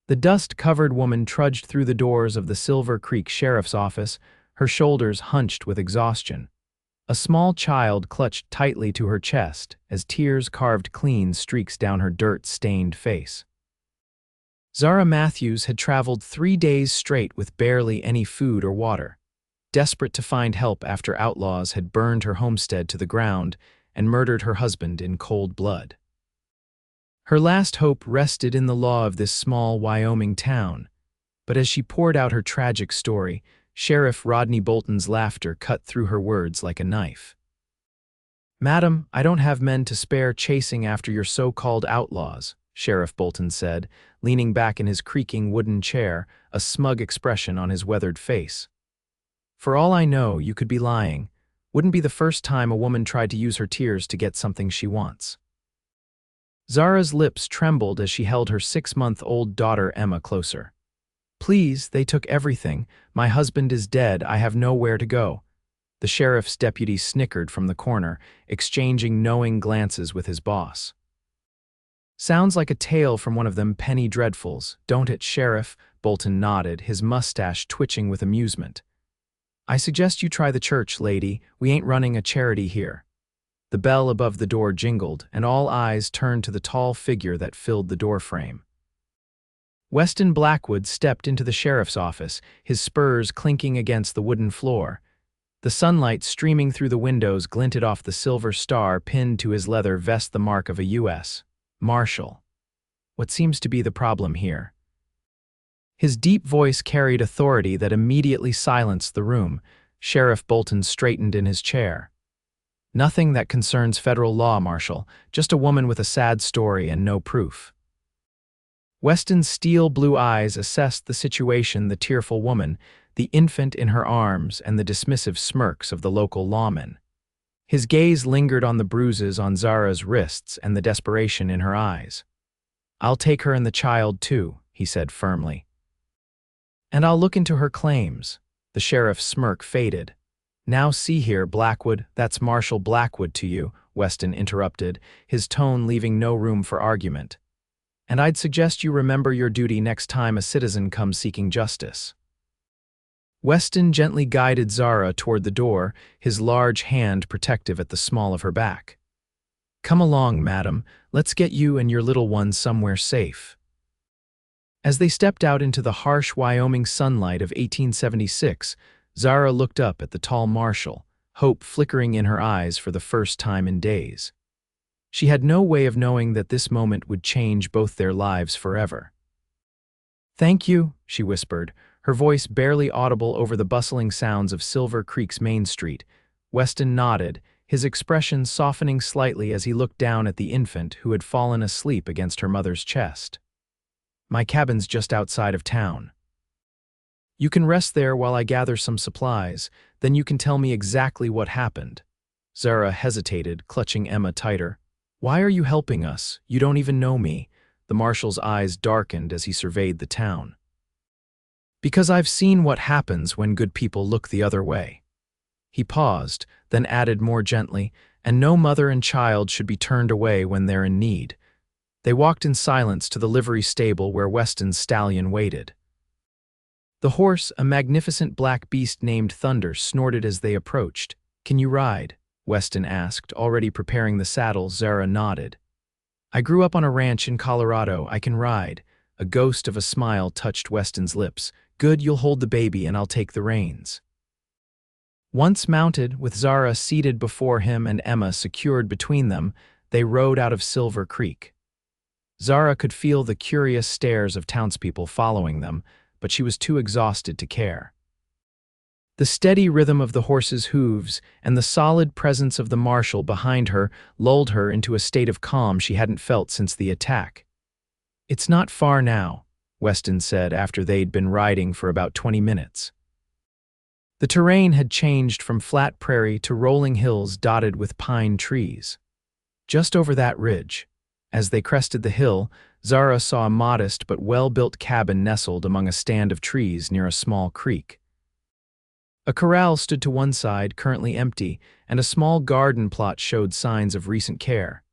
The dust-covered woman trudged through the doors of the Silver Creek Sheriff's office, her shoulders hunched with exhaustion. A small child clutched tightly to her chest as tears carved clean streaks down her dirt-stained face. Zara Matthews had traveled 3 days straight with barely any food or water, desperate to find help after outlaws had burned her homestead to the ground and murdered her husband in cold blood. Her last hope rested in the law of this small Wyoming town, but as she poured out her tragic story, Sheriff Rodney Bolton's laughter cut through her words like a knife. "Madam, I don't have men to spare chasing after your so-called outlaws," Sheriff Bolton said, leaning back in his creaking wooden chair, a smug expression on his weathered face. "For all I know, you could be lying. Wouldn't be the first time a woman tried to use her tears to get something she wants." Zara's lips trembled as she held her 6-month-old daughter Emma closer. "Please, they took everything. My husband is dead. I have nowhere to go." The sheriff's deputy snickered from the corner, exchanging knowing glances with his boss. "Sounds like a tale from one of them penny dreadfuls, don't it, Sheriff?" Bolton nodded, his mustache twitching with amusement. "I suggest you try the church, lady. We ain't running a charity here." The bell above the door jingled, and all eyes turned to the tall figure that filled the doorframe. Weston Blackwood stepped into the sheriff's office, his spurs clinking against the wooden floor. The sunlight streaming through the windows glinted off the silver star pinned to his leather vest, the mark of a U.S. Marshal. "What seems to be the problem here?" His deep voice carried authority that immediately silenced the room. Sheriff Bolton straightened in his chair. "Nothing that concerns federal law, Marshal. Just a woman with a sad story and no proof." Weston's steel-blue eyes assessed the situation, the tearful woman, the infant in her arms, and the dismissive smirks of the local lawmen. His gaze lingered on the bruises on Zara's wrists and the desperation in her eyes. "I'll take her and the child, too," he said firmly. "And I'll look into her claims." The sheriff's smirk faded. "Now see here, Blackwood, that's Marshal Blackwood to you," Weston interrupted, his tone leaving no room for argument. "And I'd suggest you remember your duty next time a citizen comes seeking justice." Weston gently guided Zara toward the door, his large hand protective at the small of her back. "Come along, madam. Let's get you and your little one somewhere safe." As they stepped out into the harsh Wyoming sunlight of 1876, Zara looked up at the tall marshal, hope flickering in her eyes for the first time in days. She had no way of knowing that this moment would change both their lives forever. "Thank you," she whispered, her voice barely audible over the bustling sounds of Silver Creek's Main Street. Weston nodded, his expression softening slightly as he looked down at the infant who had fallen asleep against her mother's chest. "My cabin's just outside of town. You can rest there while I gather some supplies, then you can tell me exactly what happened." Zara hesitated, clutching Emma tighter. "Why are you helping us? You don't even know me." The marshal's eyes darkened as he surveyed the town. "Because I've seen what happens when good people look the other way." He paused, then added more gently, "And no mother and child should be turned away when they're in need." They walked in silence to the livery stable where Weston's stallion waited. The horse, a magnificent black beast named Thunder, snorted as they approached. "Can you ride?" Weston asked, already preparing the saddle. Zara nodded. "I grew up on a ranch in Colorado. I can ride." A ghost of a smile touched Weston's lips. "Good, you'll hold the baby and I'll take the reins." Once mounted, with Zara seated before him and Emma secured between them, they rode out of Silver Creek. Zara could feel the curious stares of townspeople following them, but she was too exhausted to care. The steady rhythm of the horse's hooves and the solid presence of the marshal behind her lulled her into a state of calm she hadn't felt since the attack. "It's not far now," Weston said after they'd been riding for about 20 minutes. The terrain had changed from flat prairie to rolling hills dotted with pine trees. Just over that ridge, as they crested the hill, Zara saw a modest but well-built cabin nestled among a stand of trees near a small creek. A corral stood to one side, currently empty, and a small garden plot showed signs of recent care.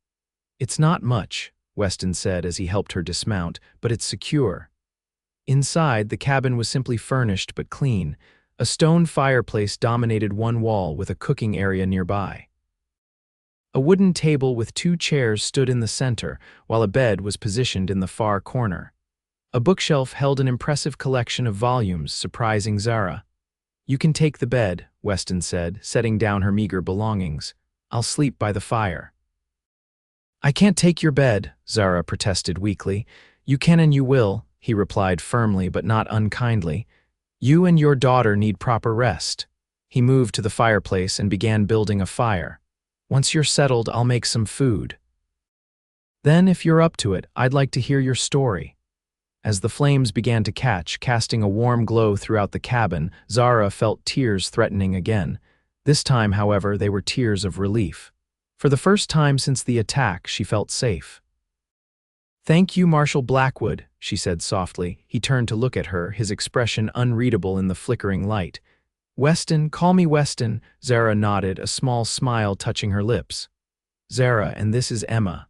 "It's not much," Weston said as he helped her dismount, "but it's secure." Inside, the cabin was simply furnished but clean. A stone fireplace dominated one wall with a cooking area nearby. A wooden table with 2 chairs stood in the center, while a bed was positioned in the far corner. A bookshelf held an impressive collection of volumes, surprising Zara. "You can take the bed," Weston said, setting down her meager belongings. "I'll sleep by the fire." "I can't take your bed," Zara protested weakly. "You can and you will," he replied firmly but not unkindly. "You and your daughter need proper rest." He moved to the fireplace and began building a fire. "Once you're settled, I'll make some food. Then, if you're up to it, I'd like to hear your story." As the flames began to catch, casting a warm glow throughout the cabin, Zara felt tears threatening again. This time, however, they were tears of relief. For the first time since the attack, she felt safe. "Thank you, Marshal Blackwood," she said softly. He turned to look at her, his expression unreadable in the flickering light. "Weston, call me Weston," Zara nodded, a small smile touching her lips. "Zara, and this is Emma."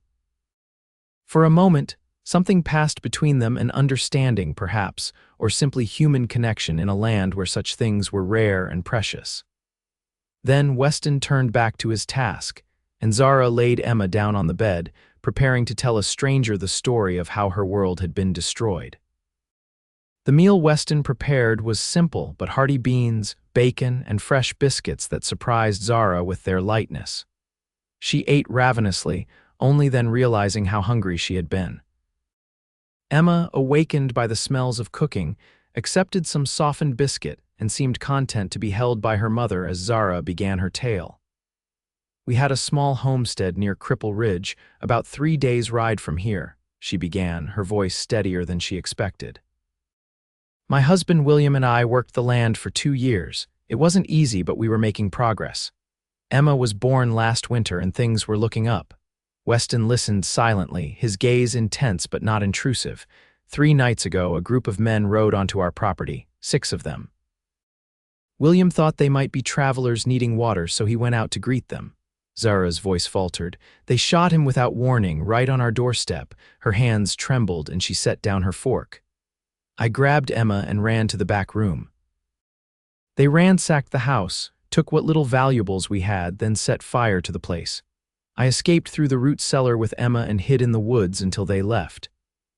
For a moment, something passed between them, an understanding, perhaps, or simply human connection in a land where such things were rare and precious. Then Weston turned back to his task, and Zara laid Emma down on the bed, preparing to tell a stranger the story of how her world had been destroyed. The meal Weston prepared was simple but hearty: beans, bacon, and fresh biscuits that surprised Zara with their lightness. She ate ravenously, only then realizing how hungry she had been. Emma, awakened by the smells of cooking, accepted some softened biscuit and seemed content to be held by her mother as Zara began her tale. "We had a small homestead near Cripple Ridge, about 3 days' ride from here," she began, her voice steadier than she expected. "My husband William and I worked the land for 2 years. It wasn't easy, but we were making progress. Emma was born last winter and things were looking up." Weston listened silently, his gaze intense but not intrusive. "3 nights ago, a group of men rode onto our property, 6 of them. William thought they might be travelers needing water, so he went out to greet them." Zara's voice faltered. "They shot him without warning, right on our doorstep." Her hands trembled and she set down her fork. "I grabbed Emma and ran to the back room. They ransacked the house, took what little valuables we had, then set fire to the place. I escaped through the root cellar with Emma and hid in the woods until they left."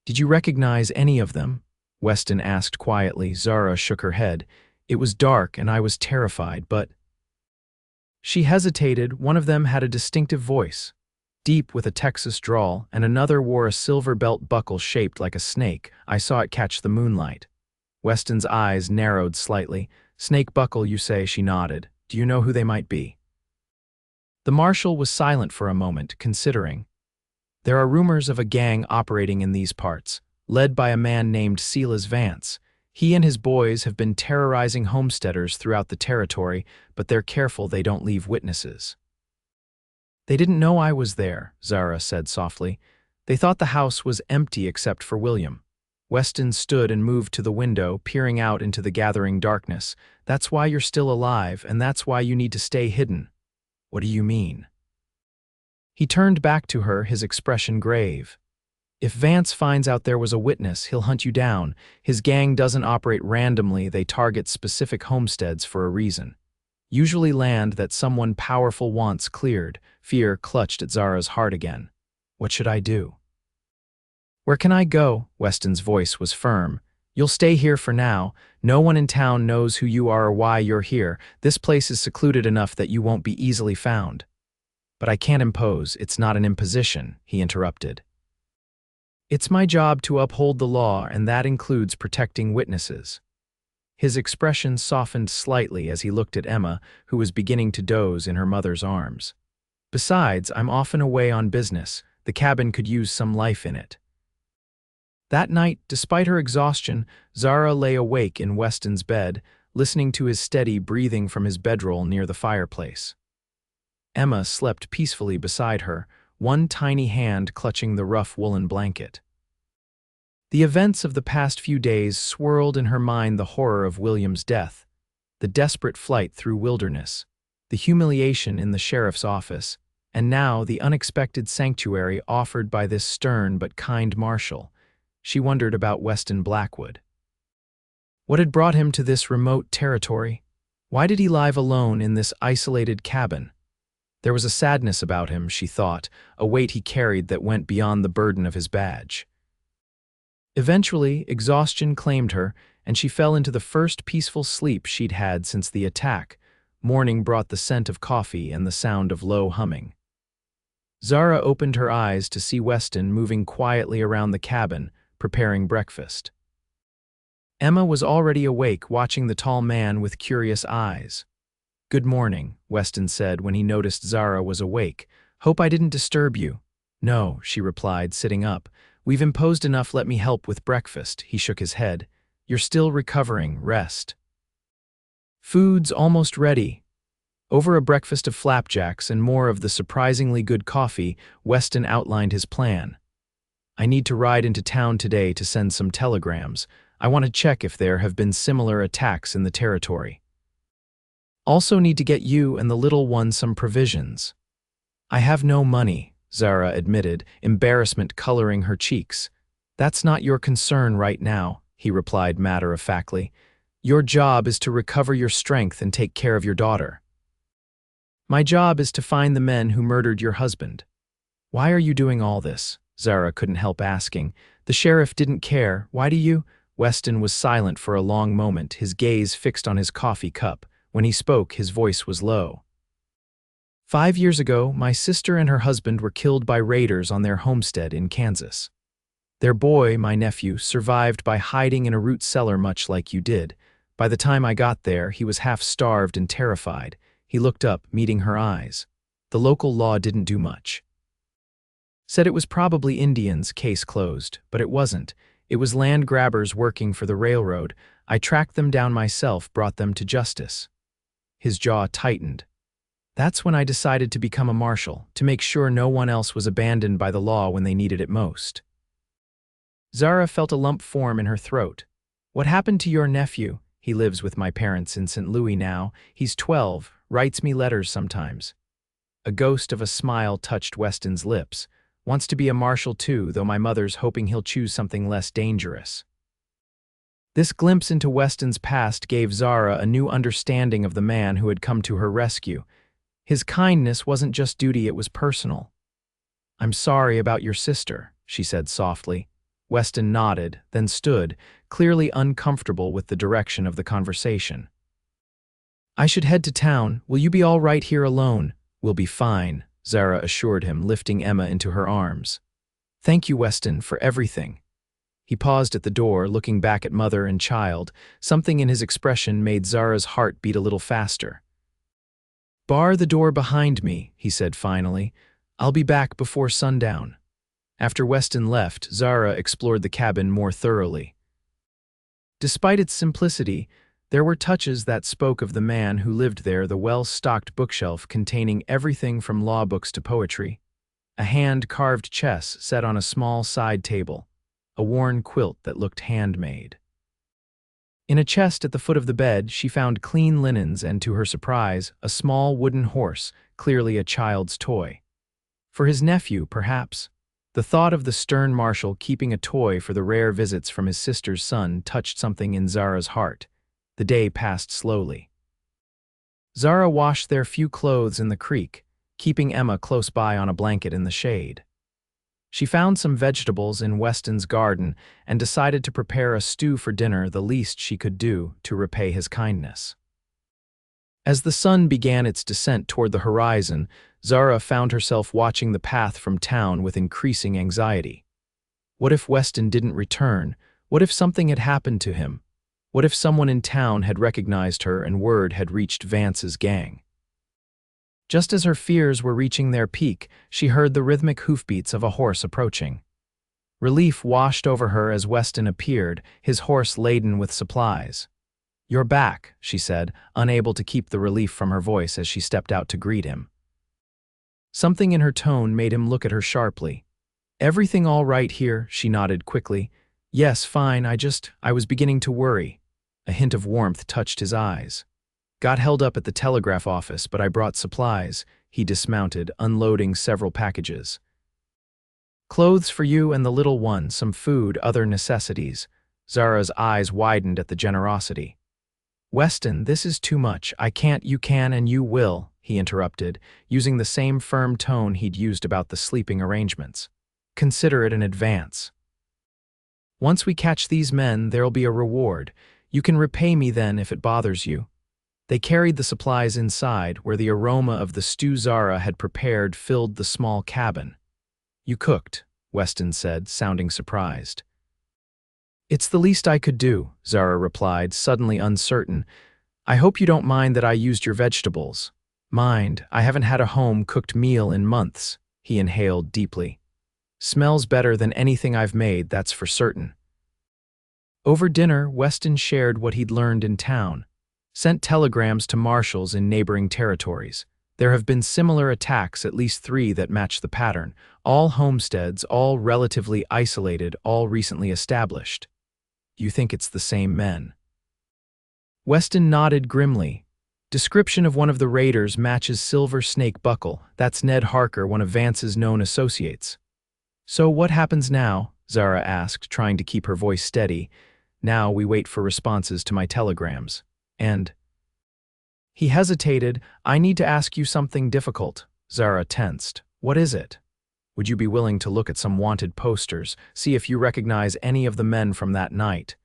"Did you recognize any of them?" Weston asked quietly. Zara shook her head. "It was dark and I was terrified, but—" She hesitated. "One of them had a distinctive voice, deep with a Texas drawl, and another wore a silver belt buckle shaped like a snake. I saw it catch the moonlight." Weston's eyes narrowed slightly. "Snake buckle, you say?" She nodded. "Do you know who they might be?" The marshal was silent for a moment, considering. "There are rumors of a gang operating in these parts, led by a man named Silas Vance. He and his boys have been terrorizing homesteaders throughout the territory, but they're careful they don't leave witnesses." "They didn't know I was there," Zara said softly. "They thought the house was empty except for William." Weston stood and moved to the window, peering out into the gathering darkness. "That's why you're still alive, and that's why you need to stay hidden." "What do you mean?" He turned back to her, his expression grave. "If Vance finds out there was a witness, he'll hunt you down. His gang doesn't operate randomly, they target specific homesteads for a reason. Usually land that someone powerful wants cleared." Fear clutched at Zara's heart again. "What should I do?" "Where can I go?" Weston's voice was firm. "You'll stay here for now. No one in town knows who you are or why you're here. This place is secluded enough that you won't be easily found." "But I can't impose. It's not an imposition," he interrupted. "It's my job to uphold the law, and that includes protecting witnesses." His expression softened slightly as he looked at Emma, who was beginning to doze in her mother's arms. "Besides, I'm often away on business. The cabin could use some life in it." That night, despite her exhaustion, Zara lay awake in Weston's bed, listening to his steady breathing from his bedroll near the fireplace. Emma slept peacefully beside her, one tiny hand clutching the rough woolen blanket. The events of the past few days swirled in her mind: the horror of William's death, the desperate flight through wilderness, the humiliation in the sheriff's office, and now the unexpected sanctuary offered by this stern but kind marshal. She wondered about Weston Blackwood. What had brought him to this remote territory? Why did he live alone in this isolated cabin? There was a sadness about him, she thought, a weight he carried that went beyond the burden of his badge. Eventually, exhaustion claimed her, and she fell into the first peaceful sleep she'd had since the attack. Morning brought the scent of coffee and the sound of low humming. Zara opened her eyes to see Weston moving quietly around the cabin, preparing breakfast. Emma was already awake, watching the tall man with curious eyes. "Good morning," Weston said when he noticed Zara was awake. "Hope I didn't disturb you." "No," she replied, sitting up. "We've imposed enough, let me help with breakfast." He shook his head. "You're still recovering, rest." "Food's almost ready." Over a breakfast of flapjacks and more of the surprisingly good coffee, Weston outlined his plan. "I need to ride into town today to send some telegrams. I want to check if there have been similar attacks in the territory. Also need to get you and the little one some provisions." "I have no money," Zara admitted, embarrassment coloring her cheeks. "That's not your concern right now," he replied matter-of-factly. "Your job is to recover your strength and take care of your daughter." "My job is to find the men who murdered your husband." "Why are you doing all this?" Zara couldn't help asking. "The sheriff didn't care. Why do you—" Weston was silent for a long moment, his gaze fixed on his coffee cup. When he spoke, his voice was low. 5 years ago, my sister and her husband were killed by raiders on their homestead in Kansas. Their boy, my nephew, survived by hiding in a root cellar much like you did. By the time I got there, he was half starved and terrified. He looked up, meeting her eyes. The local law didn't do much. Said it was probably Indians, case closed, but it wasn't. It was land grabbers working for the railroad. I tracked them down myself, brought them to justice." His jaw tightened. "That's when I decided to become a marshal, to make sure no one else was abandoned by the law when they needed it most." Zara felt a lump form in her throat. "What happened to your nephew?" "He lives with my parents in St. Louis now. He's 12, writes me letters sometimes." A ghost of a smile touched Weston's lips. "Wants to be a marshal too, though my mother's hoping he'll choose something less dangerous." This glimpse into Weston's past gave Zara a new understanding of the man who had come to her rescue. His kindness wasn't just duty, it was personal. "I'm sorry about your sister," she said softly. Weston nodded, then stood, clearly uncomfortable with the direction of the conversation. "I should head to town. Will you be all right here alone?" "We'll be fine," Zara assured him, lifting Emma into her arms. "Thank you, Weston, for everything." He paused at the door, looking back at mother and child. Something in his expression made Zara's heart beat a little faster. "Bar the door behind me," he said finally. "I'll be back before sundown." After Weston left, Zara explored the cabin more thoroughly. Despite its simplicity, there were touches that spoke of the man who lived there: the well-stocked bookshelf containing everything from law books to poetry, a hand-carved chess set on a small side table, a worn quilt that looked handmade. In a chest at the foot of the bed, she found clean linens and, to her surprise, a small wooden horse, clearly a child's toy. For his nephew, perhaps. The thought of the stern marshal keeping a toy for the rare visits from his sister's son touched something in Zara's heart. The day passed slowly. Zara washed their few clothes in the creek, keeping Emma close by on a blanket in the shade. She found some vegetables in Weston's garden and decided to prepare a stew for dinner, the least she could do to repay his kindness. As the sun began its descent toward the horizon, Zara found herself watching the path from town with increasing anxiety. What if Weston didn't return? What if something had happened to him? What if someone in town had recognized her and word had reached Vance's gang? Just as her fears were reaching their peak, she heard the rhythmic hoofbeats of a horse approaching. Relief washed over her as Weston appeared, his horse laden with supplies. "You're back," she said, unable to keep the relief from her voice as she stepped out to greet him. Something in her tone made him look at her sharply. "Everything all right here?" She nodded quickly. "Yes, fine, I was beginning to worry." A hint of warmth touched his eyes. "Got held up at the telegraph office, but I brought supplies." He dismounted, unloading several packages. "Clothes for you and the little one, some food, other necessities." Zara's eyes widened at the generosity. "Weston, this is too much. I can't." "You can and you will," he interrupted, using the same firm tone he'd used about the sleeping arrangements. "Consider it an advance. Once we catch these men, there'll be a reward. You can repay me then if it bothers you." They carried the supplies inside, where the aroma of the stew Zara had prepared filled the small cabin. "You cooked," Weston said, sounding surprised. "It's the least I could do," Zara replied, suddenly uncertain. "I hope you don't mind that I used your vegetables." "Mind, I haven't had a home-cooked meal in months," he inhaled deeply. "Smells better than anything I've made, that's for certain." Over dinner, Weston shared what he'd learned in town. Sent telegrams to marshals in neighboring territories. There have been similar attacks, at least 3 that match the pattern. All homesteads, all relatively isolated, all recently established. "You think it's the same men?" Weston nodded grimly. "Description of one of the raiders matches Silver Snake Buckle. That's Ned Harker, one of Vance's known associates." "So what happens now?" Zara asked, trying to keep her voice steady. "Now we wait for responses to my telegrams. And—" He hesitated. "I need to ask you something difficult." Zara tensed. "What is it?" "Would you be willing to look at some wanted posters, see if you recognize any of the men from that night?"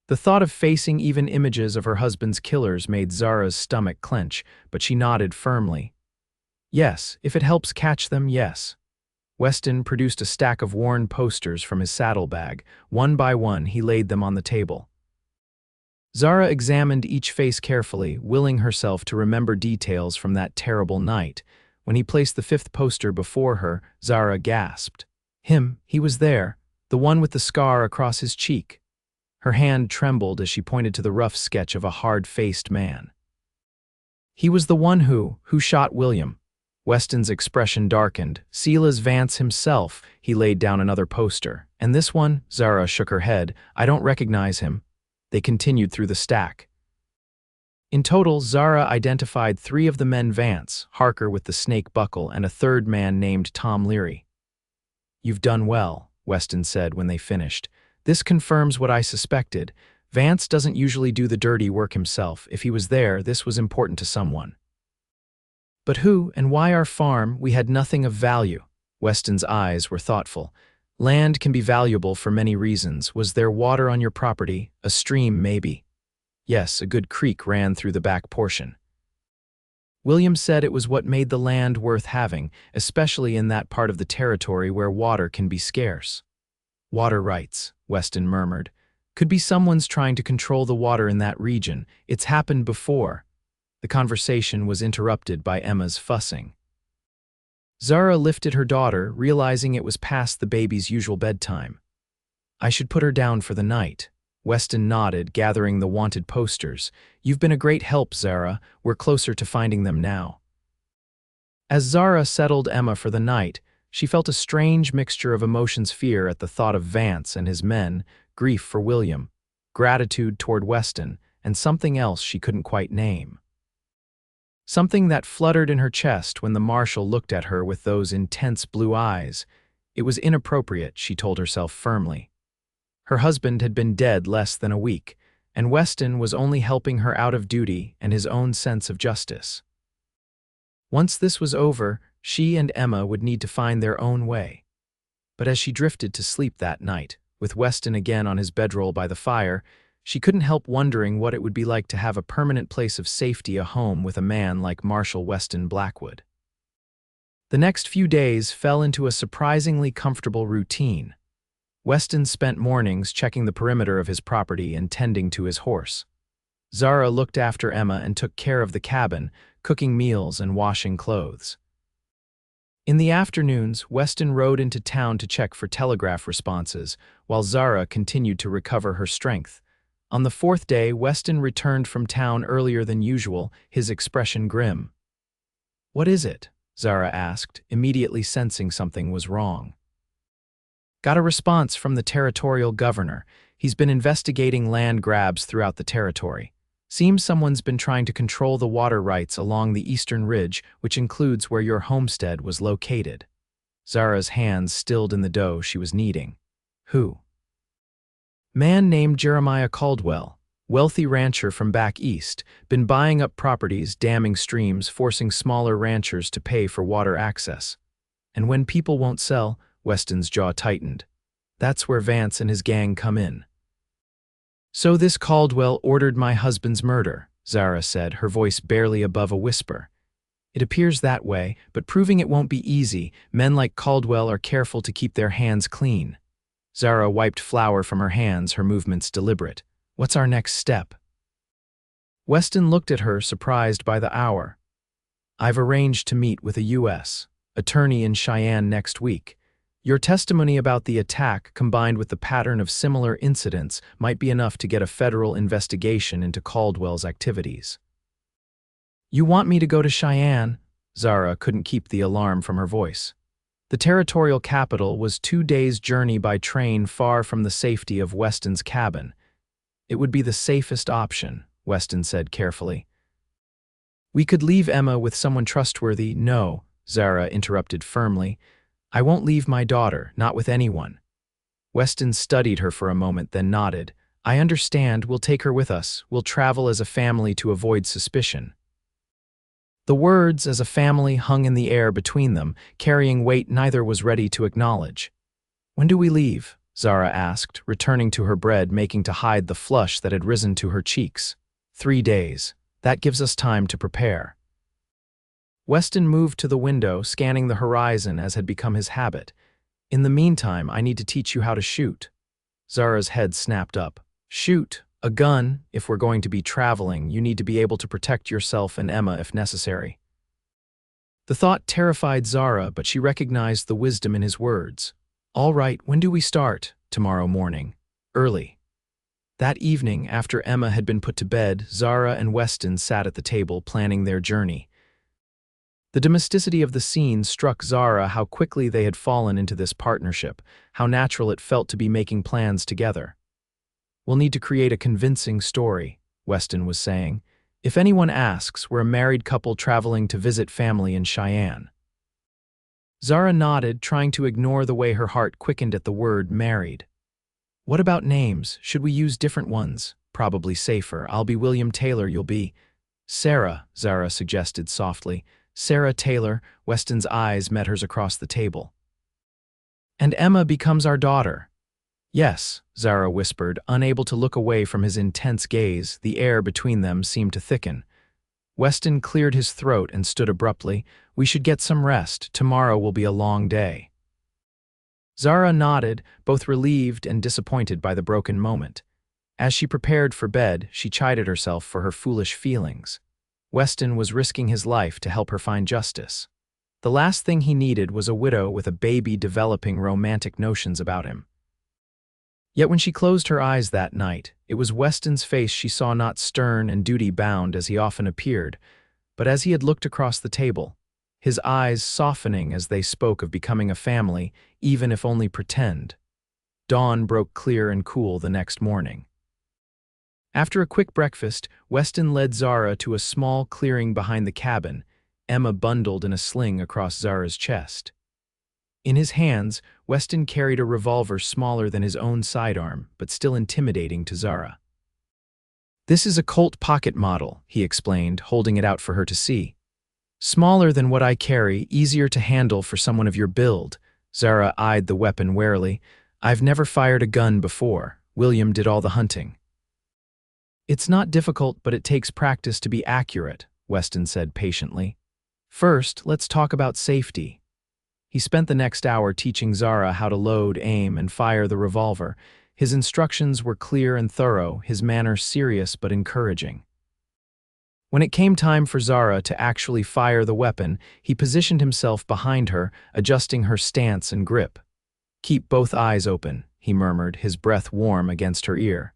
The thought of facing even images of her husband's killers made Zara's stomach clench, but she nodded firmly. "Yes, if it helps catch them, yes." Weston produced a stack of worn posters from his saddlebag. One by one, he laid them on the table. Zara examined each face carefully, willing herself to remember details from that terrible night. When he placed the 5th poster before her, Zara gasped. Him, he was there, the one with the scar across his cheek. Her hand trembled as she pointed to the rough sketch of a hard-faced man. He was the one who shot William. Weston's expression darkened. Silas Vance himself. He laid down another poster. "And this one?" Zara shook her head. "I don't recognize him." They continued through the stack. In total, Zara identified 3 of the men Vance, Harker with the snake buckle, and a 3rd man named Tom Leary. "You've done well," Weston said when they finished. "This confirms what I suspected. Vance doesn't usually do the dirty work himself. If he was there, this was important to someone." "But who and why our farm? We had nothing of value." Weston's eyes were thoughtful. "Land can be valuable for many reasons. Was there water on your property? A stream, maybe?" "Yes, a good creek ran through the back portion." William said it was what made the land worth having, especially in that part of the territory where water can be scarce. "Water rights," Weston murmured. "Could be someone's trying to control the water in that region. It's happened before." The conversation was interrupted by Emma's fussing. Zara lifted her daughter, realizing it was past the baby's usual bedtime. "I should put her down for the night." Weston nodded, gathering the wanted posters. "You've been a great help, Zara. We're closer to finding them now." As Zara settled Emma for the night, she felt a strange mixture of emotions: fear at the thought of Vance and his men, grief for William, gratitude toward Weston, and something else she couldn't quite name. Something that fluttered in her chest when the marshal looked at her with those intense blue eyes. It was inappropriate, she told herself firmly. Her husband had been dead less than a week, and Weston was only helping her out of duty and his own sense of justice. Once this was over, she and Emma would need to find their own way. But as she drifted to sleep that night, with Weston again on his bedroll by the fire, she couldn't help wondering what it would be like to have a permanent place of safety, a home with a man like Marshal Weston Blackwood. The next few days fell into a surprisingly comfortable routine. Weston spent mornings checking the perimeter of his property and tending to his horse. Zara looked after Emma and took care of the cabin, cooking meals and washing clothes. In the afternoons, Weston rode into town to check for telegraph responses, while Zara continued to recover her strength. On the 4th day, Weston returned from town earlier than usual, his expression grim. "What is it?" Zara asked, immediately sensing something was wrong. "Got a response from the territorial governor. He's been investigating land grabs throughout the territory. Seems someone's been trying to control the water rights along the eastern ridge, which includes where your homestead was located." Zara's hands stilled in the dough she was kneading. "Who?" Man named Jeremiah Caldwell, wealthy rancher from back east, been buying up properties, damming streams, forcing smaller ranchers to pay for water access. And when people won't sell, Weston's jaw tightened. That's where Vance and his gang come in. So this Caldwell ordered my husband's murder, Zara said, her voice barely above a whisper. It appears that way, but proving it won't be easy. Men like Caldwell are careful to keep their hands clean. Zara wiped flour from her hands, her movements deliberate. What's our next step? Weston looked at her, surprised by the hour. I've arranged to meet with a U.S. attorney in Cheyenne next week. Your testimony about the attack, combined with the pattern of similar incidents, might be enough to get a federal investigation into Caldwell's activities. You want me to go to Cheyenne? Zara couldn't keep the alarm from her voice. The territorial capital was 2 days' journey by train, far from the safety of Weston's cabin. It would be the safest option, Weston said carefully. We could leave Emma with someone trustworthy. No, Zara interrupted firmly. I won't leave my daughter, not with anyone. Weston studied her for a moment, then nodded. I understand, we'll take her with us. We'll travel as a family to avoid suspicion. The words "as a family" hung in the air between them, carrying weight neither was ready to acknowledge. When do we leave? Zara asked, returning to her bread, making to hide the flush that had risen to her cheeks. 3 days. That gives us time to prepare. Weston moved to the window, scanning the horizon as had become his habit. In the meantime, I need to teach you how to shoot. Zara's head snapped up. Shoot. A gun. If we're going to be traveling, you need to be able to protect yourself and Emma if necessary. The thought terrified Zara, but she recognized the wisdom in his words. All right, when do we start? Tomorrow morning. Early. That evening, after Emma had been put to bed, Zara and Weston sat at the table planning their journey. The domesticity of the scene struck Zara, how quickly they had fallen into this partnership, how natural it felt to be making plans together. We'll need to create a convincing story, Weston was saying. If anyone asks, we're a married couple traveling to visit family in Cheyenne. Zara nodded, trying to ignore the way her heart quickened at the word married. What about names? Should we use different ones? Probably safer. I'll be William Taylor, you'll be Sarah, Zara suggested softly. Sarah Taylor. Weston's eyes met hers across the table. And Emma becomes our daughter. Yes, Zara whispered, unable to look away from his intense gaze. The air between them seemed to thicken. Weston cleared his throat and stood abruptly. We should get some rest. Tomorrow will be a long day. Zara nodded, both relieved and disappointed by the broken moment. As she prepared for bed, she chided herself for her foolish feelings. Weston was risking his life to help her find justice. The last thing he needed was a widow with a baby developing romantic notions about him. Yet when she closed her eyes that night, it was Weston's face she saw, not stern and duty-bound as he often appeared, but as he had looked across the table, his eyes softening as they spoke of becoming a family, even if only pretend. Dawn broke clear and cool the next morning. After a quick breakfast, Weston led Zara to a small clearing behind the cabin, Emma bundled in a sling across Zara's chest. In his hands, Weston carried a revolver smaller than his own sidearm, but still intimidating to Zara. This is a Colt pocket model, he explained, holding it out for her to see. Smaller than what I carry, easier to handle for someone of your build. Zara eyed the weapon warily. I've never fired a gun before. William did all the hunting. It's not difficult, but it takes practice to be accurate, Weston said patiently. First, let's talk about safety. He spent the next hour teaching Zara how to load, aim, and fire the revolver. His instructions were clear and thorough, his manner serious but encouraging. When it came time for Zara to actually fire the weapon, he positioned himself behind her, adjusting her stance and grip. Keep both eyes open, he murmured, his breath warm against her ear.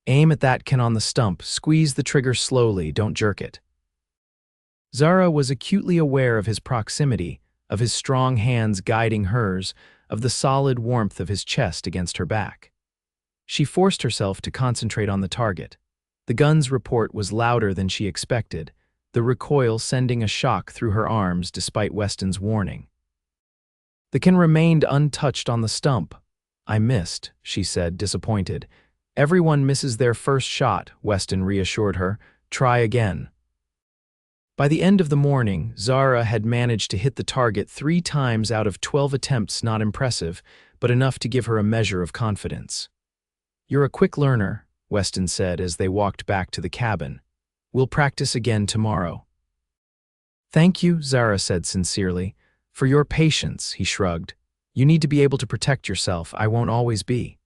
Aim at that can on the stump, squeeze the trigger slowly, don't jerk it. Zara was acutely aware of his proximity, of his strong hands guiding hers, of the solid warmth of his chest against her back. She forced herself to concentrate on the target. The gun's report was louder than she expected, the recoil sending a shock through her arms despite Weston's warning. The can remained untouched on the stump. I missed, she said, disappointed. Everyone misses their first shot, Weston reassured her. Try again. By the end of the morning, Zara had managed to hit the target 3 times out of 12 attempts. Not impressive, but enough to give her a measure of confidence. You're a quick learner, Weston said as they walked back to the cabin. We'll practice again tomorrow. Thank you, Zara said sincerely. For your patience, he shrugged. You need to be able to protect yourself. I won't always be.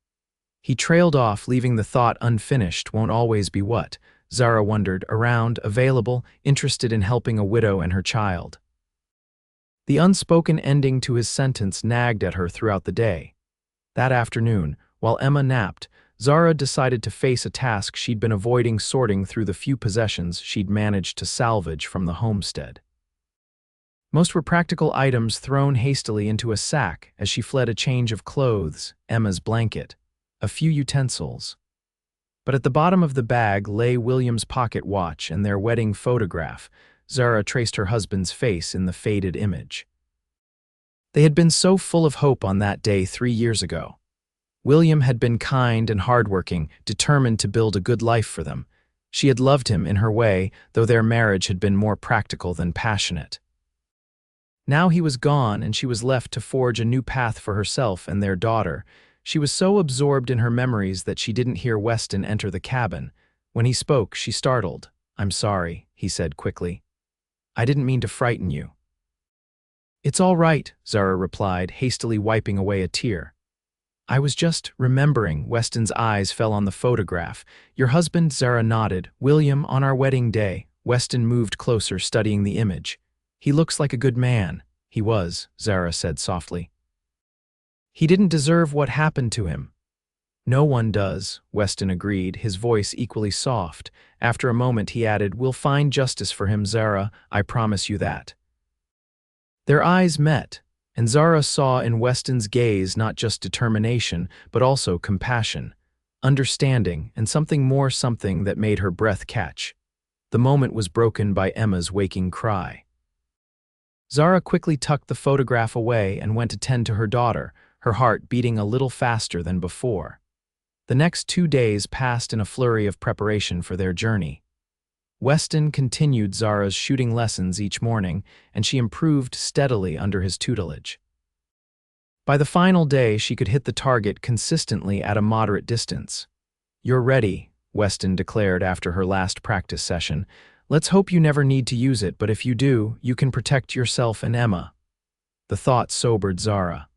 He trailed off, leaving the thought unfinished. Won't always be what? Zara wondered, around, available, interested in helping a widow and her child. The unspoken ending to his sentence nagged at her throughout the day. That afternoon, while Emma napped, Zara decided to face a task she'd been avoiding, sorting through the few possessions she'd managed to salvage from the homestead. Most were practical items thrown hastily into a sack as she fled: a change of clothes, Emma's blanket, a few utensils. But at the bottom of the bag lay William's pocket watch and their wedding photograph. Zara traced her husband's face in the faded image. They had been so full of hope on that day 3 years ago. William had been kind and hardworking, determined to build a good life for them. She had loved him in her way, though their marriage had been more practical than passionate. Now he was gone, and she was left to forge a new path for herself and their daughter. She was so absorbed in her memories that she didn't hear Weston enter the cabin. When he spoke, she startled. "I'm sorry," he said quickly. "I didn't mean to frighten you." "It's all right," Zara replied, hastily wiping away a tear. "I was just remembering." Weston's eyes fell on the photograph. "Your husband," Zara nodded. "William, on our wedding day." Weston moved closer, studying the image. "He looks like a good man." "He was," Zara said softly. "He didn't deserve what happened to him." "No one does," Weston agreed, his voice equally soft. After a moment he added, "We'll find justice for him, Zara, I promise you that." Their eyes met, and Zara saw in Weston's gaze not just determination, but also compassion, understanding, and something more, something that made her breath catch. The moment was broken by Emma's waking cry. Zara quickly tucked the photograph away and went to tend to her daughter, her heart beating a little faster than before. The next 2 days passed in a flurry of preparation for their journey. Weston continued Zara's shooting lessons each morning, and she improved steadily under his tutelage. By the final day, she could hit the target consistently at a moderate distance. "You're ready," Weston declared after her last practice session. "Let's hope you never need to use it, but if you do, you can protect yourself and Emma." The thought sobered Zara.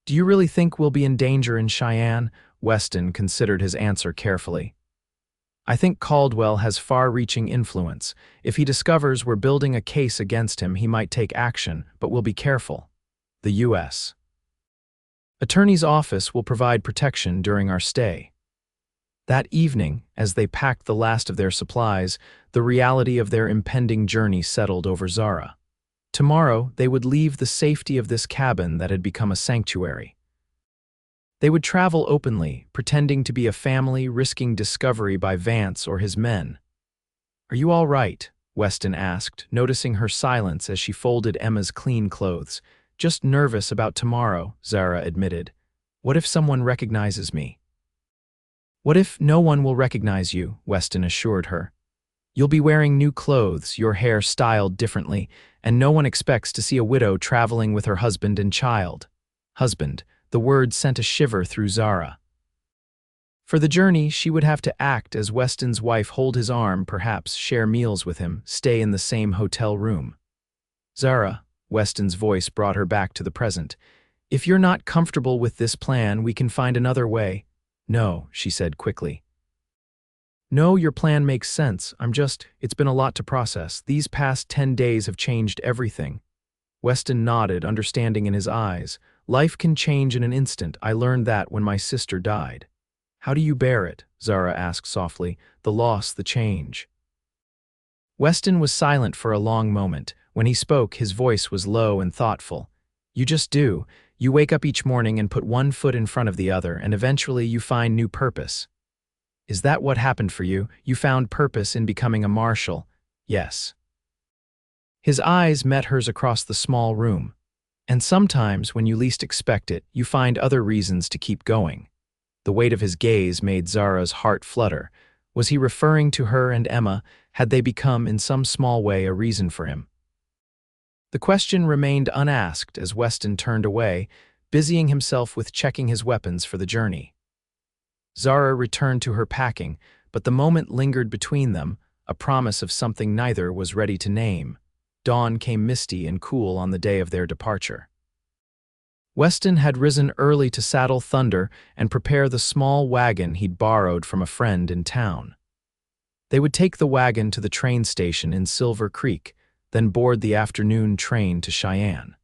"Do you really think we'll be in danger in Cheyenne?" Weston considered his answer carefully. "I think Caldwell has far-reaching influence. If he discovers we're building a case against him, he might take action, but we'll be careful. The U.S. Attorney's Office will provide protection during our stay." That evening, as they packed the last of their supplies, the reality of their impending journey settled over Zara. Tomorrow, they would leave the safety of this cabin that had become a sanctuary. They would travel openly, pretending to be a family, risking discovery by Vance or his men. "Are you all right?" Weston asked, noticing her silence as she folded Emma's clean clothes. "Just nervous about tomorrow," Zara admitted. "What if someone recognizes me?" "What if no one will recognize you?" Weston assured her. "You'll be wearing new clothes, your hair styled differently, and no one expects to see a widow traveling with her husband and child." Husband. The word sent a shiver through Zara. For the journey, she would have to act as Weston's wife, hold his arm, perhaps share meals with him, stay in the same hotel room. "Zara," Weston's voice brought her back to the present. "If you're not comfortable with this plan, we can find another way." "No," she said quickly. "No, your plan makes sense. It's been a lot to process. These past 10 days have changed everything." Weston nodded, understanding in his eyes. "Life can change in an instant. I learned that when my sister died." "How do you bear it?" Zara asked softly. "The loss, the change." Weston was silent for a long moment. When he spoke, his voice was low and thoughtful. "You just do. You wake up each morning and put one foot in front of the other, and eventually you find new purpose." "Is that what happened for you? You found purpose in becoming a marshal?" "Yes." His eyes met hers across the small room. "And sometimes, when you least expect it, you find other reasons to keep going." The weight of his gaze made Zara's heart flutter. Was he referring to her and Emma? Had they become, in some small way, a reason for him? The question remained unasked as Weston turned away, busying himself with checking his weapons for the journey. Zara returned to her packing, but the moment lingered between them, a promise of something neither was ready to name. Dawn came misty and cool on the day of their departure. Weston had risen early to saddle Thunder and prepare the small wagon he'd borrowed from a friend in town. They would take the wagon to the train station in Silver Creek, then board the afternoon train to Cheyenne.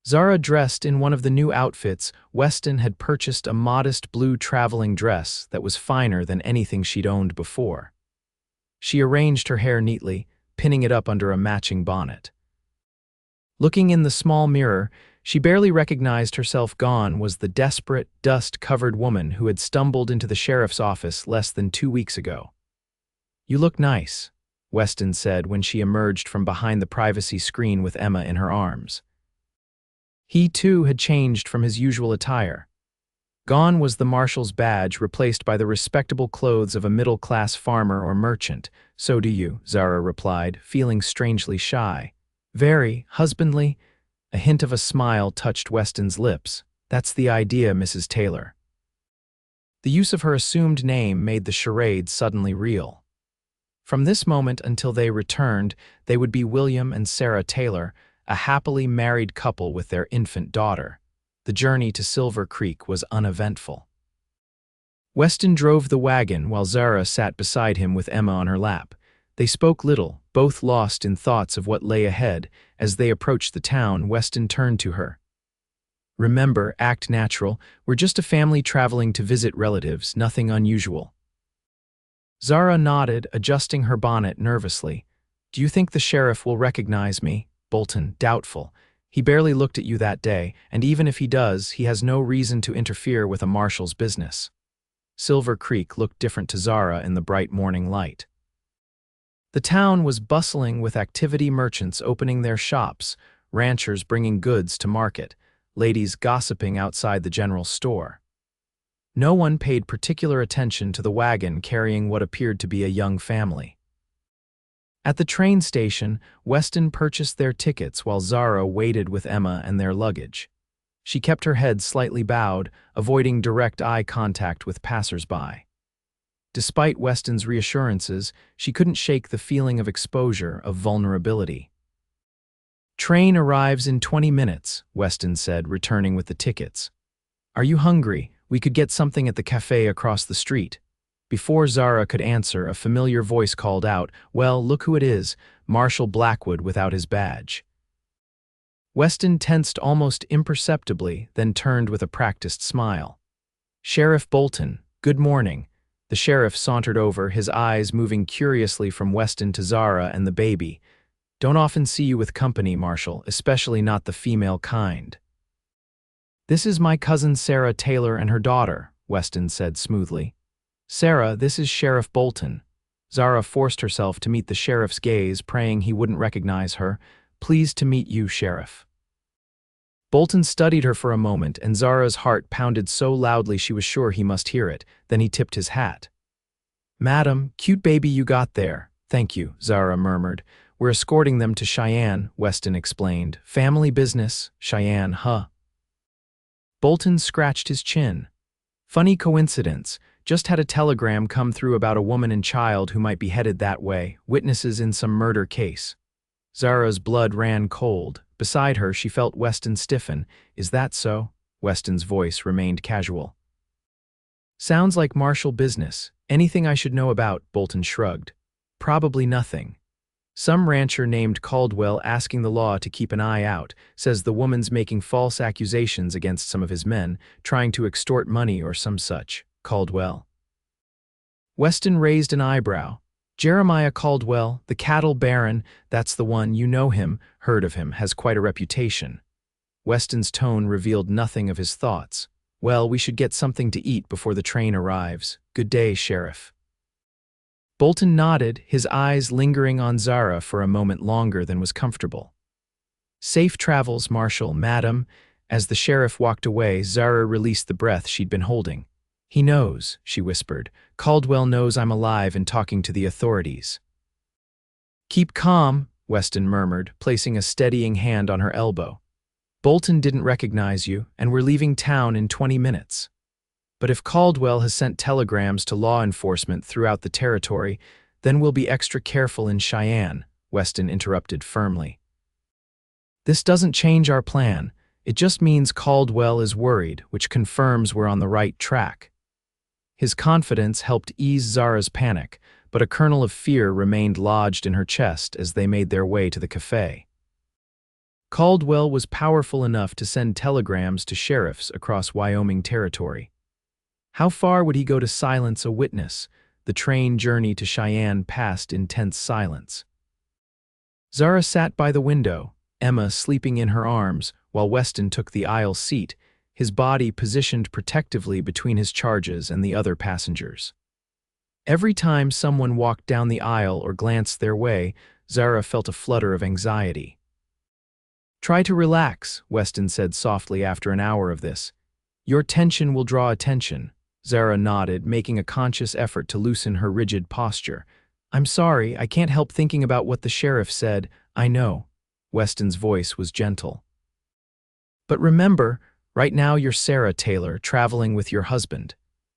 Zara dressed in one of the new outfits. Weston had purchased a modest blue traveling dress that was finer than anything she'd owned before. She arranged her hair neatly, pinning it up under a matching bonnet. Looking in the small mirror, she barely recognized herself. Gone was the desperate, dust-covered woman who had stumbled into the sheriff's office less than 2 weeks ago. "You look nice," Weston said when she emerged from behind the privacy screen with Emma in her arms. He, too, had changed from his usual attire. Gone was the marshal's badge, replaced by the respectable clothes of a middle-class farmer or merchant. "So do you," Zara replied, feeling strangely shy. "Very husbandly." A hint of a smile touched Weston's lips. "That's the idea, Mrs. Taylor." The use of her assumed name made the charade suddenly real. From this moment until they returned, they would be William and Sarah Taylor, a happily married couple with their infant daughter. The journey to Silver Creek was uneventful. Weston drove the wagon while Zara sat beside him with Emma on her lap. They spoke little, both lost in thoughts of what lay ahead. As they approached the town, Weston turned to her. "Remember, act natural. We're just a family traveling to visit relatives, nothing unusual." Zara nodded, adjusting her bonnet nervously. "Do you think the sheriff will recognize me?" Bolton, doubtful. "He barely looked at you that day, and even if he does, he has no reason to interfere with a marshal's business." Silver Creek looked different to Zara in the bright morning light. The town was bustling with activity, merchants opening their shops, ranchers bringing goods to market, ladies gossiping outside the general store. No one paid particular attention to the wagon carrying what appeared to be a young family. At the train station, Weston purchased their tickets while Zara waited with Emma and their luggage. She kept her head slightly bowed, avoiding direct eye contact with passers-by. Despite Weston's reassurances, she couldn't shake the feeling of exposure, of vulnerability. "Train arrives in 20 minutes, Weston said, returning with the tickets. "Are you hungry? We could get something at the cafe across the street." Before Zara could answer, a familiar voice called out, "Well, look who it is, Marshal Blackwood without his badge." Weston tensed almost imperceptibly, then turned with a practiced smile. "Sheriff Bolton, good morning." The sheriff sauntered over, his eyes moving curiously from Weston to Zara and the baby. "Don't often see you with company, Marshal, especially not the female kind." "This is my cousin Sarah Taylor and her daughter," Weston said smoothly. "Sarah, this is Sheriff Bolton." Zara forced herself to meet the sheriff's gaze, praying he wouldn't recognize her. "Pleased to meet you, Sheriff." Bolton studied her for a moment, and Zara's heart pounded so loudly she was sure he must hear it. Then he tipped his hat. "Madam, cute baby you got there." "Thank you," Zara murmured. "We're escorting them to Cheyenne," Weston explained. "Family business, Cheyenne, huh?" Bolton scratched his chin. "Funny coincidence. Just had a telegram come through about a woman and child who might be headed that way, witnesses in some murder case." Zara's blood ran cold. Beside her, she felt Weston stiffen. "Is that so?" Weston's voice remained casual. "Sounds like martial business. Anything I should know about?" Bolton shrugged. "Probably nothing. Some rancher named Caldwell asking the law to keep an eye out, says the woman's making false accusations against some of his men, trying to extort money or some such." "Caldwell?" Weston raised an eyebrow. "Jeremiah Caldwell, the cattle baron, that's the one, you know him, heard of him, has quite a reputation." Weston's tone revealed nothing of his thoughts. "Well, we should get something to eat before the train arrives. Good day, Sheriff." Bolton nodded, his eyes lingering on Zara for a moment longer than was comfortable. "Safe travels, Marshal, madam." As the sheriff walked away, Zara released the breath she'd been holding. He knows, she whispered. Caldwell knows I'm alive and talking to the authorities. Keep calm, Weston murmured, placing a steadying hand on her elbow. Bolton didn't recognize you, and we're leaving town in 20 minutes. But if Caldwell has sent telegrams to law enforcement throughout the territory, then we'll be extra careful in Cheyenne, Weston interrupted firmly. This doesn't change our plan. It just means Caldwell is worried, which confirms we're on the right track. His confidence helped ease Zara's panic, but a kernel of fear remained lodged in her chest as they made their way to the cafe. Caldwell was powerful enough to send telegrams to sheriffs across Wyoming territory. How far would he go to silence a witness? The train journey to Cheyenne passed in tense silence. Zara sat by the window, Emma sleeping in her arms, while Weston took the aisle seat, his body positioned protectively between his charges and the other passengers. Every time someone walked down the aisle or glanced their way, Zara felt a flutter of anxiety. Try to relax, Weston said softly after an hour of this. Your tension will draw attention. Zara nodded, making a conscious effort to loosen her rigid posture. I'm sorry, I can't help thinking about what the sheriff said. I know. Weston's voice was gentle. But remember, right now you're Sarah Taylor, traveling with your husband.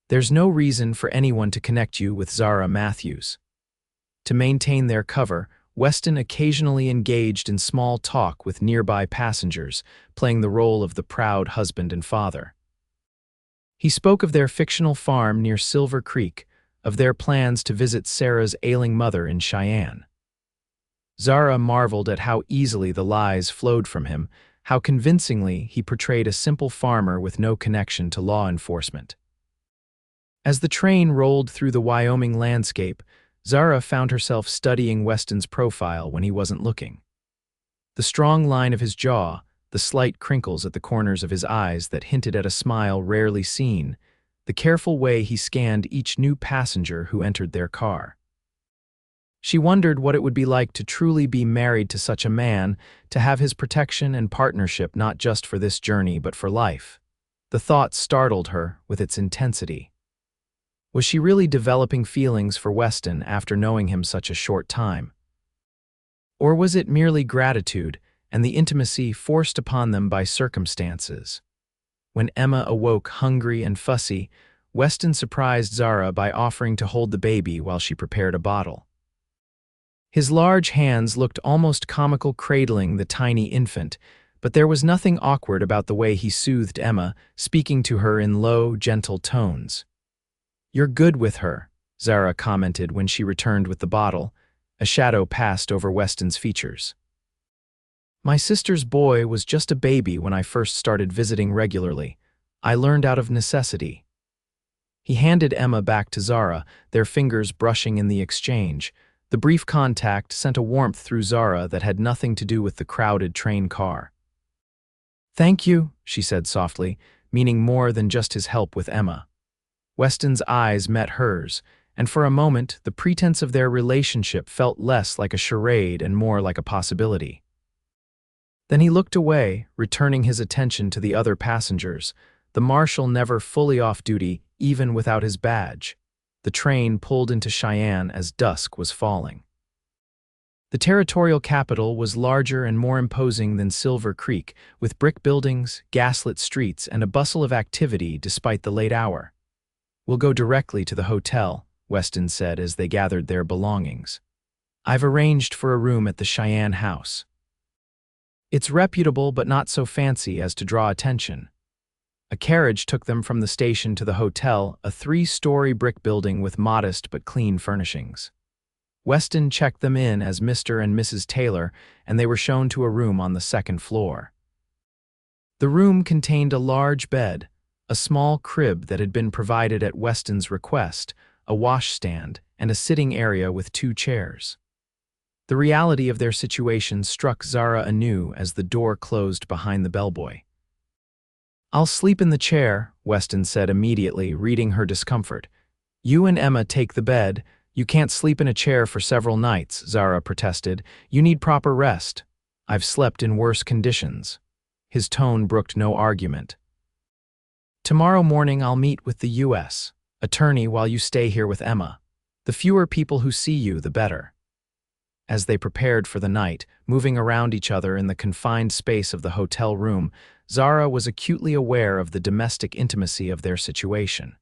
There's no reason for anyone to connect you with Zara Matthews. To maintain their cover, Weston occasionally engaged in small talk with nearby passengers, playing the role of the proud husband and father. He spoke of their fictional farm near Silver Creek, of their plans to visit Sarah's ailing mother in Cheyenne. Zara marveled at how easily the lies flowed from him, how convincingly he portrayed a simple farmer with no connection to law enforcement. As the train rolled through the Wyoming landscape, Zara found herself studying Weston's profile when he wasn't looking. The strong line of his jaw, the slight crinkles at the corners of his eyes that hinted at a smile rarely seen, the careful way he scanned each new passenger who entered their car. She wondered what it would be like to truly be married to such a man, to have his protection and partnership not just for this journey but for life. The thought startled her with its intensity. Was she really developing feelings for Weston after knowing him such a short time? Or was it merely gratitude and the intimacy forced upon them by circumstances? When Emma awoke hungry and fussy, Weston surprised Zara by offering to hold the baby while she prepared a bottle. His large hands looked almost comical cradling the tiny infant, but there was nothing awkward about the way he soothed Emma, speaking to her in low, gentle tones. You're good with her, Zara commented when she returned with the bottle. A shadow passed over Weston's features. My sister's boy was just a baby when I first started visiting regularly. I learned out of necessity. He handed Emma back to Zara, their fingers brushing in the exchange. The brief contact sent a warmth through Zara that had nothing to do with the crowded train car. Thank you, she said softly, meaning more than just his help with Emma. Weston's eyes met hers, and for a moment the pretense of their relationship felt less like a charade and more like a possibility. Then he looked away, returning his attention to the other passengers, the marshal never fully off duty, even without his badge. The train pulled into Cheyenne as dusk was falling. The territorial capital was larger and more imposing than Silver Creek, with brick buildings, gaslit streets, and a bustle of activity despite the late hour. We'll go directly to the hotel, Weston said as they gathered their belongings. I've arranged for a room at the Cheyenne house. It's reputable but not so fancy as to draw attention. A carriage took them from the station to the hotel, a 3-story brick building with modest but clean furnishings. Weston checked them in as Mr. and Mrs. Taylor, and they were shown to a room on the 2nd floor. The room contained a large bed, a small crib that had been provided at Weston's request, a washstand, and a sitting area with 2 chairs. The reality of their situation struck Zara anew as the door closed behind the bellboy. I'll sleep in the chair, Weston said immediately, reading her discomfort. You and Emma take the bed. You can't sleep in a chair for several nights, Zara protested. You need proper rest. I've slept in worse conditions. His tone brooked no argument. Tomorrow morning I'll meet with the U.S. attorney while you stay here with Emma. The fewer people who see you, the better." As they prepared for the night, moving around each other in the confined space of the hotel room, Zara was acutely aware of the domestic intimacy of their situation.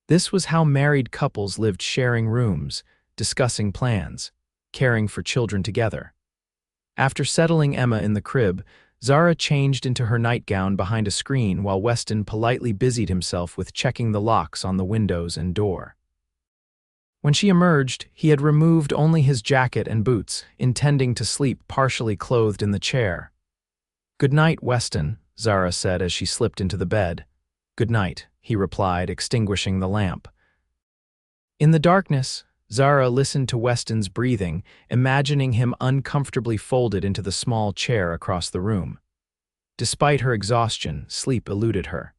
This was how married couples lived, sharing rooms, discussing plans, caring for children together. After settling Emma in the crib, Zara changed into her nightgown behind a screen while Weston politely busied himself with checking the locks on the windows and door. When she emerged, he had removed only his jacket and boots, intending to sleep partially clothed in the chair. "Good night, Weston," Zara said as she slipped into the bed. "Good night," he replied, extinguishing the lamp. In the darkness, Zara listened to Weston's breathing, imagining him uncomfortably folded into the small chair across the room. Despite her exhaustion, sleep eluded her.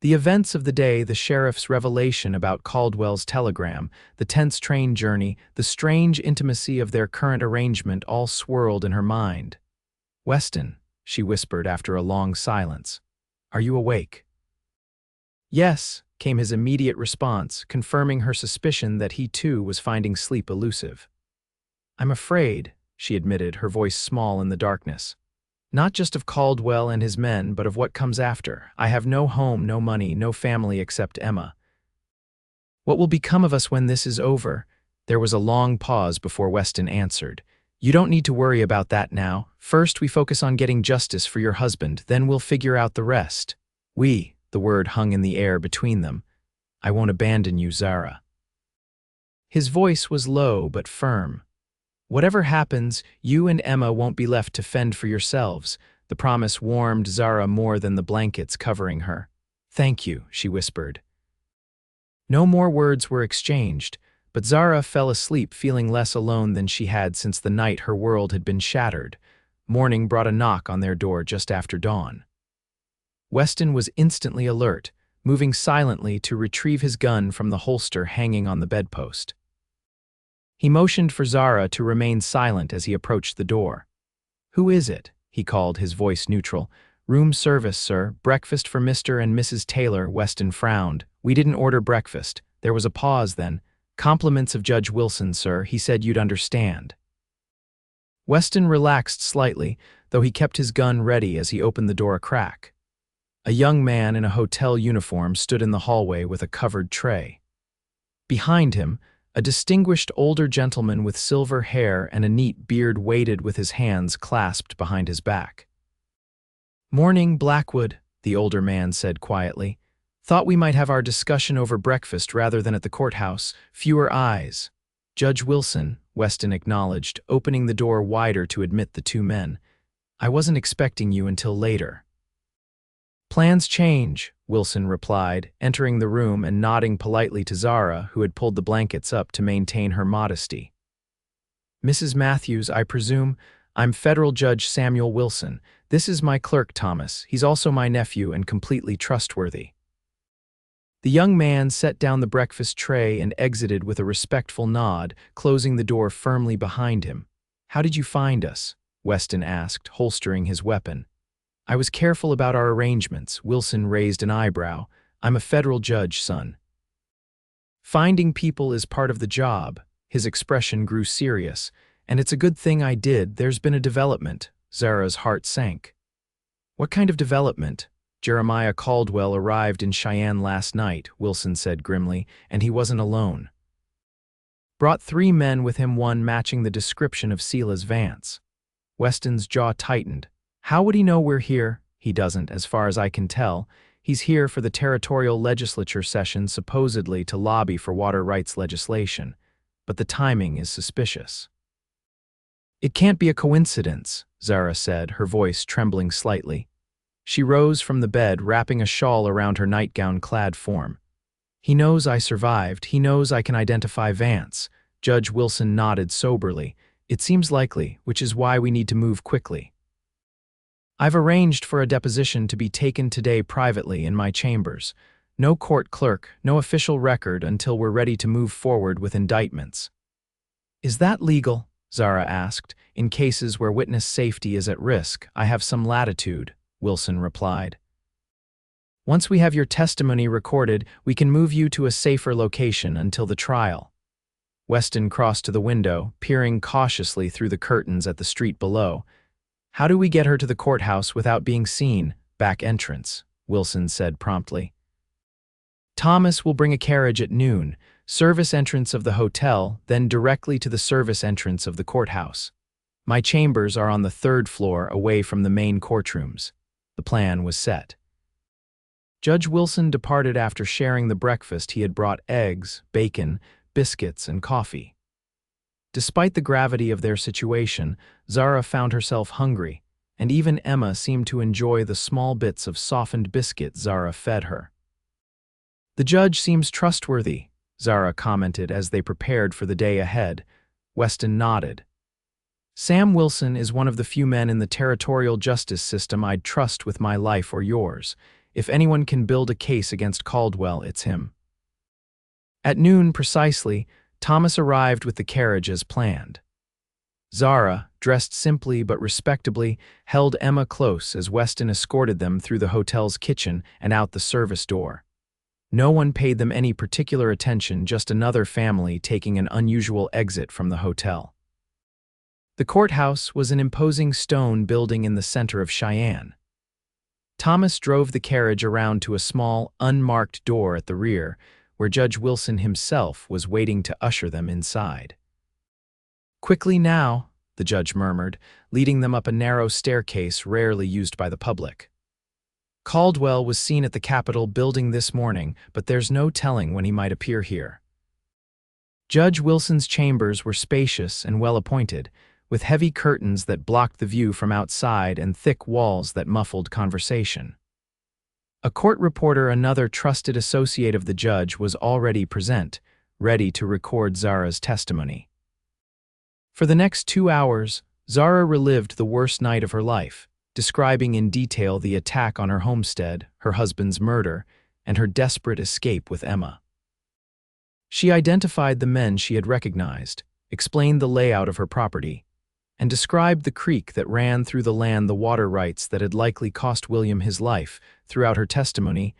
The events of the day, the sheriff's revelation about Caldwell's telegram, the tense train journey, the strange intimacy of their current arrangement all swirled in her mind. "Weston," she whispered after a long silence, "are you awake?" "Yes," came his immediate response, confirming her suspicion that he too was finding sleep elusive. "I'm afraid," she admitted, her voice small in the darkness. "Not just of Caldwell and his men, but of what comes after. I have no home, no money, no family except Emma. What will become of us when this is over?" There was a long pause before Weston answered. "You don't need to worry about that now. First, we focus on getting justice for your husband, then we'll figure out the rest. We," the word hung in the air between them. "I won't abandon you, Zara." His voice was low but firm. "Whatever happens, you and Emma won't be left to fend for yourselves." The promise warmed Zara more than the blankets covering her. "Thank you," she whispered. No more words were exchanged, but Zara fell asleep feeling less alone than she had since the night her world had been shattered. Morning brought a knock on their door just after dawn. Weston was instantly alert, moving silently to retrieve his gun from the holster hanging on the bedpost. He motioned for Zara to remain silent as he approached the door. "Who is it?" he called, his voice neutral. "Room service, sir. Breakfast for Mr. and Mrs. Taylor." Weston frowned. "We didn't order breakfast." There was a pause then. "Compliments of Judge Wilson, sir. He said you'd understand." Weston relaxed slightly, though he kept his gun ready as he opened the door a crack. A young man in a hotel uniform stood in the hallway with a covered tray. Behind him, a distinguished older gentleman with silver hair and a neat beard waited with his hands clasped behind his back. "Morning, Blackwood," the older man said quietly. "Thought we might have our discussion over breakfast rather than at the courthouse. Fewer eyes." "Judge Wilson," Weston acknowledged, opening the door wider to admit the two men. "I wasn't expecting you until later." "Plans change," Wilson replied, entering the room and nodding politely to Zara, who had pulled the blankets up to maintain her modesty. "Mrs. Matthews, I presume? I'm Federal Judge Samuel Wilson. This is my clerk, Thomas. He's also my nephew and completely trustworthy." The young man set down the breakfast tray and exited with a respectful nod, closing the door firmly behind him. "How did you find us?" Weston asked, holstering his weapon. "I was careful about our arrangements." Wilson raised an eyebrow. "I'm a federal judge, son." "Finding people is part of the job." His expression grew serious. "And it's a good thing I did. There's been a development." Zara's heart sank. "What kind of development?" "Jeremiah Caldwell arrived in Cheyenne last night," Wilson said grimly, "and he wasn't alone. Brought 3 men with him, one matching the description of Silas Vance." Weston's jaw tightened. "How would he know we're here?" "He doesn't, as far as I can tell. He's here for the territorial legislature session, supposedly to lobby for water rights legislation. But the timing is suspicious." "It can't be a coincidence," Zara said, her voice trembling slightly. She rose from the bed, wrapping a shawl around her nightgown-clad form. "He knows I survived. He knows I can identify Vance." Judge Wilson nodded soberly. "It seems likely, which is why we need to move quickly. I've arranged for a deposition to be taken today privately in my chambers. No court clerk, no official record until we're ready to move forward with indictments." "Is that legal?" Zara asked. "In cases where witness safety is at risk, I have some latitude," Wilson replied. Once we have your testimony recorded, we can move you to a safer location until the trial." Weston crossed to the window, peering cautiously through the curtains at the street below. "How do we get her to the courthouse without being seen?" "Back entrance," Wilson said promptly. "Thomas will bring a carriage at noon, service entrance of the hotel, then directly to the service entrance of the courthouse. My chambers are on the 3rd floor away from the main courtrooms." The plan was set. Judge Wilson departed after sharing the breakfast he had brought: eggs, bacon, biscuits, and coffee. Despite the gravity of their situation, Zara found herself hungry, and even Emma seemed to enjoy the small bits of softened biscuit Zara fed her. "The judge seems trustworthy," Zara commented as they prepared for the day ahead. Weston nodded. "Sam Wilson is one of the few men in the territorial justice system I'd trust with my life or yours. If anyone can build a case against Caldwell, it's him." At noon precisely, Thomas arrived with the carriage as planned. Zara, dressed simply but respectably, held Emma close as Weston escorted them through the hotel's kitchen and out the service door. No one paid them any particular attention, just another family taking an unusual exit from the hotel. The courthouse was an imposing stone building in the center of Cheyenne. Thomas drove the carriage around to a small, unmarked door at the rear, where Judge Wilson himself was waiting to usher them inside. "Quickly now," the judge murmured, leading them up a narrow staircase rarely used by the public. "Caldwell was seen at the Capitol building this morning, but there's no telling when he might appear here." Judge Wilson's chambers were spacious and well-appointed, with heavy curtains that blocked the view from outside and thick walls that muffled conversation. A court reporter, another trusted associate of the judge, was already present, ready to record Zara's testimony. For the next 2 hours, Zara relived the worst night of her life, describing in detail the attack on her homestead, her husband's murder, and her desperate escape with Emma. She identified the men she had recognized, explained the layout of her property, and described the creek that ran through the land, the water rights that had likely cost William his life. Throughout her testimony,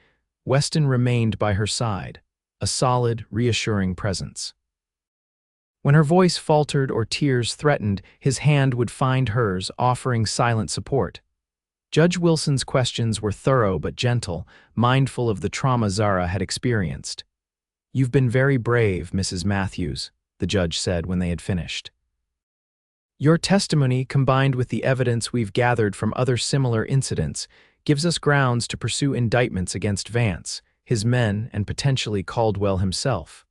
Weston remained by her side, a solid, reassuring presence. When her voice faltered or tears threatened, his hand would find hers, offering silent support. Judge Wilson's questions were thorough but gentle, mindful of the trauma Zara had experienced. "You've been very brave, Mrs. Matthews," the judge said when they had finished. "Your testimony, combined with the evidence we've gathered from other similar incidents, gives us grounds to pursue indictments against Vance, his men, and potentially Caldwell himself."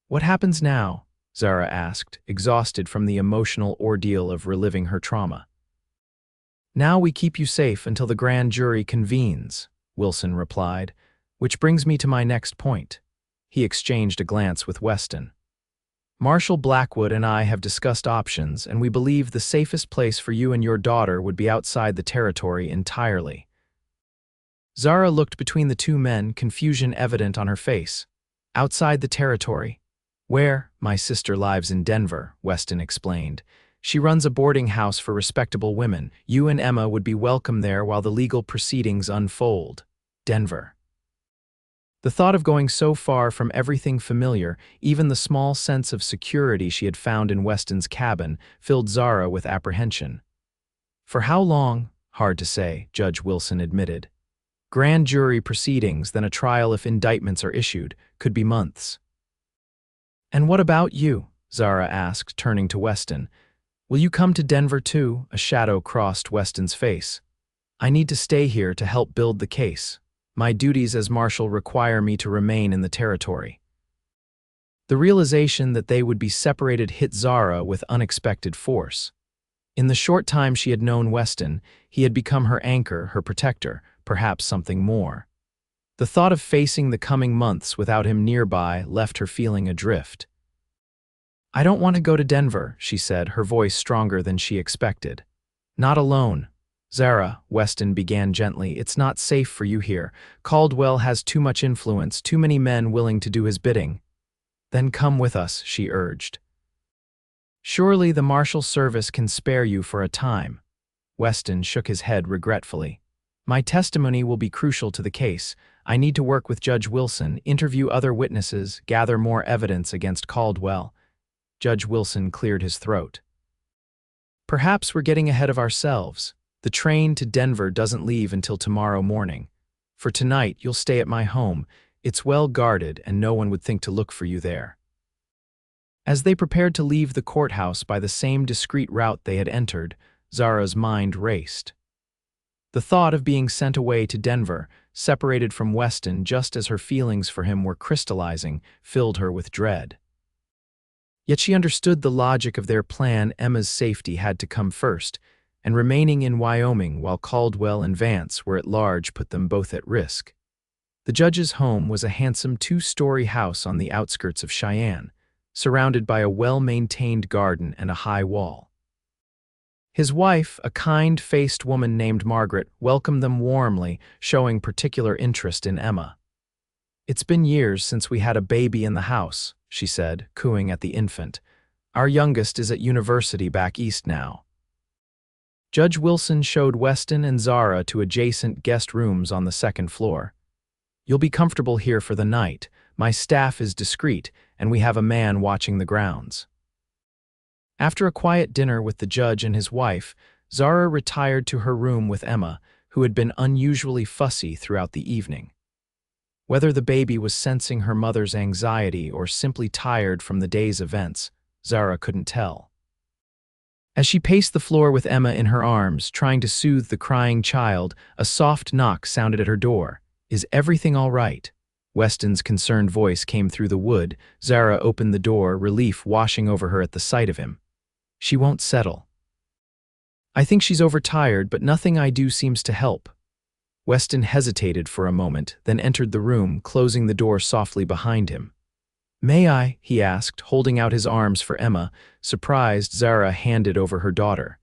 "What happens now?" Zara asked, exhausted from the emotional ordeal of reliving her trauma. "Now we keep you safe until the grand jury convenes," Wilson replied, "which brings me to my next point." He exchanged a glance with Weston. "Marshal Blackwood and I have discussed options, and we believe the safest place for you and your daughter would be outside the territory entirely." Zara looked between the two men, confusion evident on her face. "Outside the territory? Where?" "My sister lives in Denver," Weston explained. "She runs a boarding house for respectable women. You and Emma would be welcome there while the legal proceedings unfold." Denver. The thought of going so far from everything familiar, even the small sense of security she had found in Weston's cabin, filled Zara with apprehension. "For how long?" "Hard to say," Judge Wilson admitted. "Grand jury proceedings, then a trial if indictments are issued, could be months." "And what about you?" Zara asked, turning to Weston. "Will you come to Denver too?" A shadow crossed Weston's face. "I need to stay here to help build the case. My duties as marshal require me to remain in the territory." The realization that they would be separated hit Zara with unexpected force. In the short time she had known Weston, he had become her anchor, her protector, perhaps something more. The thought of facing the coming months without him nearby left her feeling adrift. "I don't want to go to Denver," she said, her voice stronger than she expected. "Not alone." "Zara," Weston began gently, "it's not safe for you here. Caldwell has too much influence, too many men willing to do his bidding." "Then come with us," she urged. "Surely the Marshal Service can spare you for a time." Weston shook his head regretfully. My testimony will be crucial to the case. I need to work with Judge Wilson, interview other witnesses, gather more evidence against Caldwell. Judge Wilson cleared his throat. Perhaps we're getting ahead of ourselves. The train to Denver doesn't leave until tomorrow morning. For tonight, you'll stay at my home. It's well guarded and no one would think to look for you there. As they prepared to leave the courthouse by the same discreet route they had entered, Zara's mind raced. The thought of being sent away to Denver, separated from Weston just as her feelings for him were crystallizing, filled her with dread. Yet she understood the logic of their plan. Emma's safety had to come first, and remaining in Wyoming while Caldwell and Vance were at large put them both at risk. The judge's home was a handsome two-story house on the outskirts of Cheyenne, surrounded by a well-maintained garden and a high wall. His wife, a kind-faced woman named Margaret, welcomed them warmly, showing particular interest in Emma. "It's been years since we had a baby in the house," she said, cooing at the infant. "Our youngest is at university back east now." Judge Wilson showed Weston and Zara to adjacent guest rooms on the second floor. "You'll be comfortable here for the night. My staff is discreet, and we have a man watching the grounds." After a quiet dinner with the judge and his wife, Zara retired to her room with Emma, who had been unusually fussy throughout the evening. Whether the baby was sensing her mother's anxiety or simply tired from the day's events, Zara couldn't tell. As she paced the floor with Emma in her arms, trying to soothe the crying child, a soft knock sounded at her door. "Is everything all right?" Weston's concerned voice came through the wood. Zara opened the door, relief washing over her at the sight of him. "She won't settle. I think she's overtired, but nothing I do seems to help." Weston hesitated for a moment, then entered the room, closing the door softly behind him. "May I?" he asked, holding out his arms for Emma. Surprised, Zara handed over her daughter.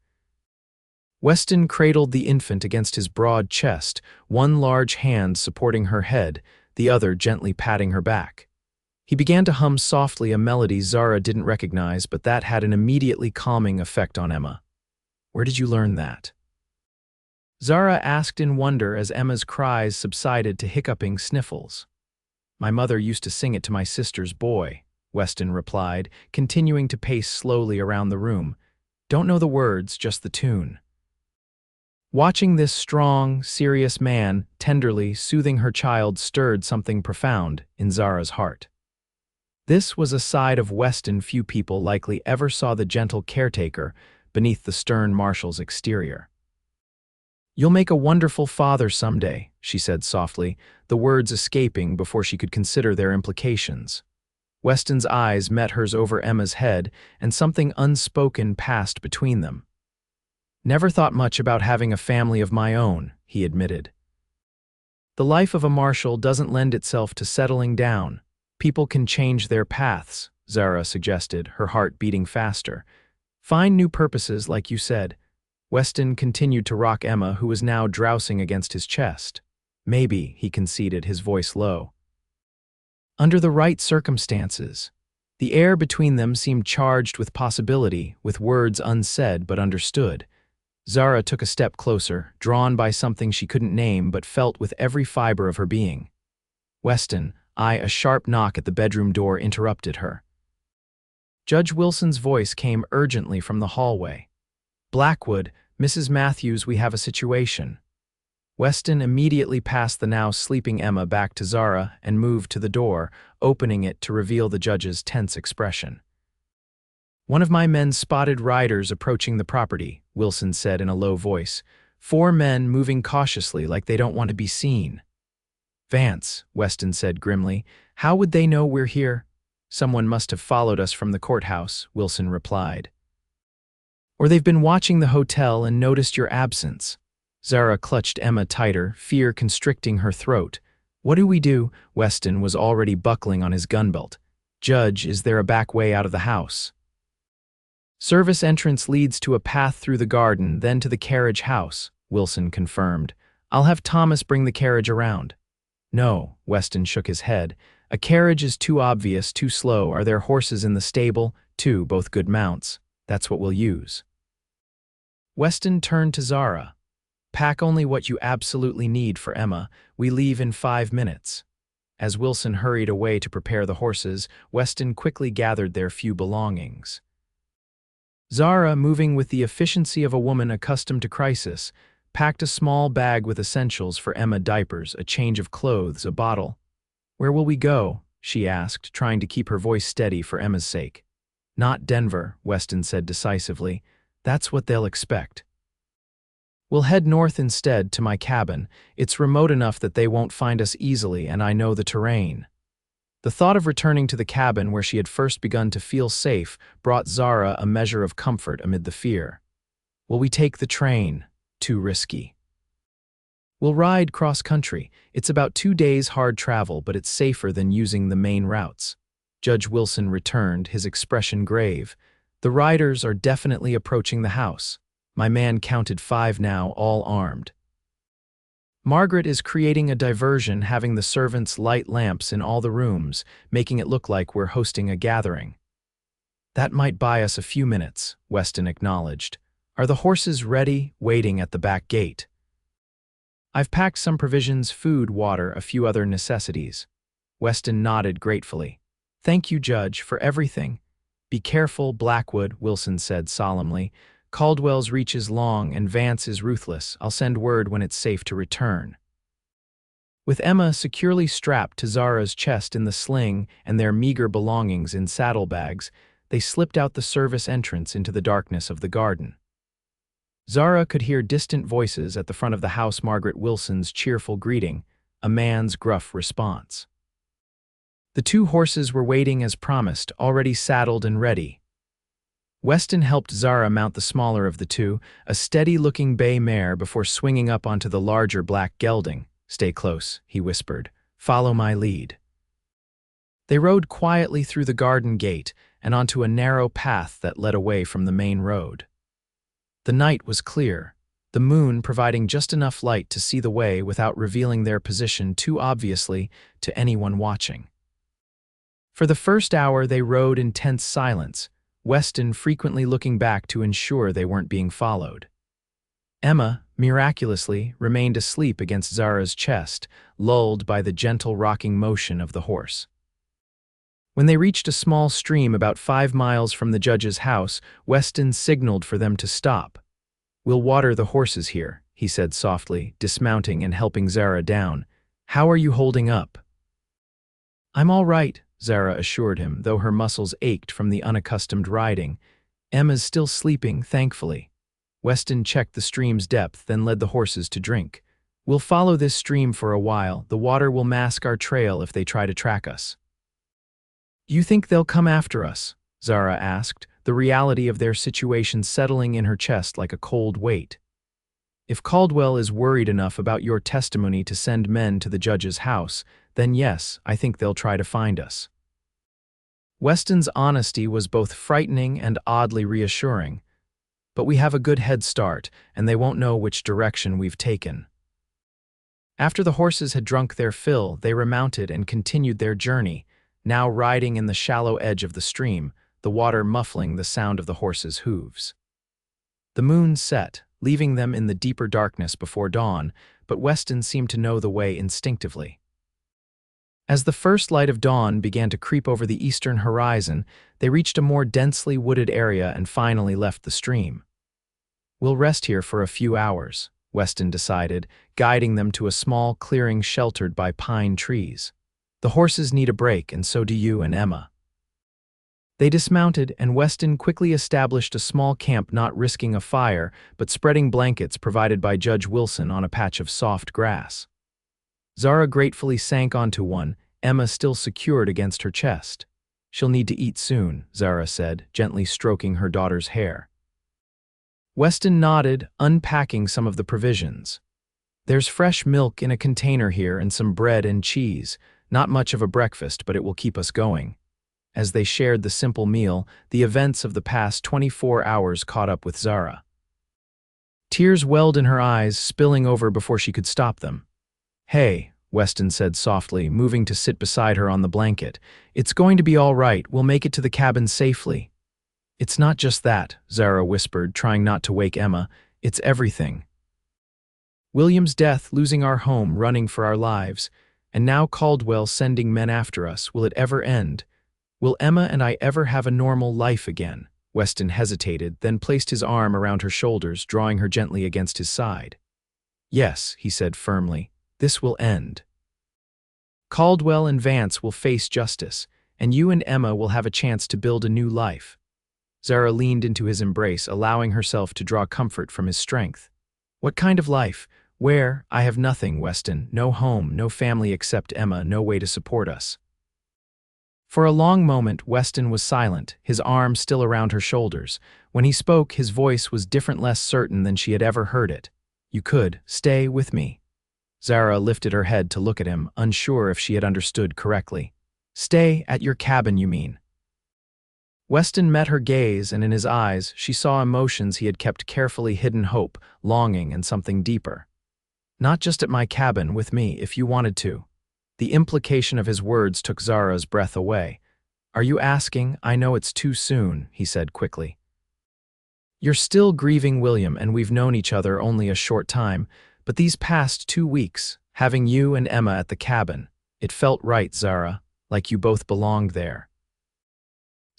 Weston cradled the infant against his broad chest, one large hand supporting her head, the other gently patting her back. He began to hum softly a melody Zara didn't recognize, but that had an immediately calming effect on Emma. "Where did you learn that?" Zara asked in wonder as Emma's cries subsided to hiccuping sniffles. "My mother used to sing it to my sister's boy," Weston replied, continuing to pace slowly around the room. "Don't know the words, just the tune." Watching this strong, serious man tenderly soothing her child stirred something profound in Zara's heart. This was a side of Weston few people likely ever saw the gentle caretaker beneath the stern marshal's exterior. "You'll make a wonderful father someday," she said softly, the words escaping before she could consider their implications. Weston's eyes met hers over Emma's head, and something unspoken passed between them. "Never thought much about having a family of my own," he admitted. "The life of a marshal doesn't lend itself to settling down. People can change their paths," Zara suggested, her heart beating faster. "Find new purposes, like you said." Weston continued to rock Emma, who was now drowsing against his chest. "Maybe," he conceded, his voice low. "Under the right circumstances." The air between them seemed charged with possibility, with words unsaid but understood. Zara took a step closer, drawn by something she couldn't name but felt with every fiber of her being. "Weston," a sharp knock at the bedroom door interrupted her. Judge Wilson's voice came urgently from the hallway. "Blackwood, Mrs. Matthews, we have a situation." Weston immediately passed the now sleeping Emma back to Zara and moved to the door, opening it to reveal the judge's tense expression. "One of my men spotted riders approaching the property," Wilson said in a low voice. "4 men moving cautiously like they don't want to be seen." "Vance," Weston said grimly, "how would they know we're here?" "Someone must have followed us from the courthouse," Wilson replied. "Or they've been watching the hotel and noticed your absence." Zara clutched Emma tighter, fear constricting her throat. "What do we do?" Weston was already buckling on his gunbelt. "Judge, is there a back way out of the house?" "Service entrance leads to a path through the garden, then to the carriage house," Wilson confirmed. "I'll have Thomas bring the carriage around." "No," Weston shook his head. "A carriage is too obvious, too slow. Are there horses in the stable?" "2, both good mounts. That's what we'll use." Weston turned to Zara. Pack only what you absolutely need for Emma. We leave in 5 minutes." As Wilson hurried away to prepare the horses, Weston quickly gathered their few belongings. Zara, moving with the efficiency of a woman accustomed to crisis, packed a small bag with essentials for Emma: diapers, a change of clothes, a bottle. "Where will we go?" she asked, trying to keep her voice steady for Emma's sake. "Not Denver," Weston said decisively. "That's what they'll expect. We'll head north instead, to my cabin. It's remote enough that they won't find us easily, and I know the terrain." The thought of returning to the cabin where she had first begun to feel safe brought Zara a measure of comfort amid the fear. "Will we take the train?" "Too risky." "We'll ride cross-country. It's about 2 days hard travel, but it's safer than using the main routes." Judge Wilson returned, his expression grave. "The riders are definitely approaching the house. My man counted 5 now, all armed. Margaret is creating a diversion, having the servants light lamps in all the rooms, making it look like we're hosting a gathering." "That might buy us a few minutes," Weston acknowledged. "Are the horses ready, waiting at the back gate?" "I've packed some provisions, food, water, a few other necessities." Weston nodded gratefully. "Thank you, Judge, for everything." "Be careful, Blackwood," Wilson said solemnly. "Caldwell's reach is long and Vance is ruthless. I'll send word when it's safe to return." With Emma securely strapped to Zara's chest in the sling and their meager belongings in saddlebags, they slipped out the service entrance into the darkness of the garden. Zara could hear distant voices at the front of the house, Margaret Wilson's cheerful greeting, a man's gruff response. The 2 horses were waiting as promised, already saddled and ready. Weston helped Zara mount the smaller of the 2, a steady-looking bay mare, before swinging up onto the larger black gelding. "Stay close," he whispered. "Follow my lead." They rode quietly through the garden gate and onto a narrow path that led away from the main road. The night was clear, the moon providing just enough light to see the way without revealing their position too obviously to anyone watching. For the first hour they rode in tense silence, Weston frequently looking back to ensure they weren't being followed. Emma, miraculously, remained asleep against Zara's chest, lulled by the gentle rocking motion of the horse. When they reached a small stream about 5 miles from the judge's house, Weston signaled for them to stop. "We'll water the horses here," he said softly, dismounting and helping Zara down. "How are you holding up?" "I'm all right," Zara assured him, though her muscles ached from the unaccustomed riding. "Emma's still sleeping, thankfully." Weston checked the stream's depth, then led the horses to drink. "We'll follow this stream for a while. The water will mask our trail if they try to track us." "You think they'll come after us?" Zara asked, the reality of their situation settling in her chest like a cold weight. "If Caldwell is worried enough about your testimony to send men to the judge's house, then yes, I think they'll try to find us." Weston's honesty was both frightening and oddly reassuring. "But we have a good head start, and they won't know which direction we've taken." After the horses had drunk their fill, they remounted and continued their journey, now riding in the shallow edge of the stream, the water muffling the sound of the horses' hooves. The moon set, leaving them in the deeper darkness before dawn, but Weston seemed to know the way instinctively. As the first light of dawn began to creep over the eastern horizon, they reached a more densely wooded area and finally left the stream. "We'll rest here for a few hours," Weston decided, guiding them to a small clearing sheltered by pine trees. "The horses need a break, and so do you and Emma." They dismounted, and Weston quickly established a small camp, not risking a fire, but spreading blankets provided by Judge Wilson on a patch of soft grass. Zara gratefully sank onto one, Emma still secured against her chest. "She'll need to eat soon," Zara said, gently stroking her daughter's hair. Weston nodded, unpacking some of the provisions. "There's fresh milk in a container here and some bread and cheese. Not much of a breakfast, but it will keep us going." As they shared the simple meal, the events of the past 24 hours caught up with Zara. Tears welled in her eyes, spilling over before she could stop them. "Hey," Weston said softly, moving to sit beside her on the blanket. "It's going to be all right. We'll make it to the cabin safely." "It's not just that," Zara whispered, trying not to wake Emma. "It's everything." William's death, losing our home, running for our lives, and now Caldwell sending men after us. Will it ever end? Will Emma and I ever have a normal life again? Weston hesitated, then placed his arm around her shoulders, drawing her gently against his side. Yes, he said firmly, this will end. Caldwell and Vance will face justice, and you and Emma will have a chance to build a new life. Zara leaned into his embrace, allowing herself to draw comfort from his strength. What kind of life? Where? I have nothing, Weston. No home, no family except Emma, no way to support us. For a long moment, Weston was silent, his arm still around her shoulders. When he spoke, his voice was different, less certain than she had ever heard it. You could stay with me. Zara lifted her head to look at him, unsure if she had understood correctly. Stay at your cabin, you mean? Weston met her gaze, and in his eyes she saw emotions he had kept carefully hidden: hope, longing, and something deeper. Not just at my cabin, with me, if you wanted to. The implication of his words took Zara's breath away. Are you asking? I know it's too soon, he said quickly. You're still grieving William, and we've known each other only a short time, but these past 2 weeks, having you and Emma at the cabin, it felt right, Zara, like you both belonged there.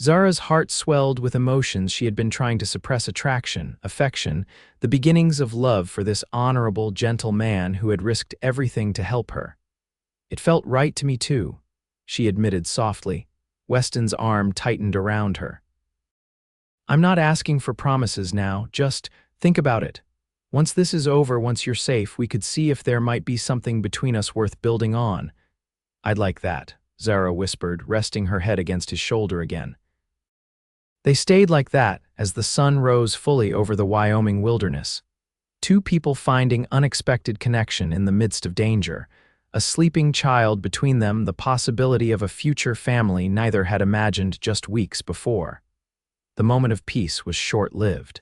Zara's heart swelled with emotions she had been trying to suppress: attraction, affection, the beginnings of love for this honorable, gentle man who had risked everything to help her. It felt right to me too, she admitted softly. Weston's arm tightened around her. I'm not asking for promises now, just think about it. Once this is over, once you're safe, we could see if there might be something between us worth building on. I'd like that, Zara whispered, resting her head against his shoulder again. They stayed like that as the sun rose fully over the Wyoming wilderness. Two people finding unexpected connection in the midst of danger. A sleeping child between them, the possibility of a future family neither had imagined just weeks before. The moment of peace was short-lived.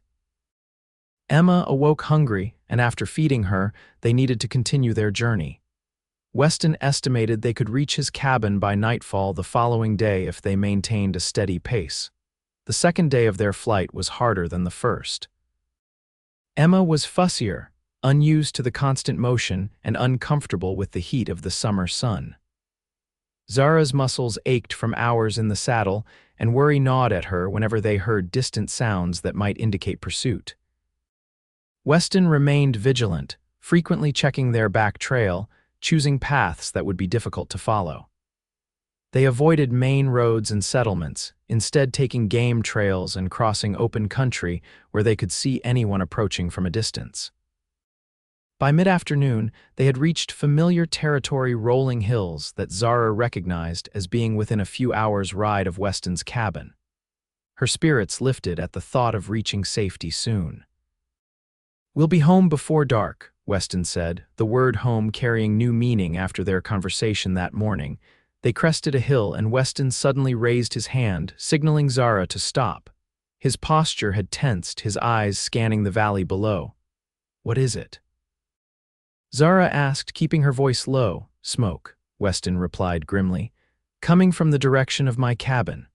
Emma awoke hungry, and after feeding her, they needed to continue their journey. Weston estimated they could reach his cabin by nightfall the following day if they maintained a steady pace. The second day of their flight was harder than the first. Emma was fussier, unused to the constant motion and uncomfortable with the heat of the summer sun. Zara's muscles ached from hours in the saddle, and worry gnawed at her whenever they heard distant sounds that might indicate pursuit. Weston remained vigilant, frequently checking their back trail, choosing paths that would be difficult to follow. They avoided main roads and settlements, instead taking game trails and crossing open country where they could see anyone approaching from a distance. By mid-afternoon, they had reached familiar territory: rolling hills that Zara recognized as being within a few hours' ride of Weston's cabin. Her spirits lifted at the thought of reaching safety soon. We'll be home before dark, Weston said, the word home carrying new meaning after their conversation that morning. They crested a hill, and Weston suddenly raised his hand, signaling Zara to stop. His posture had tensed, his eyes scanning the valley below. What is it? Zara asked, keeping her voice low. Smoke, Weston replied grimly, coming from the direction of my cabin.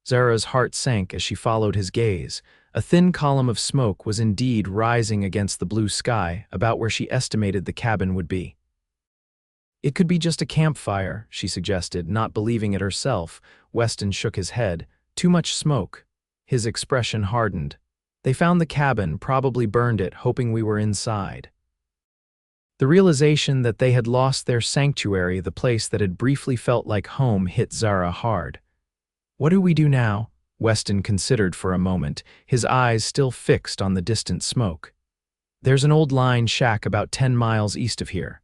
Zara's heart sank as she followed his gaze. A thin column of smoke was indeed rising against the blue sky, about where she estimated the cabin would be. It could be just a campfire, she suggested, not believing it herself. Weston shook his head. Too much smoke. His expression hardened. They found the cabin, probably burned it, hoping we were inside. The realization that they had lost their sanctuary, the place that had briefly felt like home, hit Zara hard. What do we do now? Weston considered for a moment, his eyes still fixed on the distant smoke. There's an old line shack about 10 miles east of here.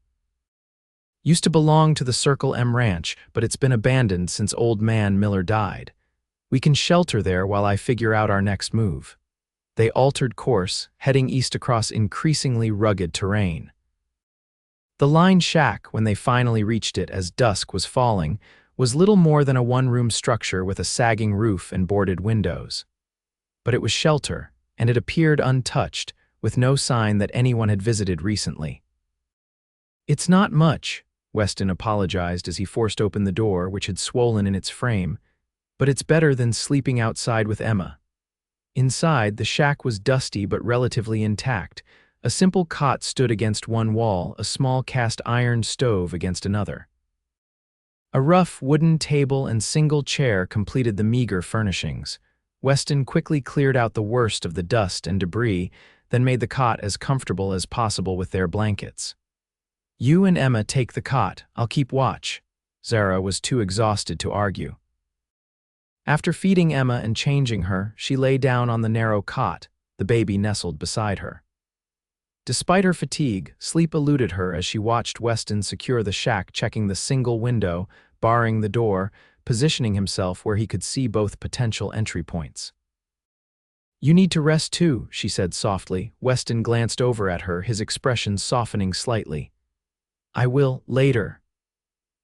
Used to belong to the Circle M Ranch, but it's been abandoned since Old Man Miller died. We can shelter there while I figure out our next move. They altered course, heading east across increasingly rugged terrain. The line shack, when they finally reached it as dusk was falling, was little more than a one-room structure with a sagging roof and boarded windows. But it was shelter, and it appeared untouched, with no sign that anyone had visited recently. It's not much, Weston apologized as he forced open the door, which had swollen in its frame, but it's better than sleeping outside with Emma. Inside, the shack was dusty but relatively intact. A simple cot stood against one wall, a small cast iron stove against another. A rough wooden table and single chair completed the meager furnishings. Weston quickly cleared out the worst of the dust and debris, then made the cot as comfortable as possible with their blankets. "You and Emma take the cot, I'll keep watch." Zara was too exhausted to argue. After feeding Emma and changing her, she lay down on the narrow cot, the baby nestled beside her. Despite her fatigue, sleep eluded her as she watched Weston secure the shack, checking the single window, barring the door, positioning himself where he could see both potential entry points. "You need to rest too," she said softly. Weston glanced over at her, his expression softening slightly. "I will, later."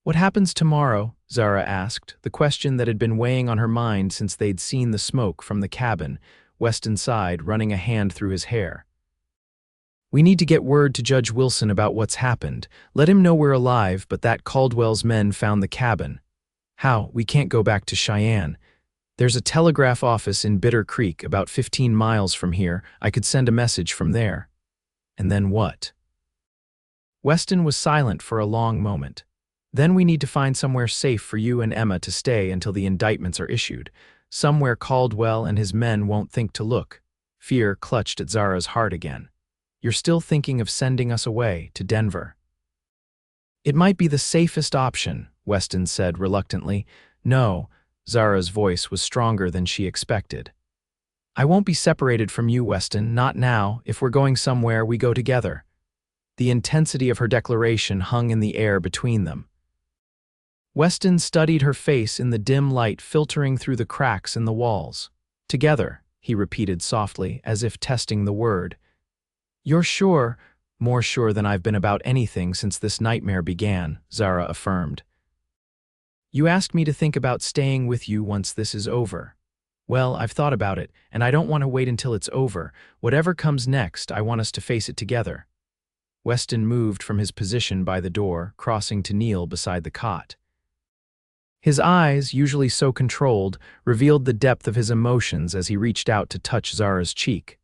"What happens tomorrow?" Zara asked, the question that had been weighing on her mind since they'd seen the smoke from the cabin. Weston sighed, running a hand through his hair. "We need to get word to Judge Wilson about what's happened. Let him know we're alive, but that Caldwell's men found the cabin." "How? We can't go back to Cheyenne. There's a telegraph office in Bitter Creek, about 15 miles from here. I could send a message from there." "And then what?" Weston was silent for a long moment. "Then we need to find somewhere safe for you and Emma to stay until the indictments are issued. Somewhere Caldwell and his men won't think to look." Fear clutched at Zara's heart again. "You're still thinking of sending us away, to Denver?" "It might be the safest option," Weston said reluctantly. "No." Zara's voice was stronger than she expected. "I won't be separated from you, Weston, not now. If we're going somewhere, we go together." The intensity of her declaration hung in the air between them. Weston studied her face in the dim light filtering through the cracks in the walls. "Together," he repeated softly, as if testing the word. "You're sure?" "More sure than I've been about anything since this nightmare began," Zara affirmed. "You asked me to think about staying with you once this is over. Well, I've thought about it, and I don't want to wait until it's over. Whatever comes next, I want us to face it together." Weston moved from his position by the door, crossing to kneel beside the cot. His eyes, usually so controlled, revealed the depth of his emotions as he reached out to touch Zara's cheek.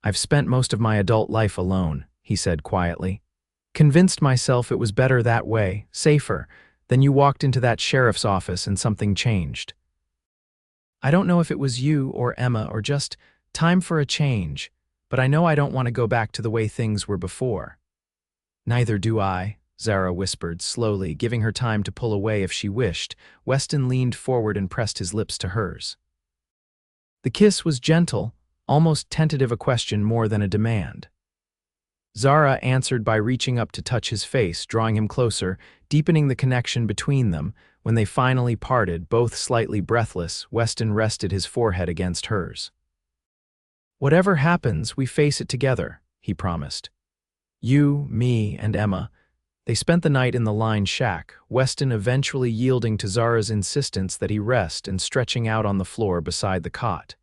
"I've spent most of my adult life alone," he said quietly. "Convinced myself it was better that way, safer. Then you walked into that sheriff's office and something changed. I don't know if it was you or Emma or just time for a change, but I know I don't want to go back to the way things were before." "Neither do I," Zara whispered slowly, giving her time to pull away if she wished. Weston leaned forward and pressed his lips to hers. The kiss was gentle, almost tentative, a question more than a demand. Zara answered by reaching up to touch his face, drawing him closer, deepening the connection between them. When they finally parted, both slightly breathless, Weston rested his forehead against hers. "Whatever happens, we face it together," he promised. "You, me, and Emma." They spent the night in the line shack, Weston eventually yielding to Zara's insistence that he rest and stretching out on the floor beside the cot.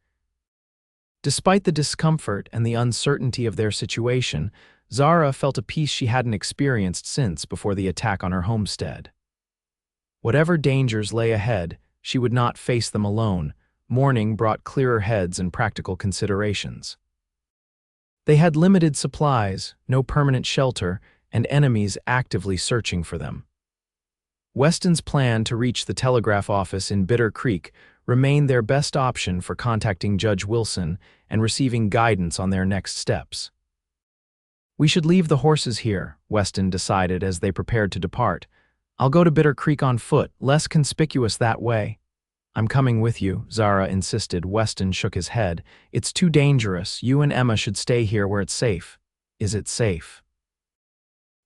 Despite the discomfort and the uncertainty of their situation, Zara felt a peace she hadn't experienced since before the attack on her homestead. Whatever dangers lay ahead, she would not face them alone. Morning brought clearer heads and practical considerations. They had limited supplies, no permanent shelter, and enemies actively searching for them. Weston's plan to reach the telegraph office in Bitter Creek remained their best option for contacting Judge Wilson and receiving guidance on their next steps. "We should leave the horses here," Weston decided as they prepared to depart. "I'll go to Bitter Creek on foot, less conspicuous that way." "I'm coming with you," Zara insisted. Weston shook his head. "It's too dangerous. You and Emma should stay here where it's safe." "Is it safe?"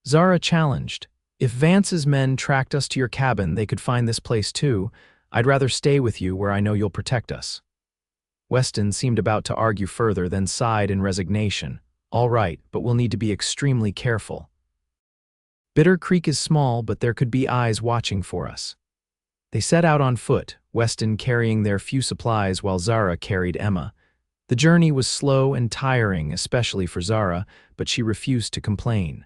Zara challenged. "If Vance's men tracked us to your cabin, they could find this place too. I'd rather stay with you where I know you'll protect us." Weston seemed about to argue further, then sighed in resignation. "All right, but we'll need to be extremely careful. Bitter Creek is small, but there could be eyes watching for us." They set out on foot, Weston carrying their few supplies while Zara carried Emma. The journey was slow and tiring, especially for Zara, but she refused to complain.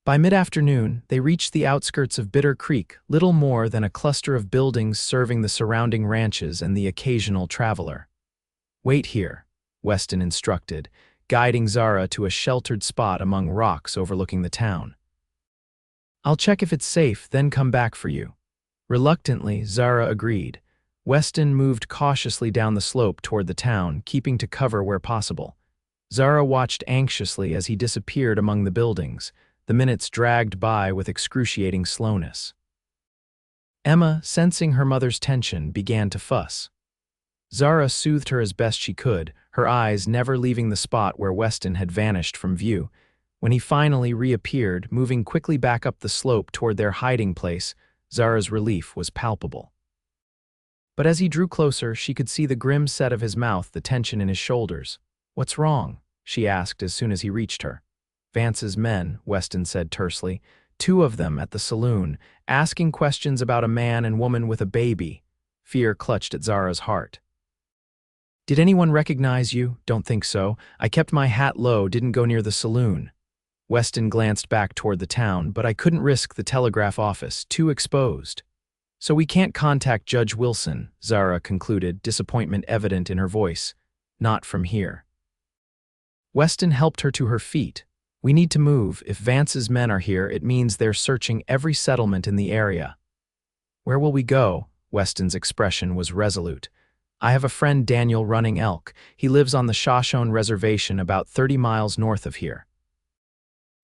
By mid-afternoon, they reached the outskirts of Bitter Creek, little more than a cluster of buildings serving the surrounding ranches and the occasional traveler. "Wait here," Weston instructed, guiding Zara to a sheltered spot among rocks overlooking the town. "I'll check if it's safe, then come back for you." Reluctantly, Zara agreed. Weston moved cautiously down the slope toward the town, keeping to cover where possible. Zara watched anxiously as he disappeared among the buildings. The minutes dragged by with excruciating slowness. Emma, sensing her mother's tension, began to fuss. Zara soothed her as best she could, her eyes never leaving the spot where Weston had vanished from view. When he finally reappeared, moving quickly back up the slope toward their hiding place, Zara's relief was palpable. But as he drew closer, she could see the grim set of his mouth, the tension in his shoulders. "What's wrong?" she asked as soon as he reached her. "Vance's men," Weston said tersely. "Two of them at the saloon, asking questions about a man and woman with a baby." Fear clutched at Zara's heart. "Did anyone recognize you?" "Don't think so. I kept my hat low, didn't go near the saloon." Weston glanced back toward the town, "But I couldn't risk the telegraph office, too exposed." "So we can't contact Judge Wilson," Zara concluded, disappointment evident in her voice. "Not from here." Weston helped her to her feet. "We need to move. If Vance's men are here, it means they're searching every settlement in the area." "Where will we go?" Weston's expression was resolute. "I have a friend Daniel running elk. He lives on the Shoshone Reservation about 30 miles north of here.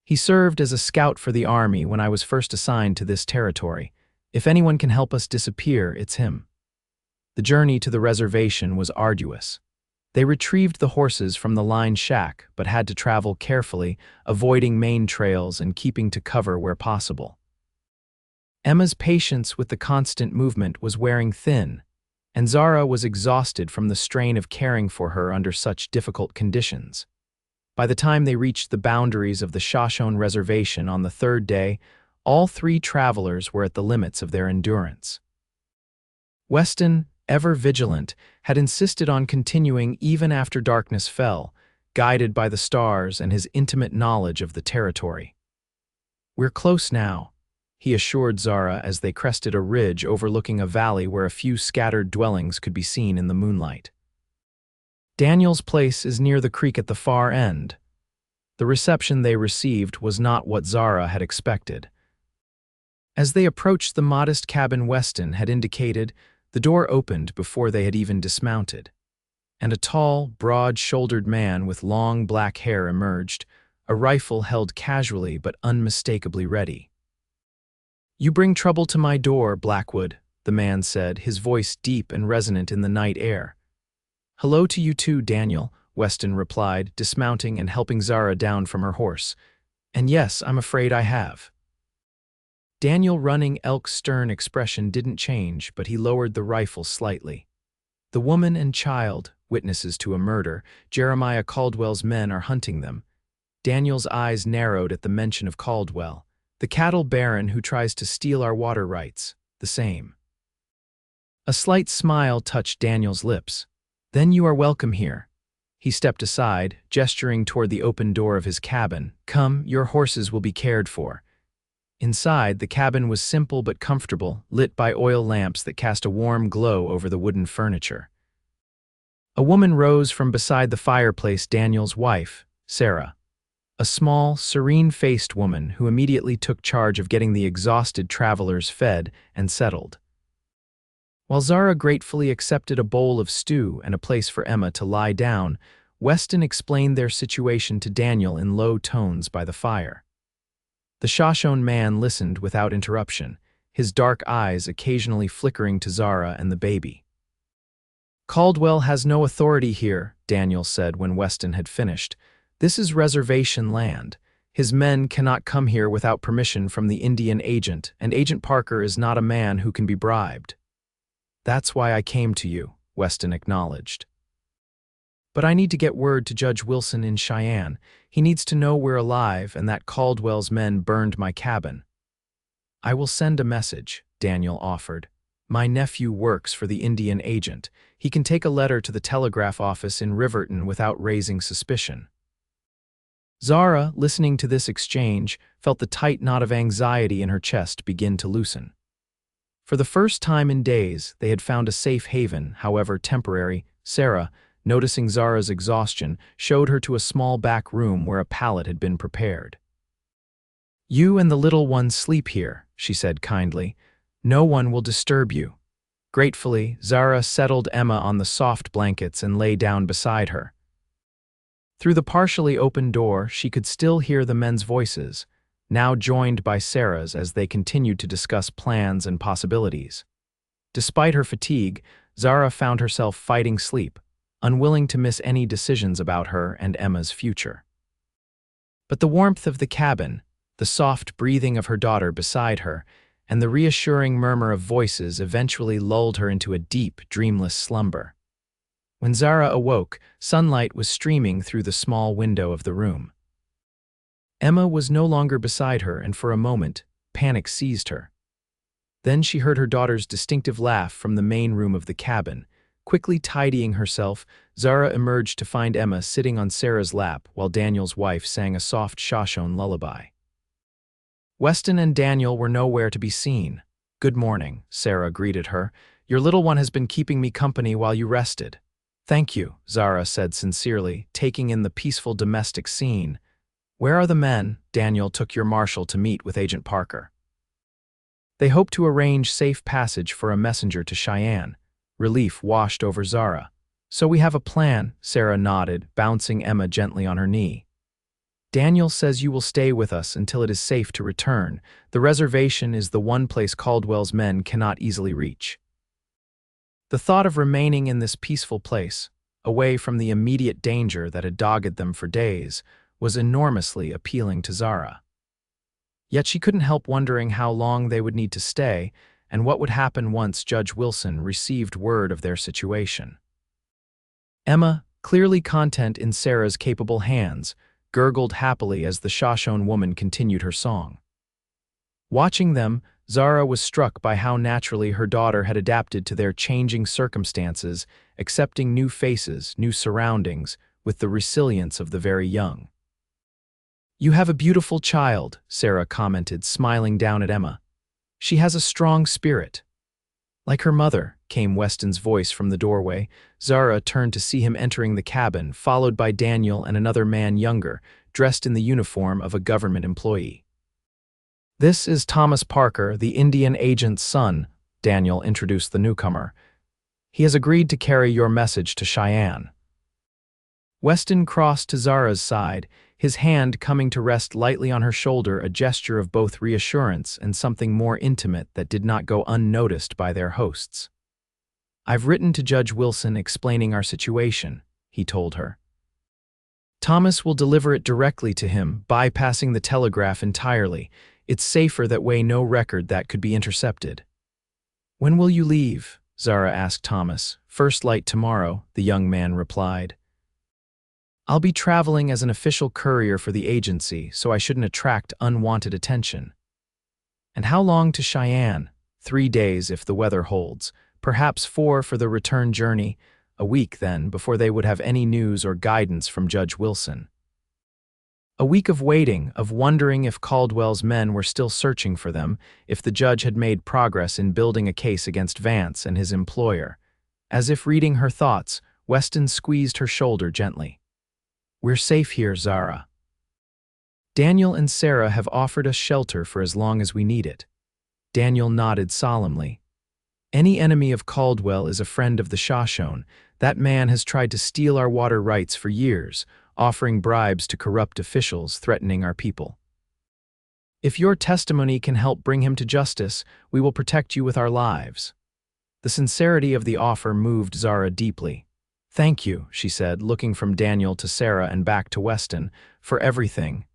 He served as a scout for the Army when I was first assigned to this territory. If anyone can help us disappear, it's him." The journey to the reservation was arduous. They retrieved the horses from the line shack, but had to travel carefully, avoiding main trails and keeping to cover where possible. Emma's patience with the constant movement was wearing thin, and Zara was exhausted from the strain of caring for her under such difficult conditions. By the time they reached the boundaries of the Shoshone Reservation on the third day, all three travelers were at the limits of their endurance. Weston, ever vigilant, had insisted on continuing even after darkness fell, guided by the stars and his intimate knowledge of the territory. "We're close now," he assured Zara as they crested a ridge overlooking a valley where a few scattered dwellings could be seen in the moonlight. "Daniel's place is near the creek at the far end." The reception they received was not what Zara had expected. As they approached the modest cabin Weston had indicated, the door opened before they had even dismounted, and a tall, broad-shouldered man with long black hair emerged, a rifle held casually but unmistakably ready. "You bring trouble to my door, Blackwood," the man said, his voice deep and resonant in the night air. "Hello to you too, Daniel," Weston replied, dismounting and helping Zara down from her horse. "And yes, I'm afraid I have." Daniel running elk's stern expression didn't change, but he lowered the rifle slightly. "The woman and child, witnesses to a murder, Jeremiah Caldwell's men are hunting them." Daniel's eyes narrowed at the mention of Caldwell. "The cattle baron who tries to steal our water rights, the same." A slight smile touched Daniel's lips. "Then you are welcome here." He stepped aside, gesturing toward the open door of his cabin. "Come, your horses will be cared for." Inside, the cabin was simple but comfortable, lit by oil lamps that cast a warm glow over the wooden furniture. A woman rose from beside the fireplace, Daniel's wife, Sarah. A small, serene-faced woman who immediately took charge of getting the exhausted travelers fed and settled. While Zara gratefully accepted a bowl of stew and a place for Emma to lie down, Weston explained their situation to Daniel in low tones by the fire. The Shoshone man listened without interruption, his dark eyes occasionally flickering to Zara and the baby. "Caldwell has no authority here," Daniel said when Weston had finished. "This is reservation land. His men cannot come here without permission from the Indian agent, and Agent Parker is not a man who can be bribed." "That's why I came to you," Weston acknowledged. "But I need to get word to Judge Wilson in Cheyenne. He needs to know we're alive and that Caldwell's men burned my cabin." "I will send a message," Daniel offered. "My nephew works for the Indian agent. He can take a letter to the telegraph office in Riverton without raising suspicion." Zara, listening to this exchange, felt the tight knot of anxiety in her chest begin to loosen. For the first time in days, they had found a safe haven, however temporary. Sarah, noticing Zara's exhaustion, showed her to a small back room where a pallet had been prepared. "You and the little one sleep here," she said kindly. "No one will disturb you." Gratefully, Zara settled Emma on the soft blankets and lay down beside her. Through the partially open door, she could still hear the men's voices, now joined by Sarah's as they continued to discuss plans and possibilities. Despite her fatigue, Zara found herself fighting sleep, unwilling to miss any decisions about her and Emma's future. But the warmth of the cabin, the soft breathing of her daughter beside her, and the reassuring murmur of voices eventually lulled her into a deep, dreamless slumber. When Zara awoke, sunlight was streaming through the small window of the room. Emma was no longer beside her, and for a moment, panic seized her. Then she heard her daughter's distinctive laugh from the main room of the cabin. Quickly tidying herself, Zara emerged to find Emma sitting on Sarah's lap while Daniel's wife sang a soft Shoshone lullaby. Weston and Daniel were nowhere to be seen. "Good morning," Sarah greeted her. "Your little one has been keeping me company while you rested." "Thank you," Zara said sincerely, taking in the peaceful domestic scene. "Where are the men?" "Daniel took your marshal to meet with Agent Parker. They hope to arrange safe passage for a messenger to Cheyenne." Relief washed over Zara. "So we have a plan," Sarah nodded, bouncing Emma gently on her knee. "Daniel says you will stay with us until it is safe to return. The reservation is the one place Caldwell's men cannot easily reach." The thought of remaining in this peaceful place, away from the immediate danger that had dogged them for days, was enormously appealing to Zara. Yet she couldn't help wondering how long they would need to stay and what would happen once Judge Wilson received word of their situation. Emma, clearly content in Sarah's capable hands, gurgled happily as the Shoshone woman continued her song. Watching them, Zara was struck by how naturally her daughter had adapted to their changing circumstances, accepting new faces, new surroundings, with the resilience of the very young. "You have a beautiful child," Sarah commented, smiling down at Emma. "She has a strong spirit." "Like her mother," came Weston's voice from the doorway. Zara turned to see him entering the cabin, followed by Daniel and another man younger, dressed in the uniform of a government employee. "This is Thomas Parker, the Indian agent's son," Daniel introduced the newcomer. "He has agreed to carry your message to Cheyenne." Weston crossed to Zara's side, his hand coming to rest lightly on her shoulder, a gesture of both reassurance and something more intimate that did not go unnoticed by their hosts. "I've written to Judge Wilson explaining our situation," he told her. "Thomas will deliver it directly to him, bypassing the telegraph entirely. It's safer that way, no record that could be intercepted." "When will you leave?" Zara asked Thomas. "First light tomorrow," the young man replied. "I'll be traveling as an official courier for the agency, so I shouldn't attract unwanted attention." "And how long to Cheyenne?" 3 days if the weather holds, perhaps 4 for the return journey, a week then before they would have any news or guidance from Judge Wilson. A week of waiting, of wondering if Caldwell's men were still searching for them, if the judge had made progress in building a case against Vance and his employer. As if reading her thoughts, Weston squeezed her shoulder gently. "We're safe here, Zara. Daniel and Sarah have offered us shelter for as long as we need it." Daniel nodded solemnly. "Any enemy of Caldwell is a friend of the Shoshone. That man has tried to steal our water rights for years, offering bribes to corrupt officials threatening our people. If your testimony can help bring him to justice, we will protect you with our lives." The sincerity of the offer moved Zara deeply. "Thank you," she said, looking from Daniel to Sarah and back to Weston, "for everything."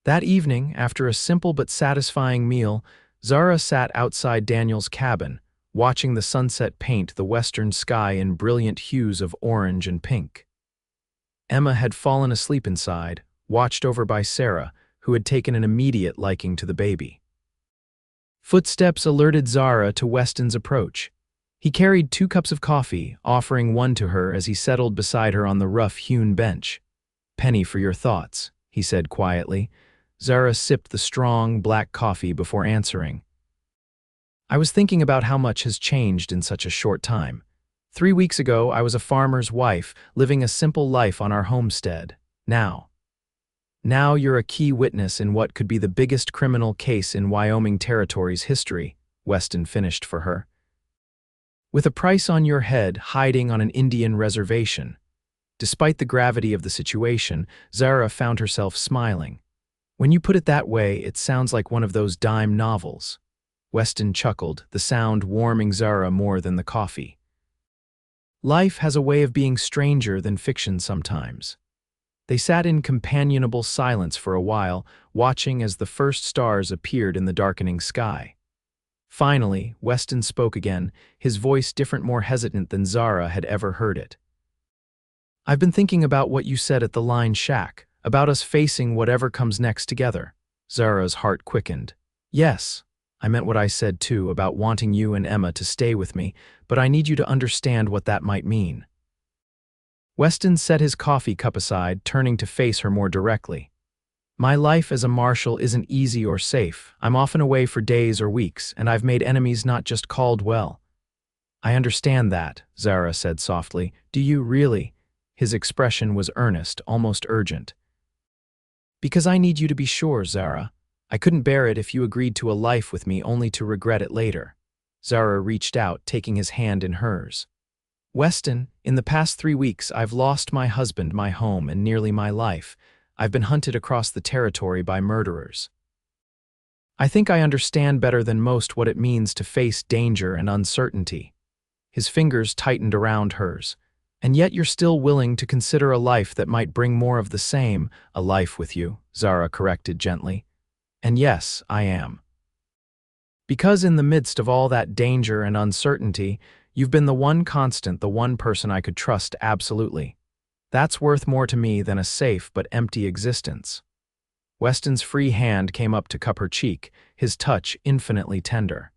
That evening, after a simple but satisfying meal, Zara sat outside Daniel's cabin, watching the sunset paint the western sky in brilliant hues of orange and pink. Emma had fallen asleep inside, watched over by Sarah, who had taken an immediate liking to the baby. Footsteps alerted Zara to Weston's approach. He carried 2 cups of coffee, offering one to her as he settled beside her on the rough-hewn bench. "Penny for your thoughts," he said quietly. Zara sipped the strong, black coffee before answering. "I was thinking about how much has changed in such a short time. 3 weeks ago, I was a farmer's wife, living a simple life on our homestead. Now you're a key witness in what could be the biggest criminal case in Wyoming Territory's history," Weston finished for her. "With a price on your head, hiding on an Indian reservation." Despite the gravity of the situation, Zara found herself smiling. "When you put it that way, it sounds like one of those dime novels." Weston chuckled, the sound warming Zara more than the coffee. "Life has a way of being stranger than fiction sometimes." They sat in companionable silence for a while, watching as the first stars appeared in the darkening sky. Finally, Weston spoke again, his voice different, more hesitant than Zara had ever heard it. "I've been thinking about what you said at the line shack, about us facing whatever comes next together." Zara's heart quickened. "Yes, I meant what I said too, about wanting you and Emma to stay with me, but I need you to understand what that might mean." Weston set his coffee cup aside, turning to face her more directly. "My life as a marshal isn't easy or safe. I'm often away for days or weeks, and I've made enemies not just Caldwell." "I understand that," Zara said softly. "Do you really?" His expression was earnest, almost urgent. "Because I need you to be sure, Zara. I couldn't bear it if you agreed to a life with me only to regret it later." Zara reached out, taking his hand in hers. "Weston, in the past 3 weeks, I've lost my husband, my home, and nearly my life. I've been hunted across the territory by murderers. I think I understand better than most what it means to face danger and uncertainty." His fingers tightened around hers. "And yet you're still willing to consider a life that might bring more of the same." "A life with you," Zara corrected gently. "And yes, I am. Because in the midst of all that danger and uncertainty, you've been the one constant, the one person I could trust absolutely. That's worth more to me than a safe but empty existence." Weston's free hand came up to cup her cheek, his touch infinitely tender.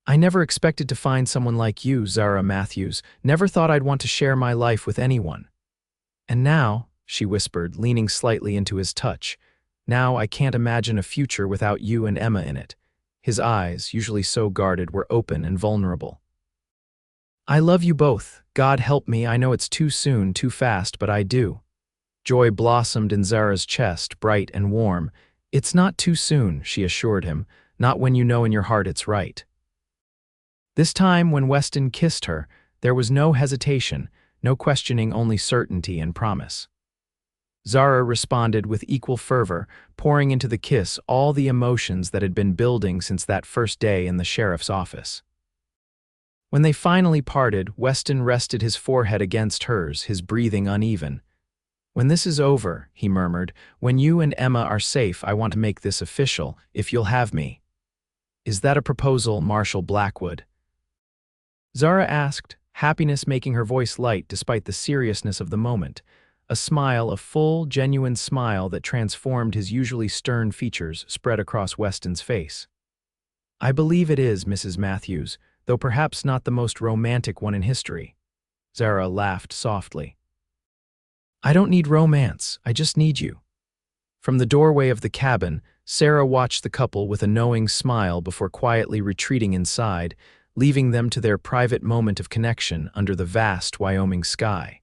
"I never expected to find someone like you, Zara Matthews. Never thought I'd want to share my life with anyone. And now," she whispered, leaning slightly into his touch, "now I can't imagine a future without you and Emma in it." His eyes, usually so guarded, were open and vulnerable. "I love you both. God help me, I know it's too soon, too fast, but I do." Joy blossomed in Zara's chest, bright and warm. "It's not too soon," she assured him, "not when you know in your heart it's right." This time, when Weston kissed her, there was no hesitation, no questioning, only certainty and promise. Zara responded with equal fervor, pouring into the kiss all the emotions that had been building since that first day in the sheriff's office. When they finally parted, Weston rested his forehead against hers, his breathing uneven. "When this is over," he murmured, "when you and Emma are safe, I want to make this official, if you'll have me." "Is that a proposal, Marshal Blackwood?" Zara asked, happiness making her voice light despite the seriousness of the moment. A smile, a full, genuine smile that transformed his usually stern features, spread across Weston's face. "I believe it is, Mrs. Matthews, though perhaps not the most romantic one in history." Zara laughed softly. "I don't need romance, I just need you." From the doorway of the cabin, Sarah watched the couple with a knowing smile before quietly retreating inside, leaving them to their private moment of connection under the vast Wyoming sky.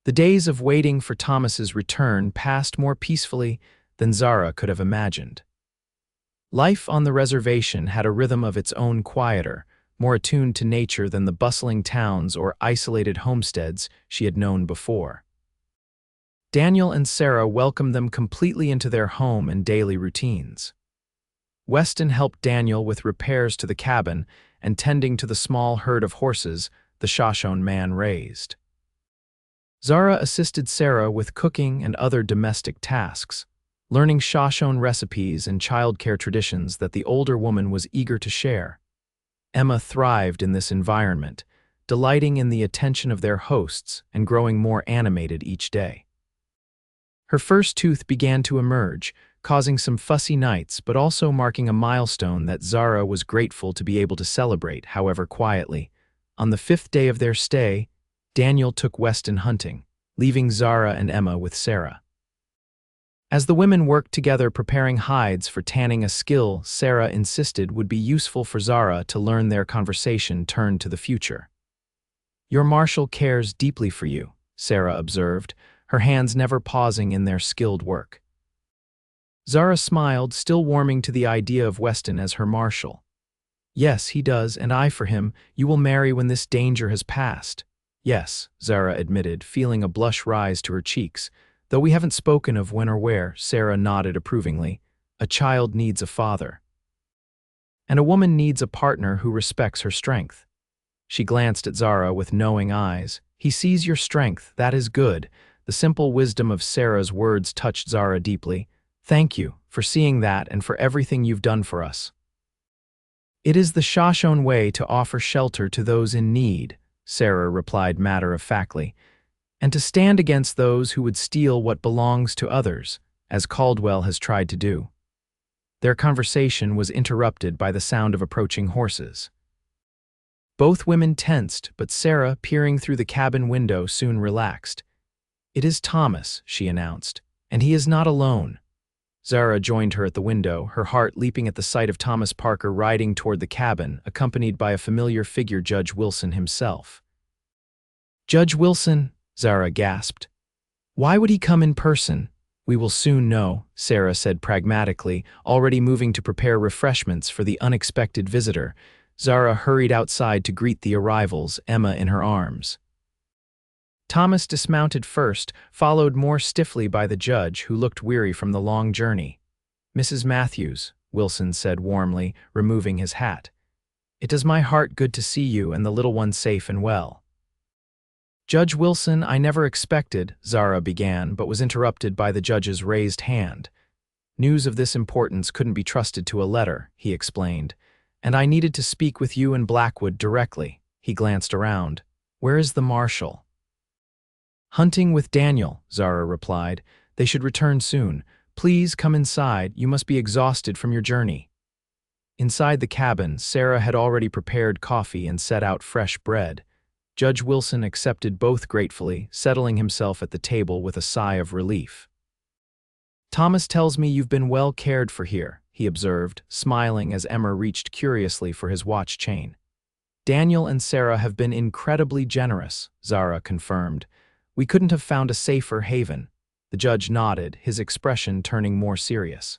The days of waiting for Thomas's return passed more peacefully than Zara could have imagined. Life on the reservation had a rhythm of its own, quieter, more attuned to nature than the bustling towns or isolated homesteads she had known before. Daniel and Sarah welcomed them completely into their home and daily routines. Weston helped Daniel with repairs to the cabin and tending to the small herd of horses the Shoshone man raised. Zara assisted Sarah with cooking and other domestic tasks, learning Shoshone recipes and childcare traditions that the older woman was eager to share. Emma thrived in this environment, delighting in the attention of their hosts and growing more animated each day. Her first tooth began to emerge, causing some fussy nights but also marking a milestone that Zara was grateful to be able to celebrate, however quietly. On the 5th day of their stay, Daniel took Weston hunting, leaving Zara and Emma with Sarah. As the women worked together preparing hides for tanning, a skill Sarah insisted would be useful for Zara to learn, their conversation turned to the future. Your marshal cares deeply for you, Sarah observed, her hands never pausing in their skilled work. Zara smiled, still warming to the idea of Weston as her marshal. Yes, he does, and I for him. You will marry when this danger has passed. Yes, Zara admitted, feeling a blush rise to her cheeks. Though we haven't spoken of when or where, Sarah nodded approvingly. A child needs a father. And a woman needs a partner who respects her strength. She glanced at Zara with knowing eyes. He sees your strength, that is good. The simple wisdom of Sarah's words touched Zara deeply. Thank you for seeing that and for everything you've done for us. It is the Shoshone way to offer shelter to those in need, Sarah replied matter-of-factly, and to stand against those who would steal what belongs to others, as Caldwell has tried to do. Their conversation was interrupted by the sound of approaching horses. Both women tensed, but Sarah, peering through the cabin window, soon relaxed. It is Thomas, she announced, and he is not alone. Zara joined her at the window, her heart leaping at the sight of Thomas Parker riding toward the cabin, accompanied by a familiar figure, Judge Wilson himself. Judge Wilson, Zara gasped. Why would he come in person? We will soon know, Sarah said pragmatically, already moving to prepare refreshments for the unexpected visitor. Zara hurried outside to greet the arrivals, Emma in her arms. Thomas dismounted first, followed more stiffly by the judge, who looked weary from the long journey. Mrs. Matthews, Wilson said warmly, removing his hat. It does my heart good to see you and the little one safe and well. Judge Wilson, I never expected, Zara began, but was interrupted by the judge's raised hand. News of this importance couldn't be trusted to a letter, he explained, and I needed to speak with you and Blackwood directly. He glanced around. Where is the marshal? Hunting with Daniel, Zara replied. They should return soon. Please come inside. You must be exhausted from your journey. Inside the cabin, Sarah had already prepared coffee and set out fresh bread. Judge Wilson accepted both gratefully, settling himself at the table with a sigh of relief. Thomas tells me you've been well cared for here, he observed, smiling as Emma reached curiously for his watch chain. Daniel and Sarah have been incredibly generous, Zara confirmed. We couldn't have found a safer haven. The judge nodded, his expression turning more serious.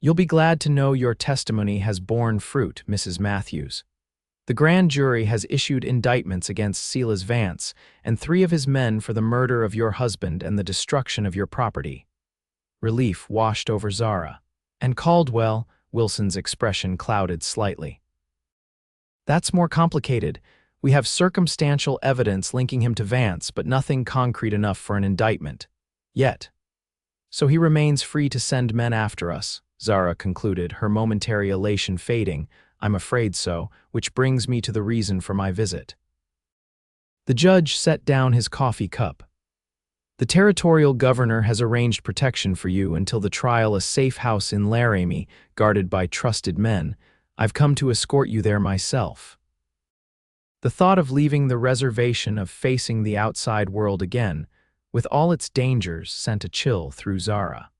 You'll be glad to know your testimony has borne fruit, Mrs. Matthews. The grand jury has issued indictments against Silas Vance and 3 of his men for the murder of your husband and the destruction of your property. Relief washed over Zara. And Caldwell, Wilson's expression clouded slightly. That's more complicated. We have circumstantial evidence linking him to Vance, but nothing concrete enough for an indictment. Yet. So he remains free to send men after us, Zara concluded, her momentary elation fading. I'm afraid so, which brings me to the reason for my visit. The judge set down his coffee cup. The territorial governor has arranged protection for you until the trial, a safe house in Laramie, guarded by trusted men. I've come to escort you there myself. The thought of leaving the reservation, of facing the outside world again, with all its dangers, sent a chill through Zara.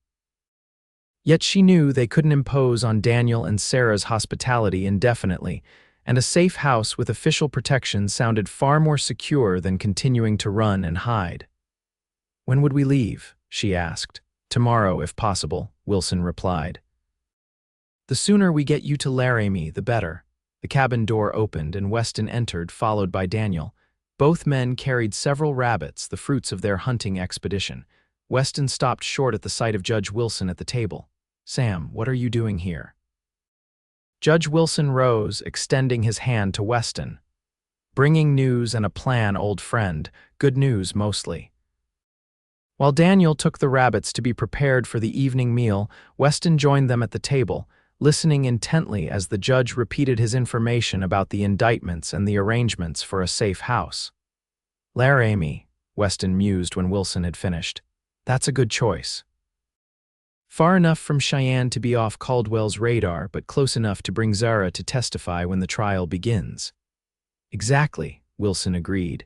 Yet she knew they couldn't impose on Daniel and Sarah's hospitality indefinitely, and a safe house with official protection sounded far more secure than continuing to run and hide. When would we leave? She asked. Tomorrow, if possible, Wilson replied. The sooner we get you to Laramie, the better. The cabin door opened and Weston entered, followed by Daniel. Both men carried several rabbits, the fruits of their hunting expedition. Weston stopped short at the sight of Judge Wilson at the table. Sam, what are you doing here? Judge Wilson rose, extending his hand to Weston. Bringing news and a plan, old friend. Good news, mostly. While Daniel took the rabbits to be prepared for the evening meal, Weston joined them at the table, listening intently as the judge repeated his information about the indictments and the arrangements for a safe house. Laramie, Weston mused when Wilson had finished. That's a good choice. Far enough from Cheyenne to be off Caldwell's radar, but close enough to bring Zara to testify when the trial begins. Exactly, Wilson agreed.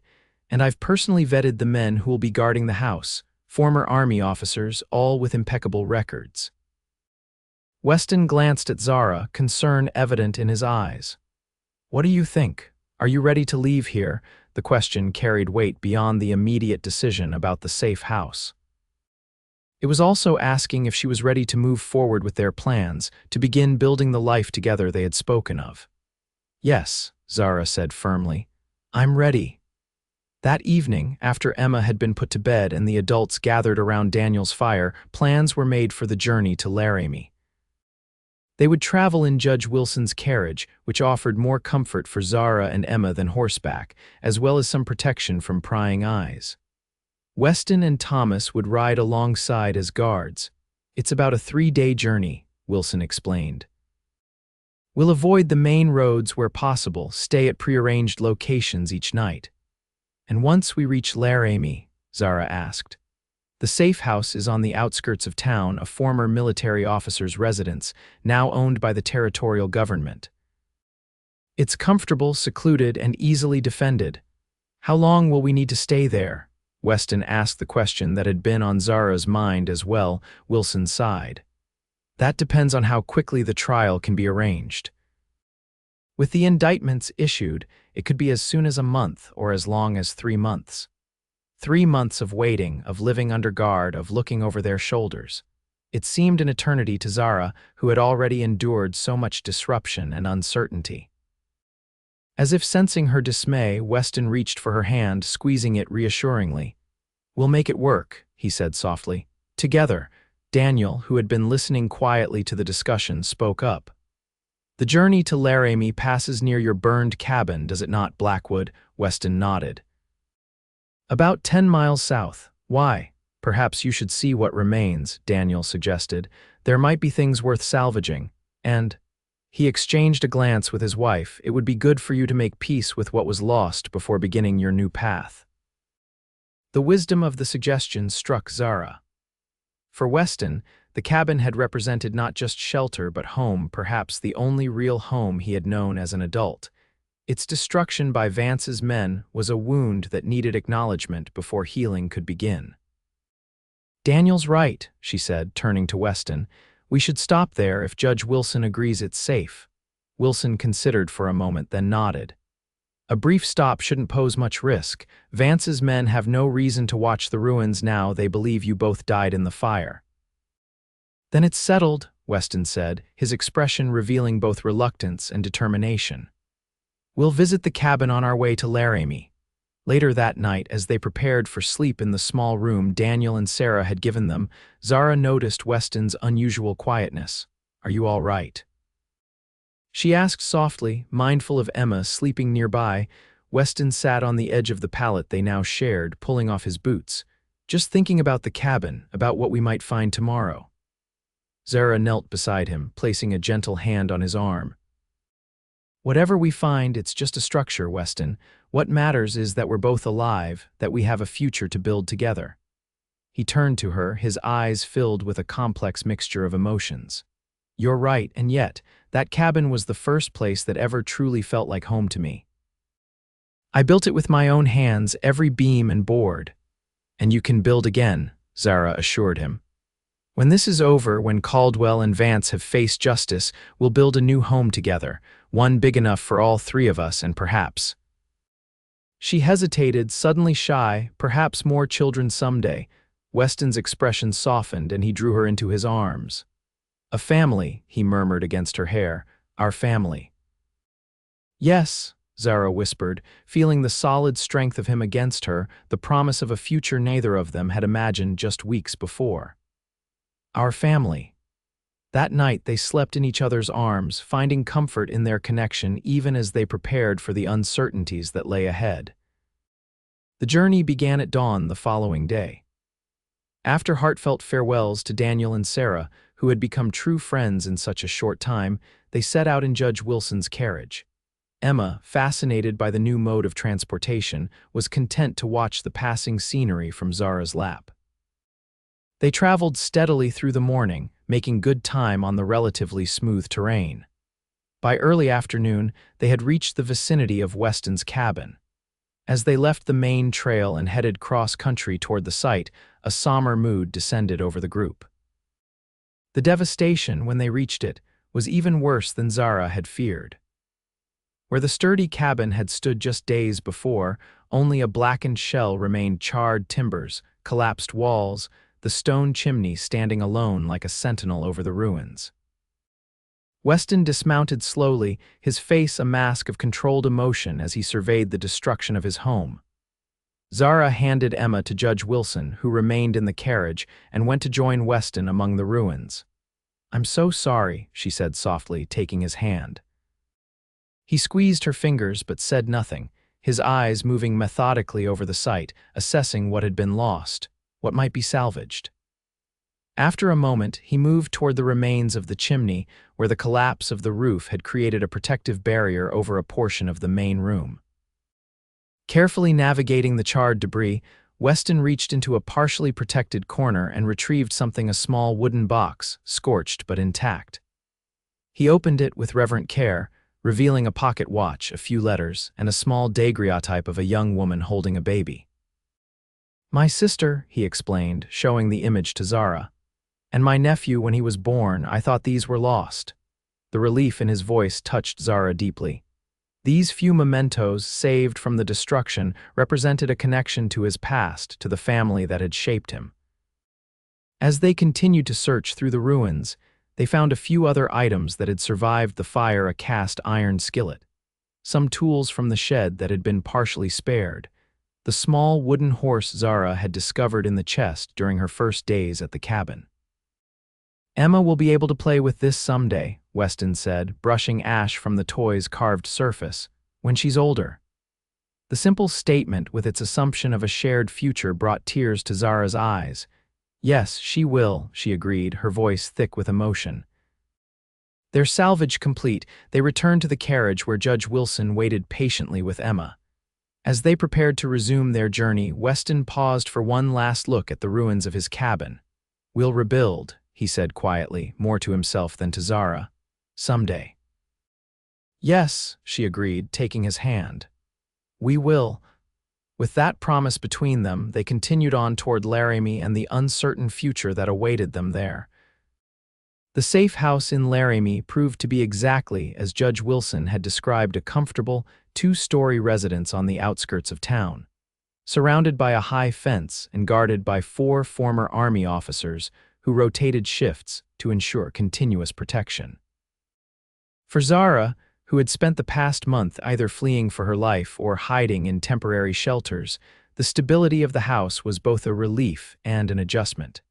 And I've personally vetted the men who will be guarding the house, former Army officers, all with impeccable records. Weston glanced at Zara, concern evident in his eyes. What do you think? Are you ready to leave here? The question carried weight beyond the immediate decision about the safe house. It was also asking if she was ready to move forward with their plans, to begin building the life together they had spoken of. "Yes," Zara said firmly. "I'm ready." That evening, after Emma had been put to bed and the adults gathered around Daniel's fire, plans were made for the journey to Laramie. They would travel in Judge Wilson's carriage, which offered more comfort for Zara and Emma than horseback, as well as some protection from prying eyes. Weston and Thomas would ride alongside as guards. "It's about a 3-day journey," Wilson explained. "We'll avoid the main roads where possible, stay at prearranged locations each night." "And once we reach Laramie?" Zara asked. "The safe house is on the outskirts of town, a former military officer's residence, now owned by the territorial government. It's comfortable, secluded, and easily defended." "How long will we need to stay there?" Weston asked the question that had been on Zara's mind as well. Wilson sighed. "That depends on how quickly the trial can be arranged. With the indictments issued, it could be as soon as a month or as long as 3 months. 3 months of waiting, of living under guard, of looking over their shoulders. It seemed an eternity to Zara, who had already endured so much disruption and uncertainty. As if sensing her dismay, Weston reached for her hand, squeezing it reassuringly. "We'll make it work," he said softly. "Together." Daniel, who had been listening quietly to the discussion, spoke up. "The journey to Laramie passes near your burned cabin, does it not, Blackwood?" Weston nodded. "About 10 miles south. Why?" "Perhaps you should see what remains," Daniel suggested. "There might be things worth salvaging. And—" he exchanged a glance with his wife. "It would be good for you to make peace with what was lost before beginning your new path." The wisdom of the suggestion struck Zara. For Weston, the cabin had represented not just shelter but home, perhaps the only real home he had known as an adult. Its destruction by Vance's men was a wound that needed acknowledgement before healing could begin. "Daniel's right," she said, turning to Weston. "We should stop there if Judge Wilson agrees it's safe." Wilson considered for a moment, then nodded. "A brief stop shouldn't pose much risk. Vance's men have no reason to watch the ruins now they believe you both died in the fire." "Then it's settled," Weston said, his expression revealing both reluctance and determination. "We'll visit the cabin on our way to Laramie." Later that night, as they prepared for sleep in the small room Daniel and Sarah had given them, Zara noticed Weston's unusual quietness. "Are you all right?" she asked softly, mindful of Emma sleeping nearby. Weston sat on the edge of the pallet they now shared, pulling off his boots. "Just thinking about the cabin, about what we might find tomorrow." Zara knelt beside him, placing a gentle hand on his arm. "Whatever we find, it's just a structure, Weston. What matters is that we're both alive, that we have a future to build together." He turned to her, his eyes filled with a complex mixture of emotions. "You're right, and yet, that cabin was the first place that ever truly felt like home to me. I built it with my own hands, every beam and board." "And you can build again," Zara assured him. "When this is over, when Caldwell and Vance have faced justice, we'll build a new home together, one big enough for all 3 of us and perhaps—" She hesitated, suddenly shy, "perhaps more children someday." Weston's expression softened and he drew her into his arms. "A family," he murmured against her hair. "Our family." "Yes," Zara whispered, feeling the solid strength of him against her, the promise of a future neither of them had imagined just weeks before. "Our family." That night they slept in each other's arms, finding comfort in their connection even as they prepared for the uncertainties that lay ahead. The journey began at dawn the following day. After heartfelt farewells to Daniel and Sarah, who had become true friends in such a short time, they set out in Judge Wilson's carriage. Emma, fascinated by the new mode of transportation, was content to watch the passing scenery from Zara's lap. They traveled steadily through the morning, making good time on the relatively smooth terrain. By early afternoon, they had reached the vicinity of Weston's cabin. As they left the main trail and headed cross-country toward the site, a somber mood descended over the group. The devastation, when they reached it, was even worse than Zara had feared. Where the sturdy cabin had stood just days before, only a blackened shell remained: charred timbers, collapsed walls, the stone chimney standing alone like a sentinel over the ruins. Weston dismounted slowly, his face a mask of controlled emotion as he surveyed the destruction of his home. Zara handed Emma to Judge Wilson, who remained in the carriage, and went to join Weston among the ruins. "I'm so sorry," she said softly, taking his hand. He squeezed her fingers but said nothing, his eyes moving methodically over the site, assessing what had been lost, what might be salvaged. After a moment, he moved toward the remains of the chimney, where the collapse of the roof had created a protective barrier over a portion of the main room. Carefully navigating the charred debris, Weston reached into a partially protected corner and retrieved something: a small wooden box, scorched but intact. He opened it with reverent care, revealing a pocket watch, a few letters, and a small daguerreotype of a young woman holding a baby. "My sister," he explained, showing the image to Zara. "And my nephew when he was born. I thought these were lost." The relief in his voice touched Zara deeply. These few mementos, saved from the destruction, represented a connection to his past, to the family that had shaped him. As they continued to search through the ruins, they found a few other items that had survived the fire: a cast iron skillet, some tools from the shed that had been partially spared, the small wooden horse Zara had discovered in the chest during her first days at the cabin. "Emma will be able to play with this someday," Weston said, brushing ash from the toy's carved surface, "when she's older." The simple statement, with its assumption of a shared future, brought tears to Zara's eyes. "Yes, she will," she agreed, her voice thick with emotion. Their salvage complete, they returned to the carriage where Judge Wilson waited patiently with Emma. As they prepared to resume their journey, Weston paused for one last look at the ruins of his cabin. "We'll rebuild," he said quietly, more to himself than to Zara. "Someday." "Yes," she agreed, taking his hand. "We will." With that promise between them, they continued on toward Laramie and the uncertain future that awaited them there. The safe house in Laramie proved to be exactly as Judge Wilson had described: a comfortable, two-story residence on the outskirts of town, surrounded by a high fence and guarded by 4 former Army officers who rotated shifts to ensure continuous protection. For Zara, who had spent the past month either fleeing for her life or hiding in temporary shelters, the stability of the house was both a relief and an adjustment.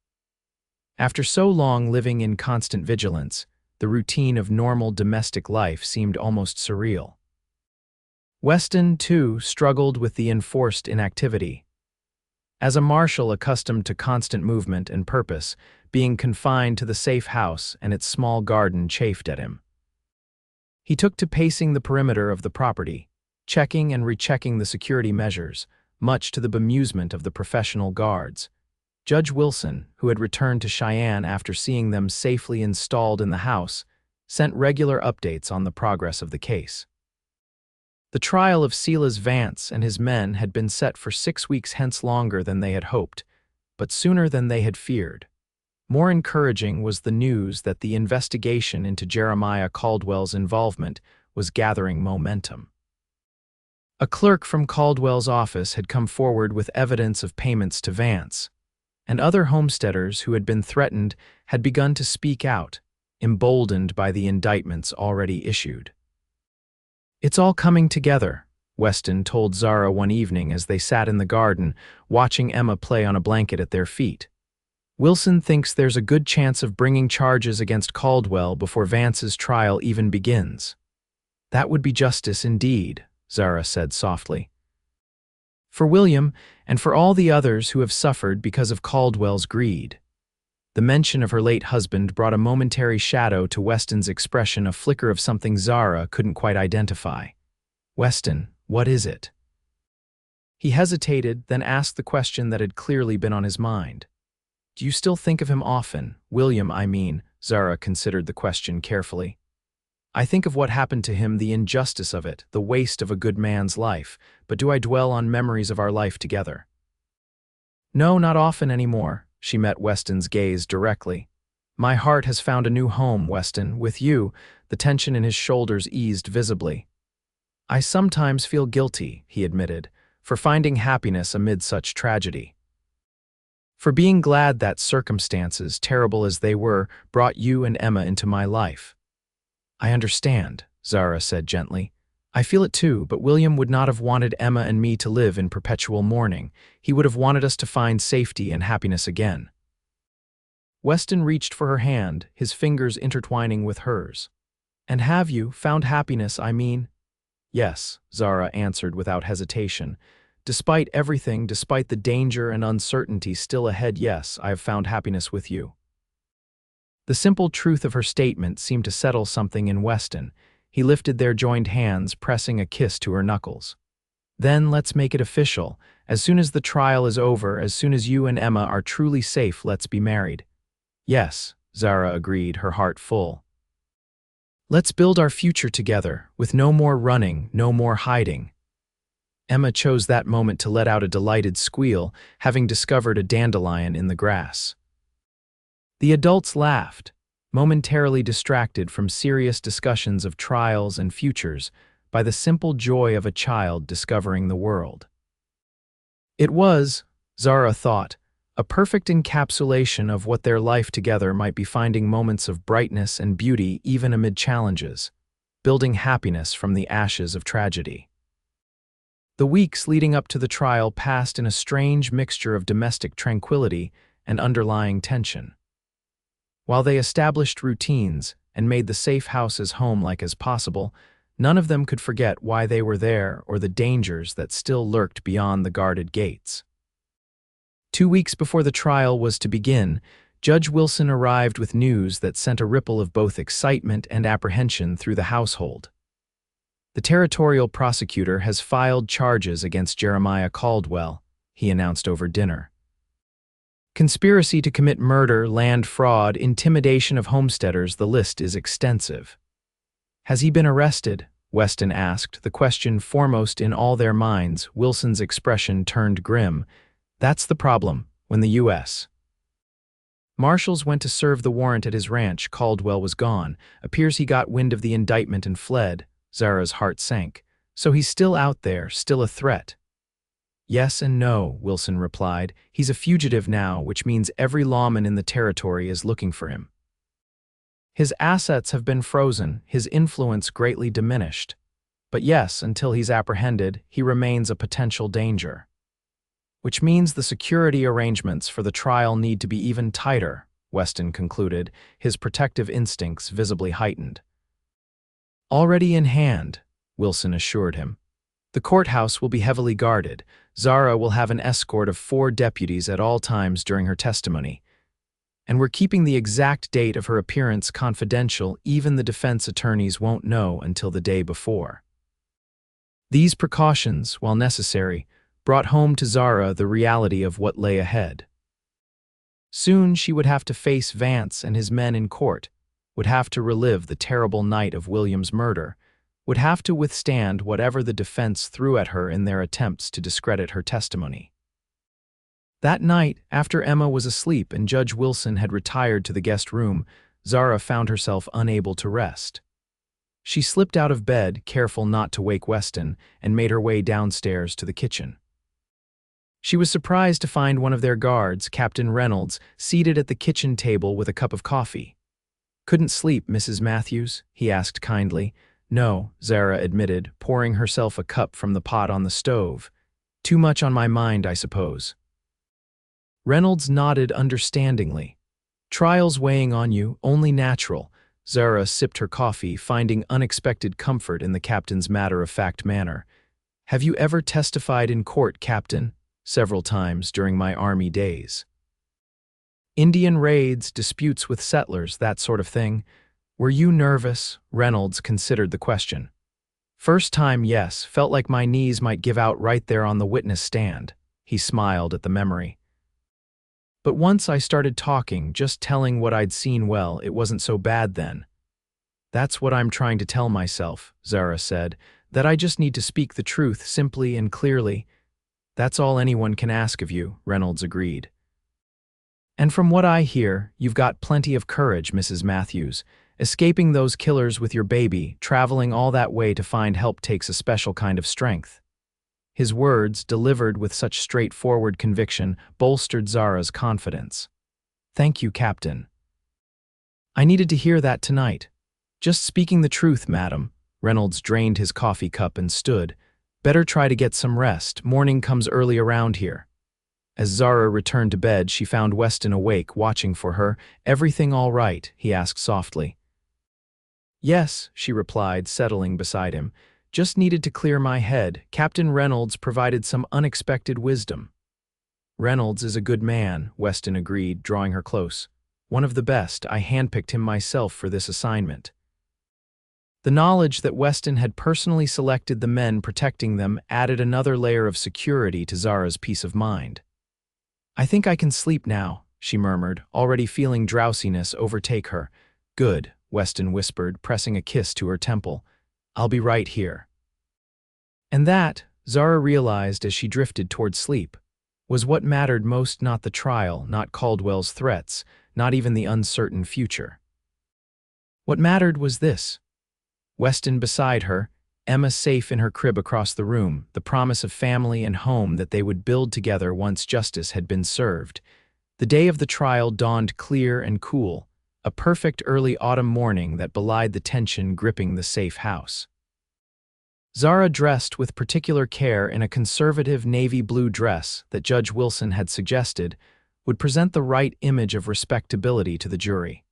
After so long living in constant vigilance, the routine of normal domestic life seemed almost surreal. Weston, too, struggled with the enforced inactivity. As a marshal accustomed to constant movement and purpose, being confined to the safe house and its small garden chafed at him. He took to pacing the perimeter of the property, checking and rechecking the security measures, much to the bemusement of the professional guards. Judge Wilson, who had returned to Cheyenne after seeing them safely installed in the house, sent regular updates on the progress of the case. The trial of Silas Vance and his men had been set for 6 weeks hence, longer than they had hoped, but sooner than they had feared. More encouraging was the news that the investigation into Jeremiah Caldwell's involvement was gathering momentum. A clerk from Caldwell's office had come forward with evidence of payments to Vance, and other homesteaders who had been threatened had begun to speak out, emboldened by the indictments already issued. "It's all coming together," Weston told Zara one evening as they sat in the garden, watching Emma play on a blanket at their feet. "Wilson thinks there's a good chance of bringing charges against Caldwell before Vance's trial even begins." "That would be justice indeed," Zara said softly. "For William, and for all the others who have suffered because of Caldwell's greed." The mention of her late husband brought a momentary shadow to Weston's expression, a flicker of something Zara couldn't quite identify. "Weston, what is it?" He hesitated, then asked the question that had clearly been on his mind. "Do you still think of him often? William, I mean." Zara considered the question carefully. "I think of what happened to him, the injustice of it, the waste of a good man's life, but do I dwell on memories of our life together?" "No, not often anymore." She met Weston's gaze directly. "My heart has found a new home, Weston, with you." The tension in his shoulders eased visibly. I sometimes feel guilty, he admitted, for finding happiness amid such tragedy. For being glad that circumstances, terrible as they were, brought you and Emma into my life. I understand, Zara said gently. I feel it too, but William would not have wanted Emma and me to live in perpetual mourning. He would have wanted us to find safety and happiness again. Weston reached for her hand, his fingers intertwining with hers. And have you found happiness, I mean? Yes, Zara answered without hesitation. Despite everything, despite the danger and uncertainty still ahead, yes, I have found happiness with you. The simple truth of her statement seemed to settle something in Weston. He lifted their joined hands, pressing a kiss to her knuckles. Then let's make it official. As soon as the trial is over, as soon as you and Emma are truly safe, let's be married. Yes, Zara agreed, her heart full. Let's build our future together, with no more running, no more hiding. Emma chose that moment to let out a delighted squeal, having discovered a dandelion in the grass. The adults laughed, momentarily distracted from serious discussions of trials and futures by the simple joy of a child discovering the world. It was, Zara thought, a perfect encapsulation of what their life together might be, finding moments of brightness and beauty even amid challenges, building happiness from the ashes of tragedy. The weeks leading up to the trial passed in a strange mixture of domestic tranquility and underlying tension. While they established routines and made the safe house as home-like as possible, none of them could forget why they were there or the dangers that still lurked beyond the guarded gates. 2 weeks before the trial was to begin, Judge Wilson arrived with news that sent a ripple of both excitement and apprehension through the household. The territorial prosecutor has filed charges against Jeremiah Caldwell, he announced over dinner. Conspiracy to commit murder, land fraud, intimidation of homesteaders, the list is extensive. Has he been arrested? Weston asked, the question foremost in all their minds. Wilson's expression turned grim. That's the problem, when the U.S. Marshals went to serve the warrant at his ranch. Caldwell was gone. Appears he got wind of the indictment and fled. Zara's heart sank. So he's still out there, still a threat. Yes and no, Wilson replied. He's a fugitive now, which means every lawman in the territory is looking for him. His assets have been frozen, his influence greatly diminished. But yes, until he's apprehended, he remains a potential danger. Which means the security arrangements for the trial need to be even tighter, Weston concluded, his protective instincts visibly heightened. Already in hand, Wilson assured him. The courthouse will be heavily guarded. Zara will have an escort of 4 deputies at all times during her testimony. And we're keeping the exact date of her appearance confidential. Even the defense attorneys won't know until the day before. These precautions, while necessary, brought home to Zara the reality of what lay ahead. Soon she would have to face Vance and his men in court, would have to relive the terrible night of William's murder, would have to withstand whatever the defense threw at her in their attempts to discredit her testimony. That night, after Emma was asleep and Judge Wilson had retired to the guest room, Zara found herself unable to rest. She slipped out of bed, careful not to wake Weston, and made her way downstairs to the kitchen. She was surprised to find one of their guards, Captain Reynolds, seated at the kitchen table with a cup of coffee. "Couldn't sleep, Mrs. Matthews?" he asked kindly. "No," Zara admitted, pouring herself a cup from the pot on the stove. "Too much on my mind, I suppose." Reynolds nodded understandingly. "Trials weighing on you, only natural." Zara sipped her coffee, finding unexpected comfort in the captain's matter-of-fact manner. "Have you ever testified in court, Captain?" "Several times during my army days." "Indian raids, disputes with settlers, that sort of thing. Were you nervous?" Reynolds considered the question. "First time, yes. Felt like my knees might give out right there on the witness stand." He smiled at the memory. "But once I started talking, just telling what I'd seen, well, it wasn't so bad then." "That's what I'm trying to tell myself," Zara said, "that I just need to speak the truth simply and clearly." "That's all anyone can ask of you," Reynolds agreed. "And from what I hear, you've got plenty of courage, Mrs. Matthews, Escaping those killers with your baby, traveling all that way to find help takes a special kind of strength." His words, delivered with such straightforward conviction, bolstered Zara's confidence. "Thank you, Captain. I needed to hear that tonight." "Just speaking the truth, madam." Reynolds drained his coffee cup and stood. "Better try to get some rest. Morning comes early around here." As Zara returned to bed, she found Weston awake, watching for her. "Everything all right?" he asked softly. "Yes," she replied, settling beside him. "Just needed to clear my head. Captain Reynolds provided some unexpected wisdom." "Reynolds is a good man," Weston agreed, drawing her close. "One of the best. I handpicked him myself for this assignment." The knowledge that Weston had personally selected the men protecting them added another layer of security to Zara's peace of mind. "I think I can sleep now," she murmured, already feeling drowsiness overtake her. "Good," Weston whispered, pressing a kiss to her temple. "I'll be right here." And that, Zara realized as she drifted toward sleep, was what mattered most. Not the trial, not Caldwell's threats, not even the uncertain future. What mattered was this: Weston beside her, Emma safe in her crib across the room, the promise of family and home that they would build together once justice had been served. The day of the trial dawned clear and cool, a perfect early autumn morning that belied the tension gripping the safe house. Zara, dressed with particular care in a conservative navy blue dress that Judge Wilson had suggested, would present the right image of respectability to the jury.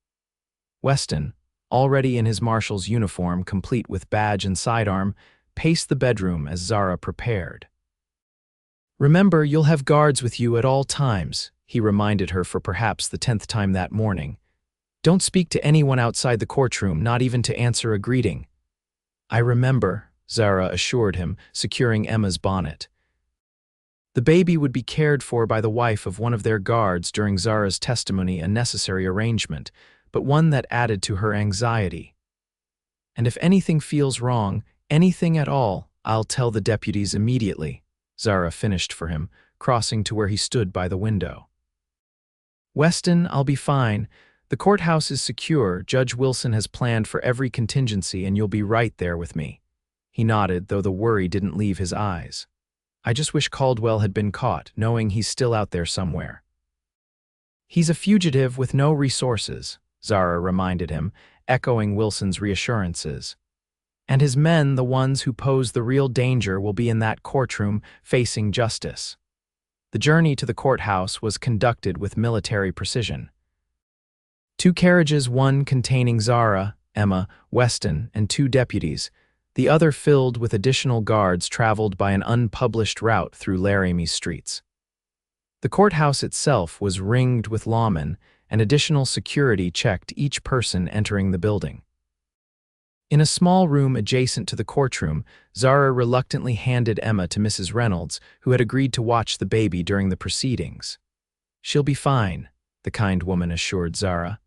Weston, already in his marshal's uniform, complete with badge and sidearm, paced the bedroom as Zara prepared. "Remember, you'll have guards with you at all times," he reminded her for perhaps the 10th time that morning. "Don't speak to anyone outside the courtroom, not even to answer a greeting." "I remember," Zara assured him, securing Emma's bonnet. The baby would be cared for by the wife of one of their guards during Zara's testimony, a necessary arrangement, but one that added to her anxiety. "And if anything feels wrong, anything at all, I'll tell the deputies immediately," Zara finished for him, crossing to where he stood by the window. "Weston, I'll be fine. The courthouse is secure. Judge Wilson has planned for every contingency, and you'll be right there with me." He nodded, though the worry didn't leave his eyes. "I just wish Caldwell had been caught, knowing he's still out there somewhere." "He's a fugitive with no resources," Zara reminded him, echoing Wilson's reassurances. "And his men, the ones who pose the real danger, will be in that courtroom facing justice." The journey to the courthouse was conducted with military precision. 2 carriages, one containing Zara, Emma, Weston, and 2 deputies, the other filled with additional guards, traveled by an unpublished route through Laramie streets. The courthouse itself was ringed with lawmen, and additional security checked each person entering the building. In a small room adjacent to the courtroom, Zara reluctantly handed Emma to Mrs. Reynolds, who had agreed to watch the baby during the proceedings. "She'll be fine," the kind woman assured Zara.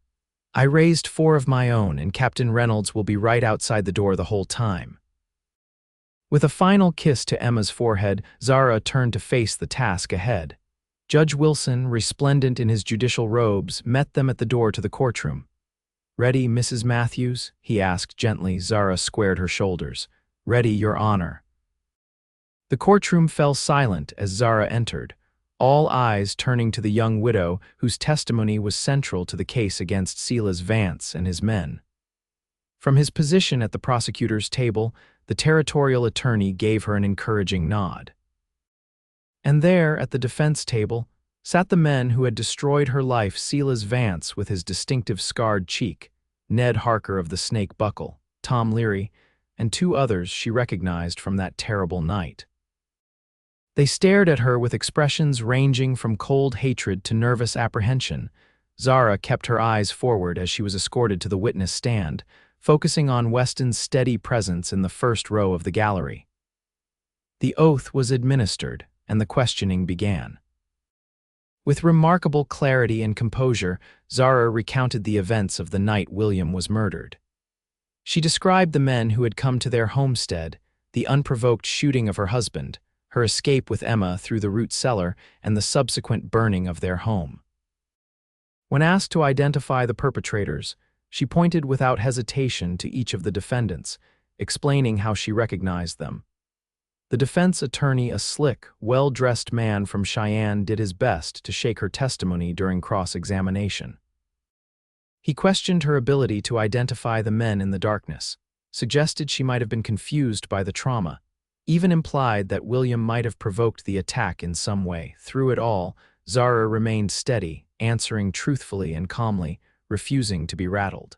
"I raised 4 of my own, and Captain Reynolds will be right outside the door the whole time." With a final kiss to Emma's forehead, Zara turned to face the task ahead. Judge Wilson, resplendent in his judicial robes, met them at the door to the courtroom. "Ready, Mrs. Matthews?" he asked gently. Zara squared her shoulders. "Ready, Your Honor." The courtroom fell silent as Zara entered, all eyes turning to the young widow whose testimony was central to the case against Silas Vance and his men. From his position at the prosecutor's table, the territorial attorney gave her an encouraging nod. And there, at the defense table, sat the men who had destroyed her life: Silas Vance with his distinctive scarred cheek, Ned Harker of the snake buckle, Tom Leary, and 2 others she recognized from that terrible night. They stared at her with expressions ranging from cold hatred to nervous apprehension. Zara kept her eyes forward as she was escorted to the witness stand, focusing on Weston's steady presence in the first row of the gallery. The oath was administered, and the questioning began. With remarkable clarity and composure, Zara recounted the events of the night William was murdered. She described the men who had come to their homestead, the unprovoked shooting of her husband, her escape with Emma through the root cellar, and the subsequent burning of their home. When asked to identify the perpetrators, She pointed without hesitation to each of the defendants, explaining how she recognized them. The defense attorney, a slick, well-dressed man from Cheyenne, did his best to shake her testimony during cross-examination. He questioned her ability to identify the men in the darkness, suggested she might have been confused by the trauma, even implied that William might have provoked the attack in some way. Through it all, Zara remained steady, answering truthfully and calmly, refusing to be rattled.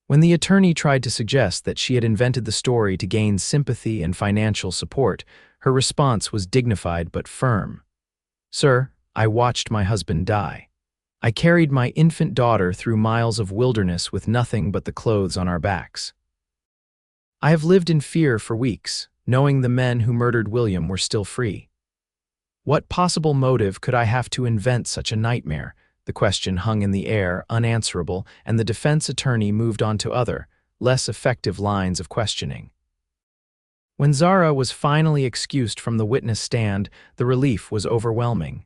When the attorney tried to suggest that she had invented the story to gain sympathy and financial support, her response was dignified but firm. "Sir, I watched my husband die. I carried my infant daughter through miles of wilderness with nothing but the clothes on our backs. I have lived in fear for weeks, knowing the men who murdered William were still free. What possible motive could I have to invent such a nightmare?" The question hung in the air, unanswerable, and the defense attorney moved on to other, less effective lines of questioning. When Zara was finally excused from the witness stand, the relief was overwhelming.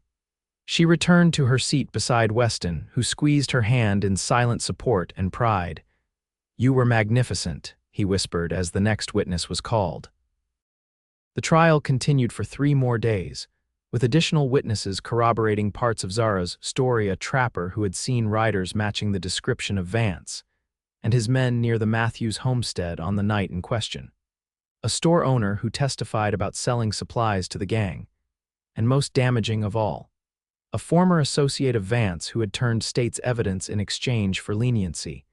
She returned to her seat beside Weston, who squeezed her hand in silent support and pride. "You were magnificent," he whispered as the next witness was called. The trial continued for 3 more days, with additional witnesses corroborating parts of Zara's story: a trapper who had seen riders matching the description of Vance, and his men near the Matthews homestead on the night in question, a store owner who testified about selling supplies to the gang, and most damaging of all, a former associate of Vance who had turned state's evidence in exchange for leniency,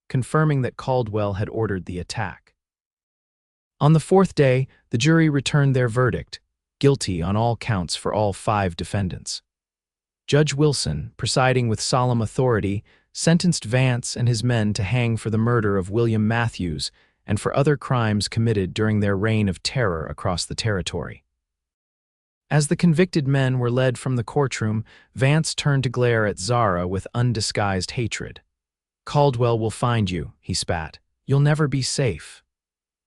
confirming that Caldwell had ordered the attack. On the 4th day, the jury returned their verdict: guilty on all counts for all 5 defendants. Judge Wilson, presiding with solemn authority, sentenced Vance and his men to hang for the murder of William Matthews and for other crimes committed during their reign of terror across the territory. As the convicted men were led from the courtroom, Vance turned to glare at Zara with undisguised hatred. "Caldwell will find you," he spat. "You'll never be safe."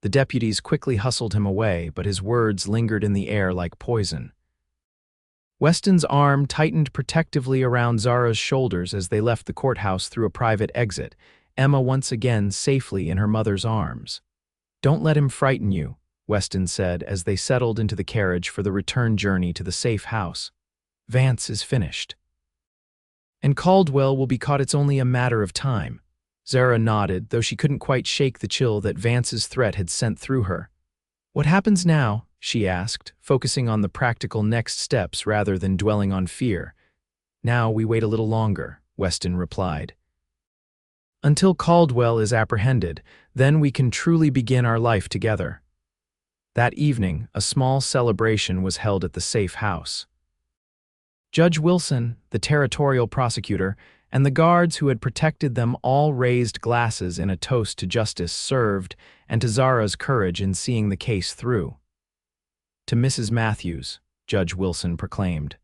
The deputies quickly hustled him away, but his words lingered in the air like poison. Weston's arm tightened protectively around Zara's shoulders as they left the courthouse through a private exit, Emma once again safely in her mother's arms. "Don't let him frighten you," Weston said as they settled into the carriage for the return journey to the safe house. "Vance is finished. And Caldwell will be caught. It's only a matter of time." Zara nodded, though she couldn't quite shake the chill that Vance's threat had sent through her. "What happens now?" she asked, focusing on the practical next steps rather than dwelling on fear. "Now we wait a little longer," Weston replied. "Until Caldwell is apprehended, then we can truly begin our life together." That evening, a small celebration was held at the safe house. Judge Wilson, the territorial prosecutor, and the guards who had protected them all raised glasses in a toast to justice served and to Zara's courage in seeing the case through. "To Mrs. Matthews," Judge Wilson proclaimed,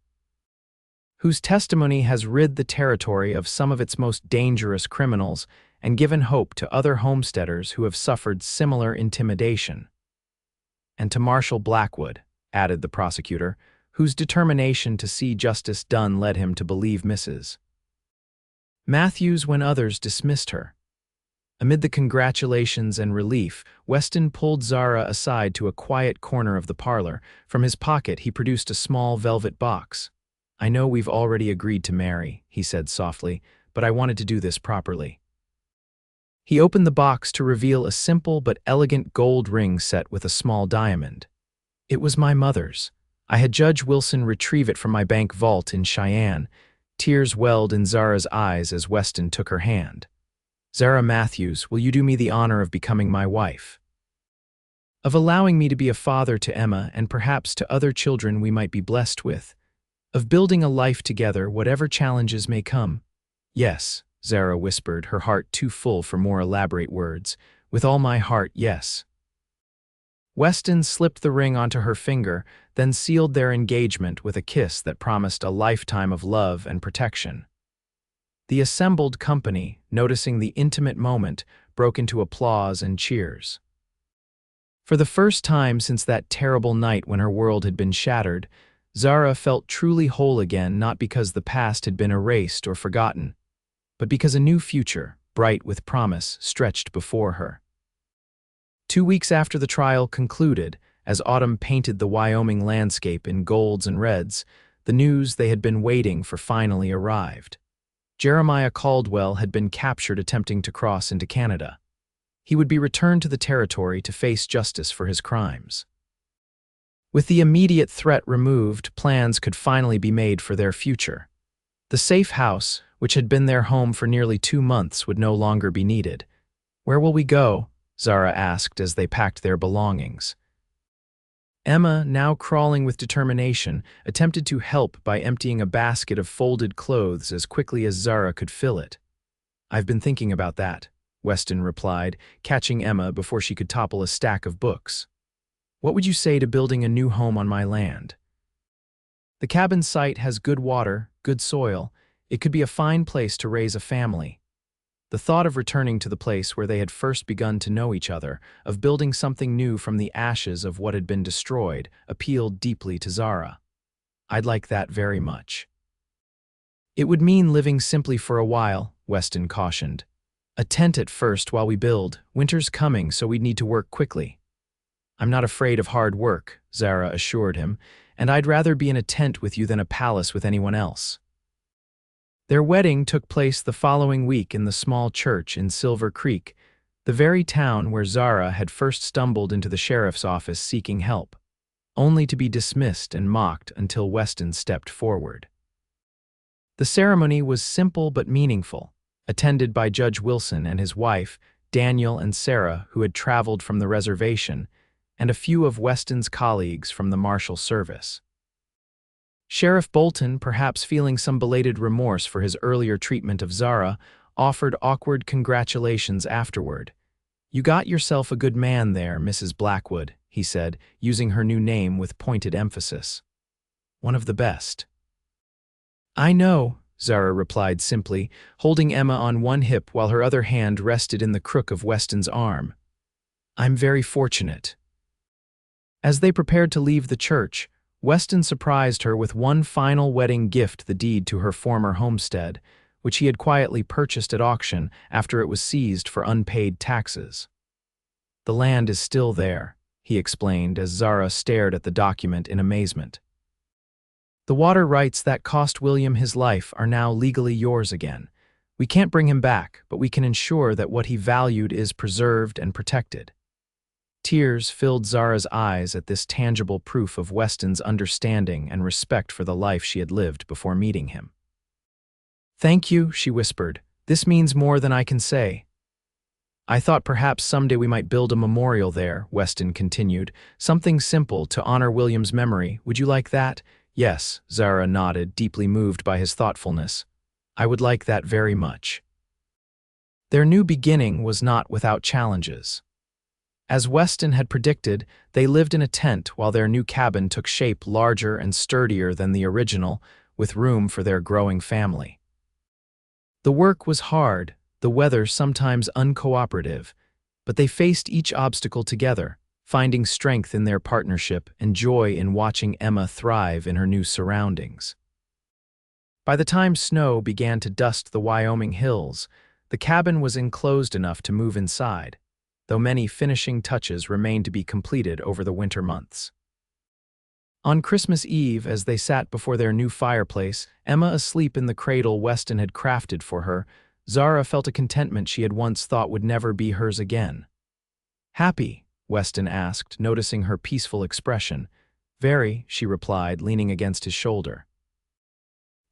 "whose testimony has rid the territory of some of its most dangerous criminals and given hope to other homesteaders who have suffered similar intimidation." "And to Marshal Blackwood," added the prosecutor, whose determination to see justice done led him to believe Mrs. Matthews when others dismissed her. Amid the congratulations and relief, Weston pulled Zara aside to a quiet corner of the parlor. From his pocket, he produced a small velvet box. "I know we've already agreed to marry," he said softly, "but I wanted to do this properly." He opened the box to reveal a simple but elegant gold ring set with a small diamond. "It was my mother's. I had Judge Wilson retrieve it from my bank vault in Cheyenne." Tears welled in Zara's eyes as Weston took her hand. "Zara Matthews, will you do me the honor of becoming my wife? Of allowing me to be a father to Emma and perhaps to other children we might be blessed with? Of building a life together, whatever challenges may come?" "Yes," Zara whispered, her heart too full for more elaborate words. "With all my heart, yes." Weston slipped the ring onto her finger, then sealed their engagement with a kiss that promised a lifetime of love and protection. The assembled company, noticing the intimate moment, broke into applause and cheers. For the first time since that terrible night when her world had been shattered, Zara felt truly whole again, not because the past had been erased or forgotten, but because a new future, bright with promise, stretched before her. 2 weeks after the trial concluded, as autumn painted the Wyoming landscape in golds and reds, the news they had been waiting for finally arrived. Jeremiah Caldwell had been captured attempting to cross into Canada. He would be returned to the territory to face justice for his crimes. With the immediate threat removed, plans could finally be made for their future. The safe house, which had been their home for nearly 2 months, would no longer be needed. "Where will we go?" Zara asked as they packed their belongings. Emma, now crawling with determination, attempted to help by emptying a basket of folded clothes as quickly as Zara could fill it. "I've been thinking about that," Weston replied, catching Emma before she could topple a stack of books. "What would you say to building a new home on my land? The cabin site has good water, good soil. It could be a fine place to raise a family." The thought of returning to the place where they had first begun to know each other, of building something new from the ashes of what had been destroyed, appealed deeply to Zara. "I'd like that very much." "It would mean living simply for a while," Weston cautioned. "A tent at first while we build. Winter's coming, so we'd need to work quickly." "I'm not afraid of hard work," Zara assured him, "and I'd rather be in a tent with you than a palace with anyone else." Their wedding took place the following week in the small church in Silver Creek, the very town where Zara had first stumbled into the sheriff's office seeking help, only to be dismissed and mocked until Weston stepped forward. The ceremony was simple but meaningful, attended by Judge Wilson and his wife, Daniel and Sarah, who had traveled from the reservation, and a few of Weston's colleagues from the Marshal Service. Sheriff Bolton, perhaps feeling some belated remorse for his earlier treatment of Zara, offered awkward congratulations afterward. "You got yourself a good man there, Mrs. Blackwood," he said, using her new name with pointed emphasis. "One of the best." "I know," Zara replied simply, holding Emma on one hip while her other hand rested in the crook of Weston's arm. "I'm very fortunate." As they prepared to leave the church, Weston surprised her with one final wedding gift, the deed to her former homestead, which he had quietly purchased at auction after it was seized for unpaid taxes. "The land is still there," he explained as Zara stared at the document in amazement. "The water rights that cost William his life are now legally yours again. We can't bring him back, but we can ensure that what he valued is preserved and protected." Tears filled Zara's eyes at this tangible proof of Weston's understanding and respect for the life she had lived before meeting him. "Thank you," she whispered. "This means more than I can say." "I thought perhaps someday we might build a memorial there," Weston continued. "Something simple to honor William's memory. Would you like that?" "Yes," Zara nodded, deeply moved by his thoughtfulness. "I would like that very much." Their new beginning was not without challenges. As Weston had predicted, they lived in a tent while their new cabin took shape larger and sturdier than the original, with room for their growing family. The work was hard, the weather sometimes uncooperative, but they faced each obstacle together, finding strength in their partnership and joy in watching Emma thrive in her new surroundings. By the time snow began to dust the Wyoming hills, the cabin was enclosed enough to move inside, though many finishing touches remained to be completed over the winter months. On Christmas Eve, as they sat before their new fireplace, Emma asleep in the cradle Weston had crafted for her, Zara felt a contentment she had once thought would never be hers again. "Happy?" Weston asked, noticing her peaceful expression. "Very," she replied, leaning against his shoulder.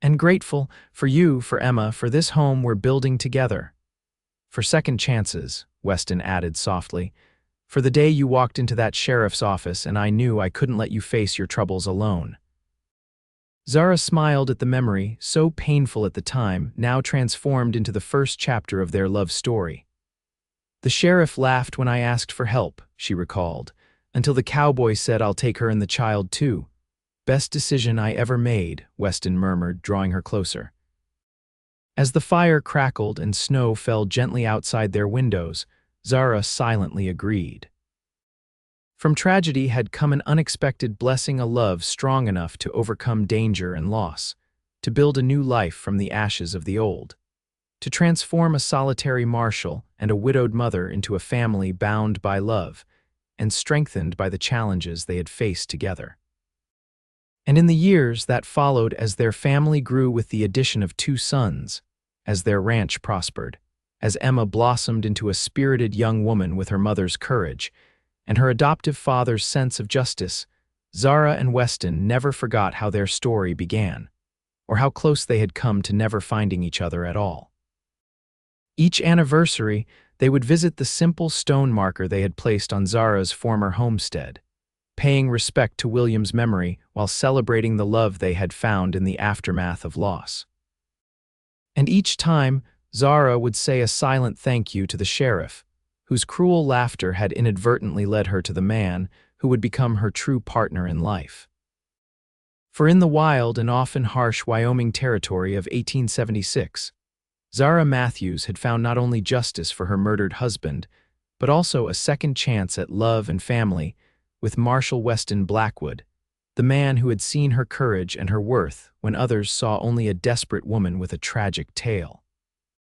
"And grateful, for you, for Emma, for this home we're building together. For second chances," Weston added softly. "For the day you walked into that sheriff's office and I knew I couldn't let you face your troubles alone." Zara smiled at the memory, so painful at the time, now transformed into the first chapter of their love story. "The sheriff laughed when I asked for help," she recalled, "until the cowboy said I'll take her and the child too. Best decision I ever made," Weston murmured, drawing her closer. As the fire crackled and snow fell gently outside their windows, Zara silently agreed. From tragedy had come an unexpected blessing, a love strong enough to overcome danger and loss, to build a new life from the ashes of the old. to transform a solitary marshal and a widowed mother into a family bound by love and strengthened by the challenges they had faced together. And in the years that followed, as their family grew with the addition of 2 sons, as their ranch prospered, as Emma blossomed into a spirited young woman with her mother's courage and her adoptive father's sense of justice, Zara and Weston never forgot how their story began, or how close they had come to never finding each other at all. Each anniversary, they would visit the simple stone marker they had placed on Zara's former homestead, paying respect to William's memory while celebrating the love they had found in the aftermath of loss. And each time, Zara would say a silent thank you to the sheriff, whose cruel laughter had inadvertently led her to the man who would become her true partner in life. For in the wild and often harsh Wyoming territory of 1876, Zara Matthews had found not only justice for her murdered husband, but also a second chance at love and family with Marshal Weston Blackwood, the man who had seen her courage and her worth when others saw only a desperate woman with a tragic tale.